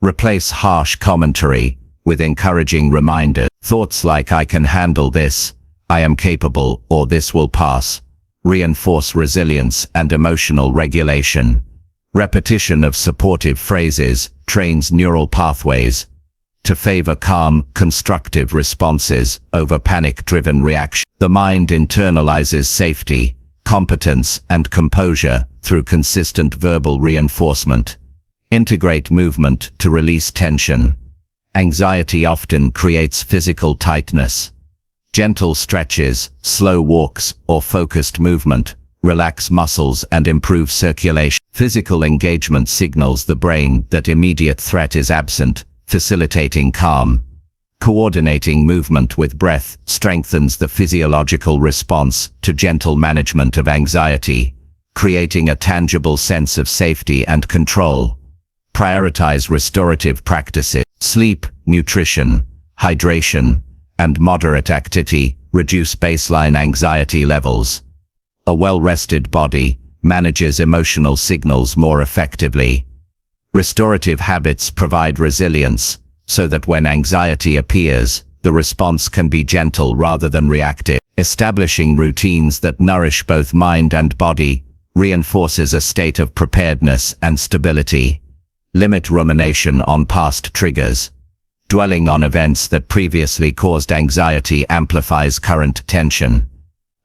Replace harsh commentary with encouraging reminders. Thoughts like "I can handle this," "I am capable," or "this will pass" reinforce resilience and emotional regulation. Repetition of supportive phrases trains neural pathways to favor calm, constructive responses over panic-driven reaction. The mind internalizes safety, competence, and composure through consistent verbal reinforcement. Integrate movement to release tension. Anxiety often creates physical tightness. Gentle stretches, slow walks, or focused movement relax muscles and improve circulation. Physical engagement signals the brain that immediate threat is absent, facilitating calm. Coordinating movement with breath strengthens the physiological response to gentle management of anxiety, creating a tangible sense of safety and control. Prioritize restorative practices. Sleep, nutrition, hydration, and moderate activity reduce baseline anxiety levels. A well-rested body manages emotional signals more effectively. Restorative habits provide resilience, so that when anxiety appears, the response can be gentle rather than reactive. Establishing routines that nourish both mind and body reinforces a state of preparedness and stability. Limit rumination on past triggers. Dwelling on events that previously caused anxiety amplifies current tension.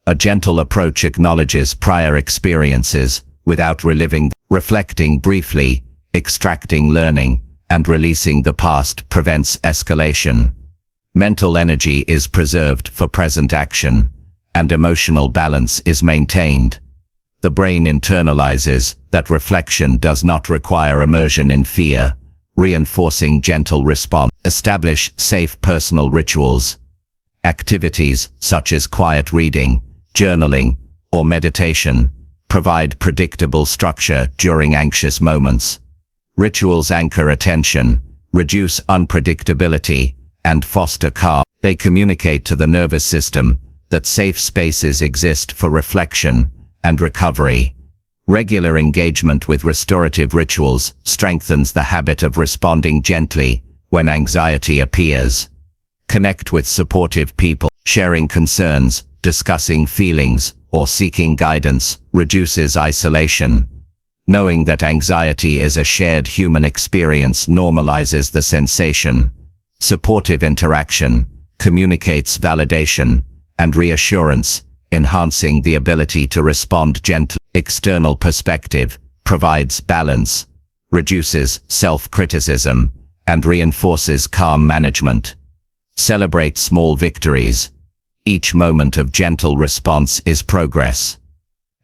A gentle approach acknowledges prior experiences without reliving, reflecting briefly, extracting learning, and releasing the past prevents escalation. Mental energy is preserved for present action, and emotional balance is maintained. The brain internalizes that reflection does not require immersion in fear, reinforcing gentle response. Establish safe personal rituals. Activities such as quiet reading, journaling, or meditation provide predictable structure during anxious moments. Rituals anchor attention, reduce unpredictability, and foster calm. They communicate to the nervous system that safe spaces exist for reflection and recovery. Regular engagement with restorative rituals strengthens the habit of responding gently when anxiety appears. Connect with supportive people. Sharing concerns, discussing feelings, or seeking guidance reduces isolation. Knowing that anxiety is a shared human experience normalizes the sensation. Supportive interaction communicates validation and reassurance, enhancing the ability to respond gently. External perspective provides balance, reduces self-criticism, and reinforces calm management. Celebrate small victories. Each moment of gentle response is progress.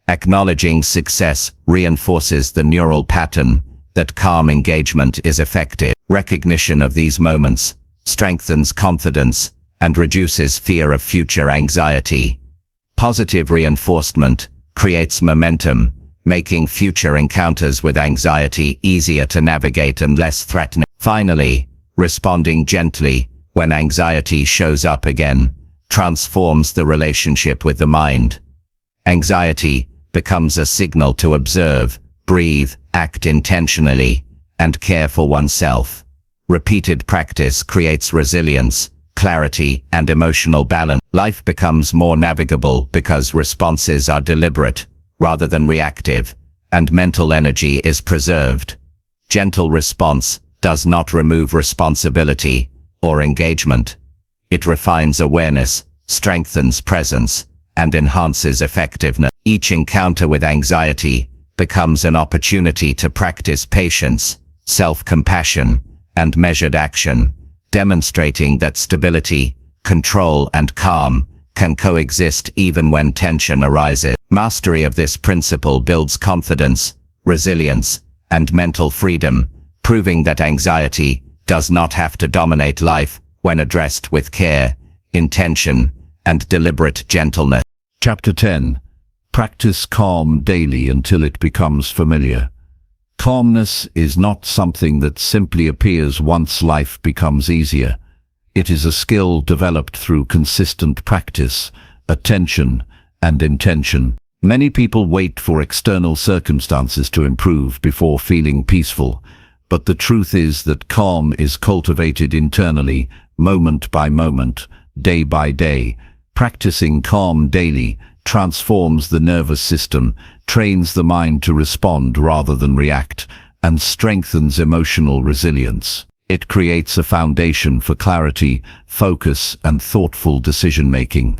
Acknowledging success reinforces the neural pattern that calm engagement is effective. Recognition of these moments strengthens confidence and reduces fear of future anxiety. Positive reinforcement creates momentum, making future encounters with anxiety easier to navigate and less threatening. Finally, responding gently when anxiety shows up again transforms the relationship with the mind. Anxiety becomes a signal to observe, breathe, act intentionally, and care for oneself. Repeated practice creates resilience, clarity, and emotional balance. Life becomes more navigable because responses are deliberate, rather than reactive, and mental energy is preserved. Gentle response does not remove responsibility or engagement. It refines awareness, strengthens presence, and enhances effectiveness. Each encounter with anxiety becomes an opportunity to practice patience, self-compassion, and measured action, demonstrating that stability, control, and calm can coexist even when tension arises. Mastery of this principle builds confidence, resilience, and mental freedom, proving that anxiety does not have to dominate life when addressed with care, intention, and deliberate gentleness. Chapter 10. Practice calm daily until it becomes familiar. Calmness is not something that simply appears once life becomes easier. It is a skill developed through consistent practice, attention, and intention. Many people wait for external circumstances to improve before feeling peaceful, but the truth is that calm is cultivated internally, moment by moment, day by day. Practicing calm daily transforms the nervous system, trains the mind to respond rather than react, and strengthens emotional resilience. It creates a foundation for clarity, focus, and thoughtful decision-making.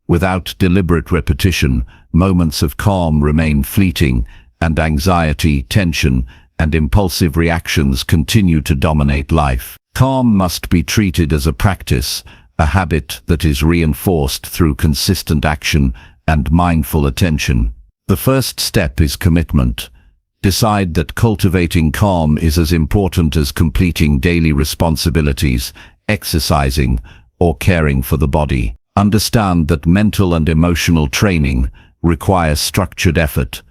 Without deliberate repetition, moments of calm remain fleeting, and anxiety, tension, and impulsive reactions continue to dominate life. Calm must be treated as a practice, a habit that is reinforced through consistent action and mindful attention. The first step is commitment. Decide that cultivating calm is as important as completing daily responsibilities, exercising, or caring for the body. Understand that mental and emotional training require structured effort.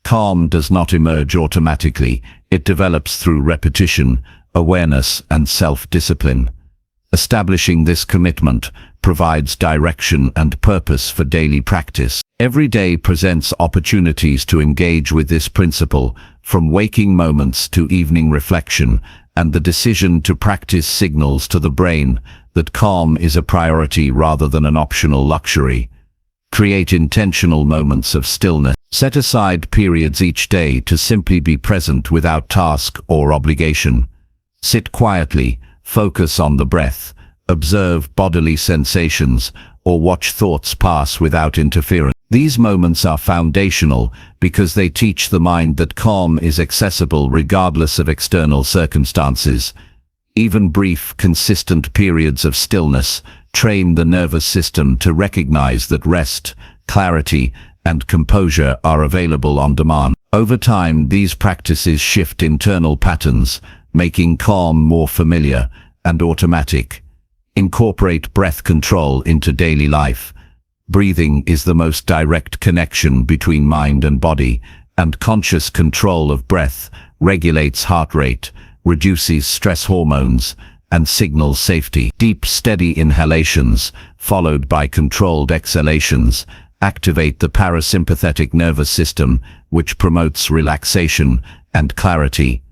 Calm does not emerge automatically. It develops through repetition, awareness, and self-discipline. Establishing this commitment provides direction and purpose for daily practice. Every day presents opportunities to engage with this principle, from waking moments to evening reflection, and the decision to practice signals to the brain that calm is a priority rather than an optional luxury. Create intentional moments of stillness. Set aside periods each day to simply be present without task or obligation. Sit quietly, focus on the breath, observe bodily sensations, or watch thoughts pass without interference. These moments are foundational because they teach the mind that calm is accessible regardless of external circumstances. Even brief, consistent periods of stillness train the nervous system to recognize that rest, clarity, and composure are available on demand. Over time, these practices shift internal patterns, making calm more familiar and automatic. Incorporate breath control into daily life. Breathing is the most direct connection between mind and body, and conscious control of breath regulates heart rate, reduces stress hormones, and signals safety. Deep, steady inhalations, followed by controlled exhalations, activate the parasympathetic nervous system, which promotes relaxation and clarity.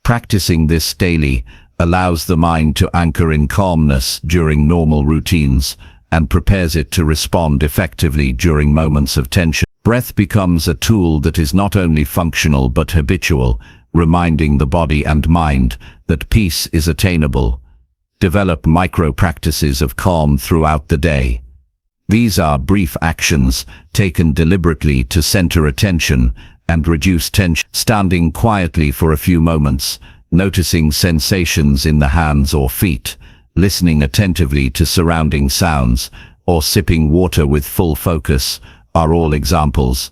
Practicing this daily allows the mind to anchor in calmness during normal routines and prepares it to respond effectively during moments of tension. Breath becomes a tool that is not only functional but habitual, reminding the body and mind that peace is attainable. Develop micro-practices of calm throughout the day. These are brief actions taken deliberately to center attention and reduce tension. Standing quietly for a few moments, noticing sensations in the hands or feet, listening attentively to surrounding sounds, or sipping water with full focus are all examples.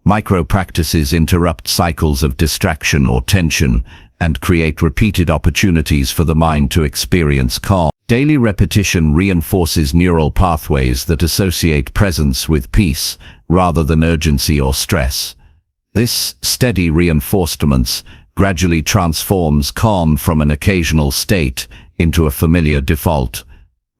Micro-practices interrupt cycles of distraction or tension and create repeated opportunities for the mind to experience calm. Daily repetition reinforces neural pathways that associate presence with peace rather than urgency or stress. This steady reinforcement gradually transforms calm from an occasional state into a familiar default.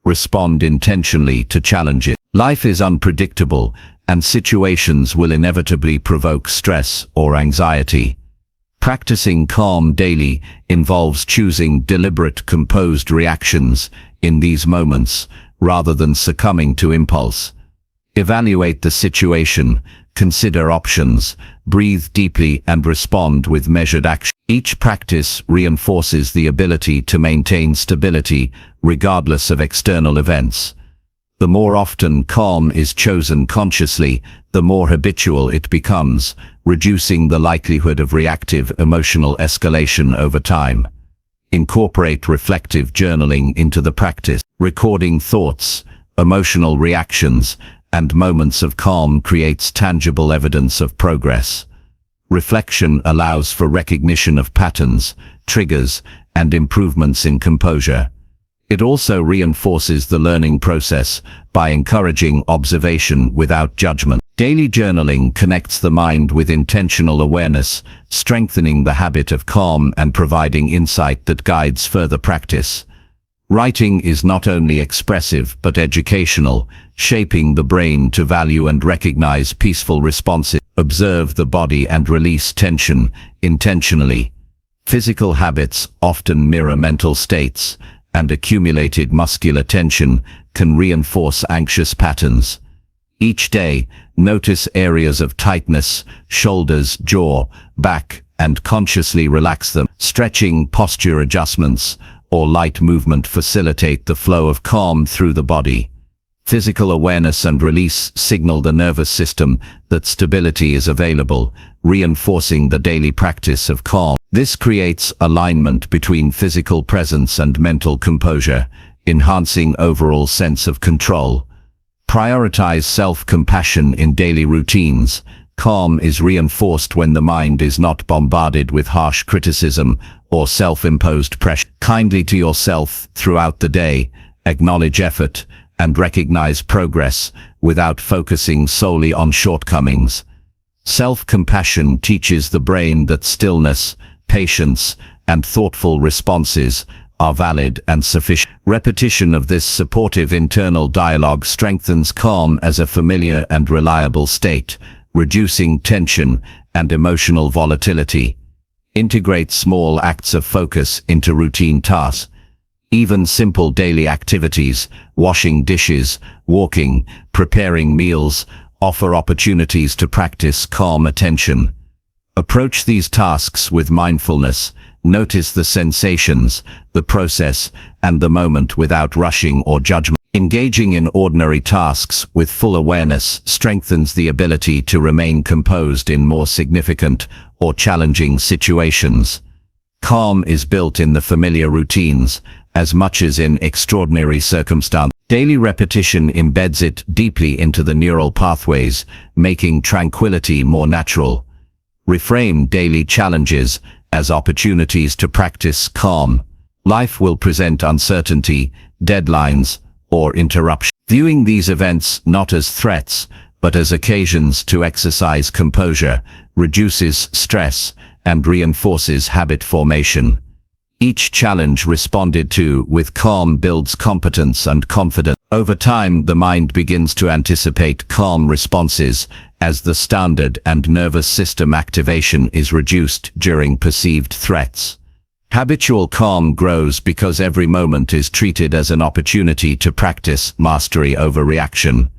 Respond intentionally to challenges. Life is unpredictable, and situations will inevitably provoke stress or anxiety. Practicing calm daily involves choosing deliberate, composed reactions in these moments rather than succumbing to impulse. Evaluate the situation, consider options, breathe deeply, and respond with measured action. Each practice reinforces the ability to maintain stability regardless of external events. The more often calm is chosen consciously, the more habitual it becomes, reducing the likelihood of reactive emotional escalation over time. Incorporate reflective journaling into the practice. Recording thoughts, emotional reactions, and moments of calm creates tangible evidence of progress. Reflection allows for recognition of patterns, triggers, and improvements in composure. It also reinforces the learning process by encouraging observation without judgment. Daily journaling connects the mind with intentional awareness, strengthening the habit of calm and providing insight that guides further practice. Writing is not only expressive but educational, shaping the brain to value and recognize peaceful responses. Observe the body and release tension intentionally. Physical habits often mirror mental states, and accumulated muscular tension can reinforce anxious patterns. Each day, notice areas of tightness, shoulders, jaw, back, and consciously relax them. Stretching, posture adjustments, or light movement facilitate the flow of calm through the body. Physical awareness and release signal the nervous system that stability is available, reinforcing the daily practice of calm. This creates alignment between physical presence and mental composure, enhancing overall sense of control. Prioritize self-compassion in daily routines. Calm is reinforced when the mind is not bombarded with harsh criticism or self-imposed pressure. Kindly to yourself throughout the day, acknowledge effort, and recognize progress without focusing solely on shortcomings. Self-compassion teaches the brain that stillness, patience, and thoughtful responses are valid and sufficient. Repetition of this supportive internal dialogue strengthens calm as a familiar and reliable state, reducing tension and emotional volatility. Integrate small acts of focus into routine tasks. Even simple daily activities, washing dishes, walking, preparing meals, offer opportunities to practice calm attention. Approach these tasks with mindfulness. Notice the sensations, the process, and the moment without rushing or judgment. Engaging in ordinary tasks with full awareness strengthens the ability to remain composed in more significant or challenging situations. Calm is built in the familiar routines as much as in extraordinary circumstances. Daily repetition embeds it deeply into the neural pathways, making tranquility more natural. Reframe daily challenges as opportunities to practice calm. Life will present uncertainty, deadlines, or interruption. Viewing these events not as threats, but as occasions to exercise composure, reduces stress and reinforces habit formation. Each challenge responded to with calm builds competence and confidence. Over time, the mind begins to anticipate calm responses as the standard and nervous system activation is reduced during perceived threats. Habitual calm grows because every moment is treated as an opportunity to practice mastery over reaction.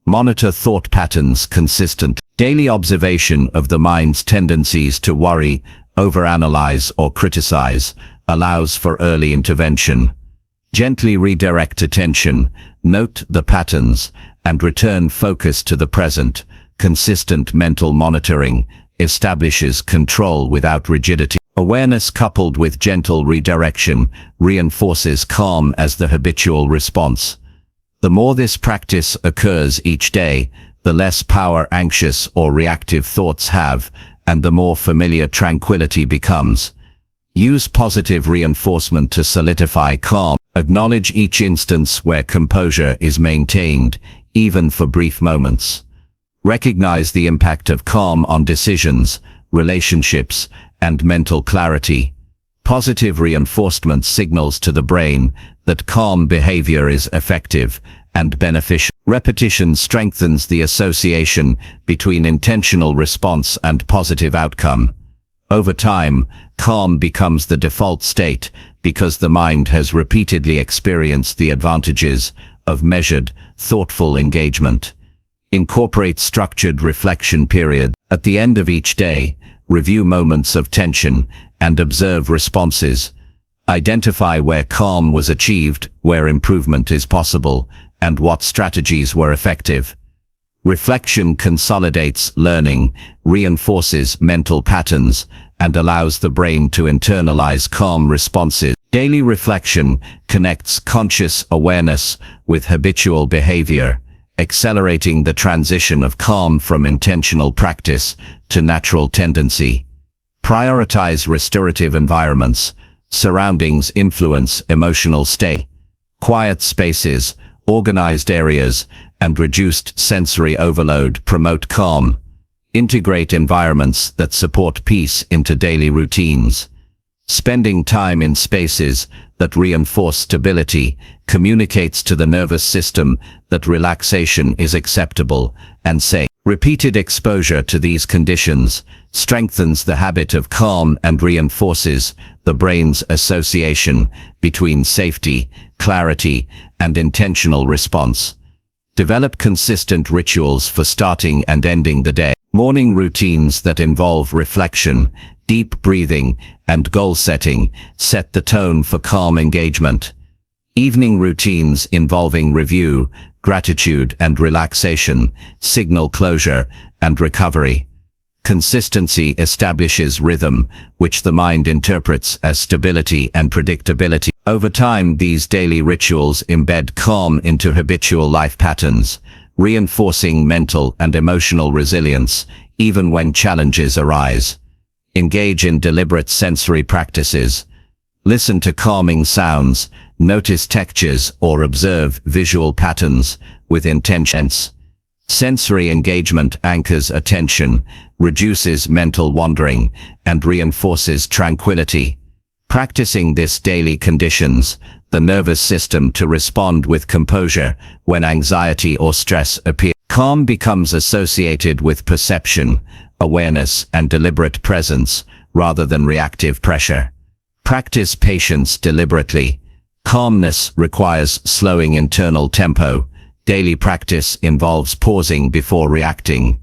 Monitor thought patterns consistent. Daily observation of the mind's tendencies to worry, overanalyze, or criticize allows for early intervention. Gently redirect attention, note the patterns, and return focus to the present. Consistent mental monitoring establishes control without rigidity. Awareness coupled with gentle redirection reinforces calm as the habitual response. The more this practice occurs each day, the less power anxious or reactive thoughts have, and the more familiar tranquility becomes. Use positive reinforcement to solidify calm. Acknowledge each instance where composure is maintained, even for brief moments. Recognize the impact of calm on decisions, relationships, and mental clarity. Positive reinforcement signals to the brain that calm behavior is effective and beneficial. Repetition strengthens the association between intentional response and positive outcome. Over time, calm becomes the default state because the mind has repeatedly experienced the advantages of measured, thoughtful engagement. Incorporate structured reflection periods. At the end of each day, review moments of tension and observe responses. Identify where calm was achieved, where improvement is possible, and what strategies were effective. Reflection consolidates learning, reinforces mental patterns, and allows the brain to internalize calm responses. Daily reflection connects conscious awareness with habitual behavior, accelerating the transition of calm from intentional practice to natural tendency. Prioritize restorative environments. Surroundings influence emotional state. Quiet spaces, organized areas, and reduced sensory overload promote calm. Integrate environments that support peace into daily routines. Spending time in spaces that reinforce stability communicates to the nervous system that relaxation is acceptable and safe. Repeated exposure to these conditions strengthens the habit of calm and reinforces the brain's association between safety, clarity, and intentional response. Develop consistent rituals for starting and ending the day. Morning routines that involve reflection, deep breathing, and goal setting set the tone for calm engagement. Evening routines involving review, gratitude, and relaxation signal closure and recovery. Consistency establishes rhythm, which the mind interprets as stability and predictability. Over time, these daily rituals embed calm into habitual life patterns, reinforcing mental and emotional resilience, even when challenges arise. Engage in deliberate sensory practices. Listen to calming sounds, notice textures, or observe visual patterns with intentions. Sensory engagement anchors attention, reduces mental wandering, and reinforces tranquility. Practicing this daily conditions the nervous system to respond with composure when anxiety or stress appear. Calm becomes associated with perception, awareness, and deliberate presence, rather than reactive pressure. Practice patience deliberately. Calmness requires slowing internal tempo. Daily practice involves pausing before reacting.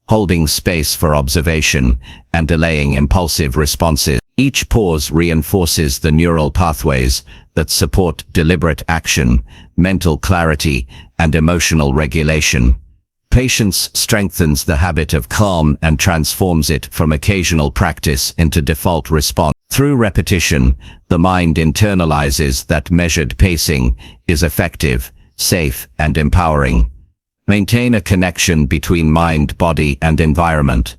holding space for observation, and delaying impulsive responses. Each pause reinforces the neural pathways that support deliberate action, mental clarity, and emotional regulation. Patience strengthens the habit of calm and transforms it from occasional practice into default response. Through repetition, the mind internalizes that measured pacing is effective, safe, and empowering. Maintain a connection between mind, body, and environment.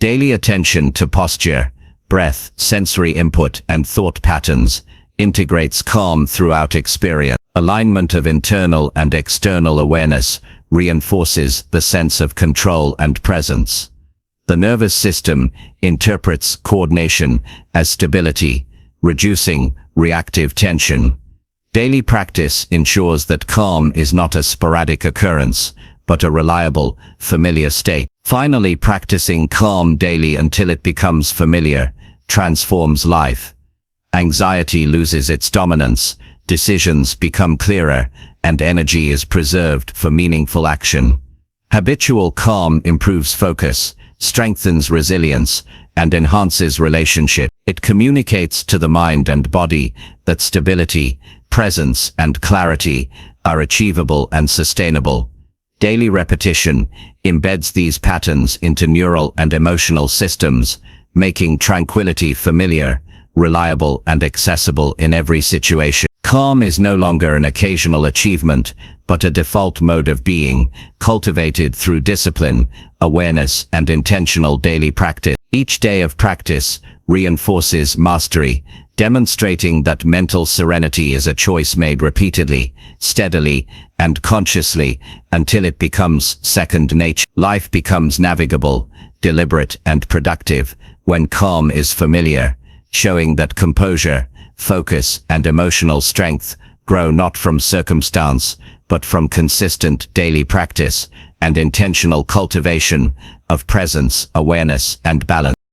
Daily attention to posture, breath, sensory input, and thought patterns integrates calm throughout experience. Alignment of internal and external awareness reinforces the sense of control and presence. The nervous system interprets coordination as stability, reducing reactive tension. Daily practice ensures that calm is not a sporadic occurrence, but a reliable, familiar state. Finally, practicing calm daily until it becomes familiar transforms life. Anxiety loses its dominance, decisions become clearer, and energy is preserved for meaningful action. Habitual calm improves focus, strengthens resilience, and enhances relationship. It communicates to the mind and body that stability, presence, and clarity are achievable and sustainable. Daily repetition embeds these patterns into neural and emotional systems, making tranquility familiar, reliable, and accessible in every situation. Calm is no longer an occasional achievement, but a default mode of being, cultivated through discipline, awareness, and intentional daily practice. Each day of practice reinforces mastery, demonstrating that mental serenity is a choice made repeatedly, steadily, and consciously until it becomes second nature. Life becomes navigable, deliberate, and productive when calm is familiar, showing that composure, focus, and emotional strength grow not from circumstance, but from consistent daily practice and intentional cultivation of presence, awareness, and balance.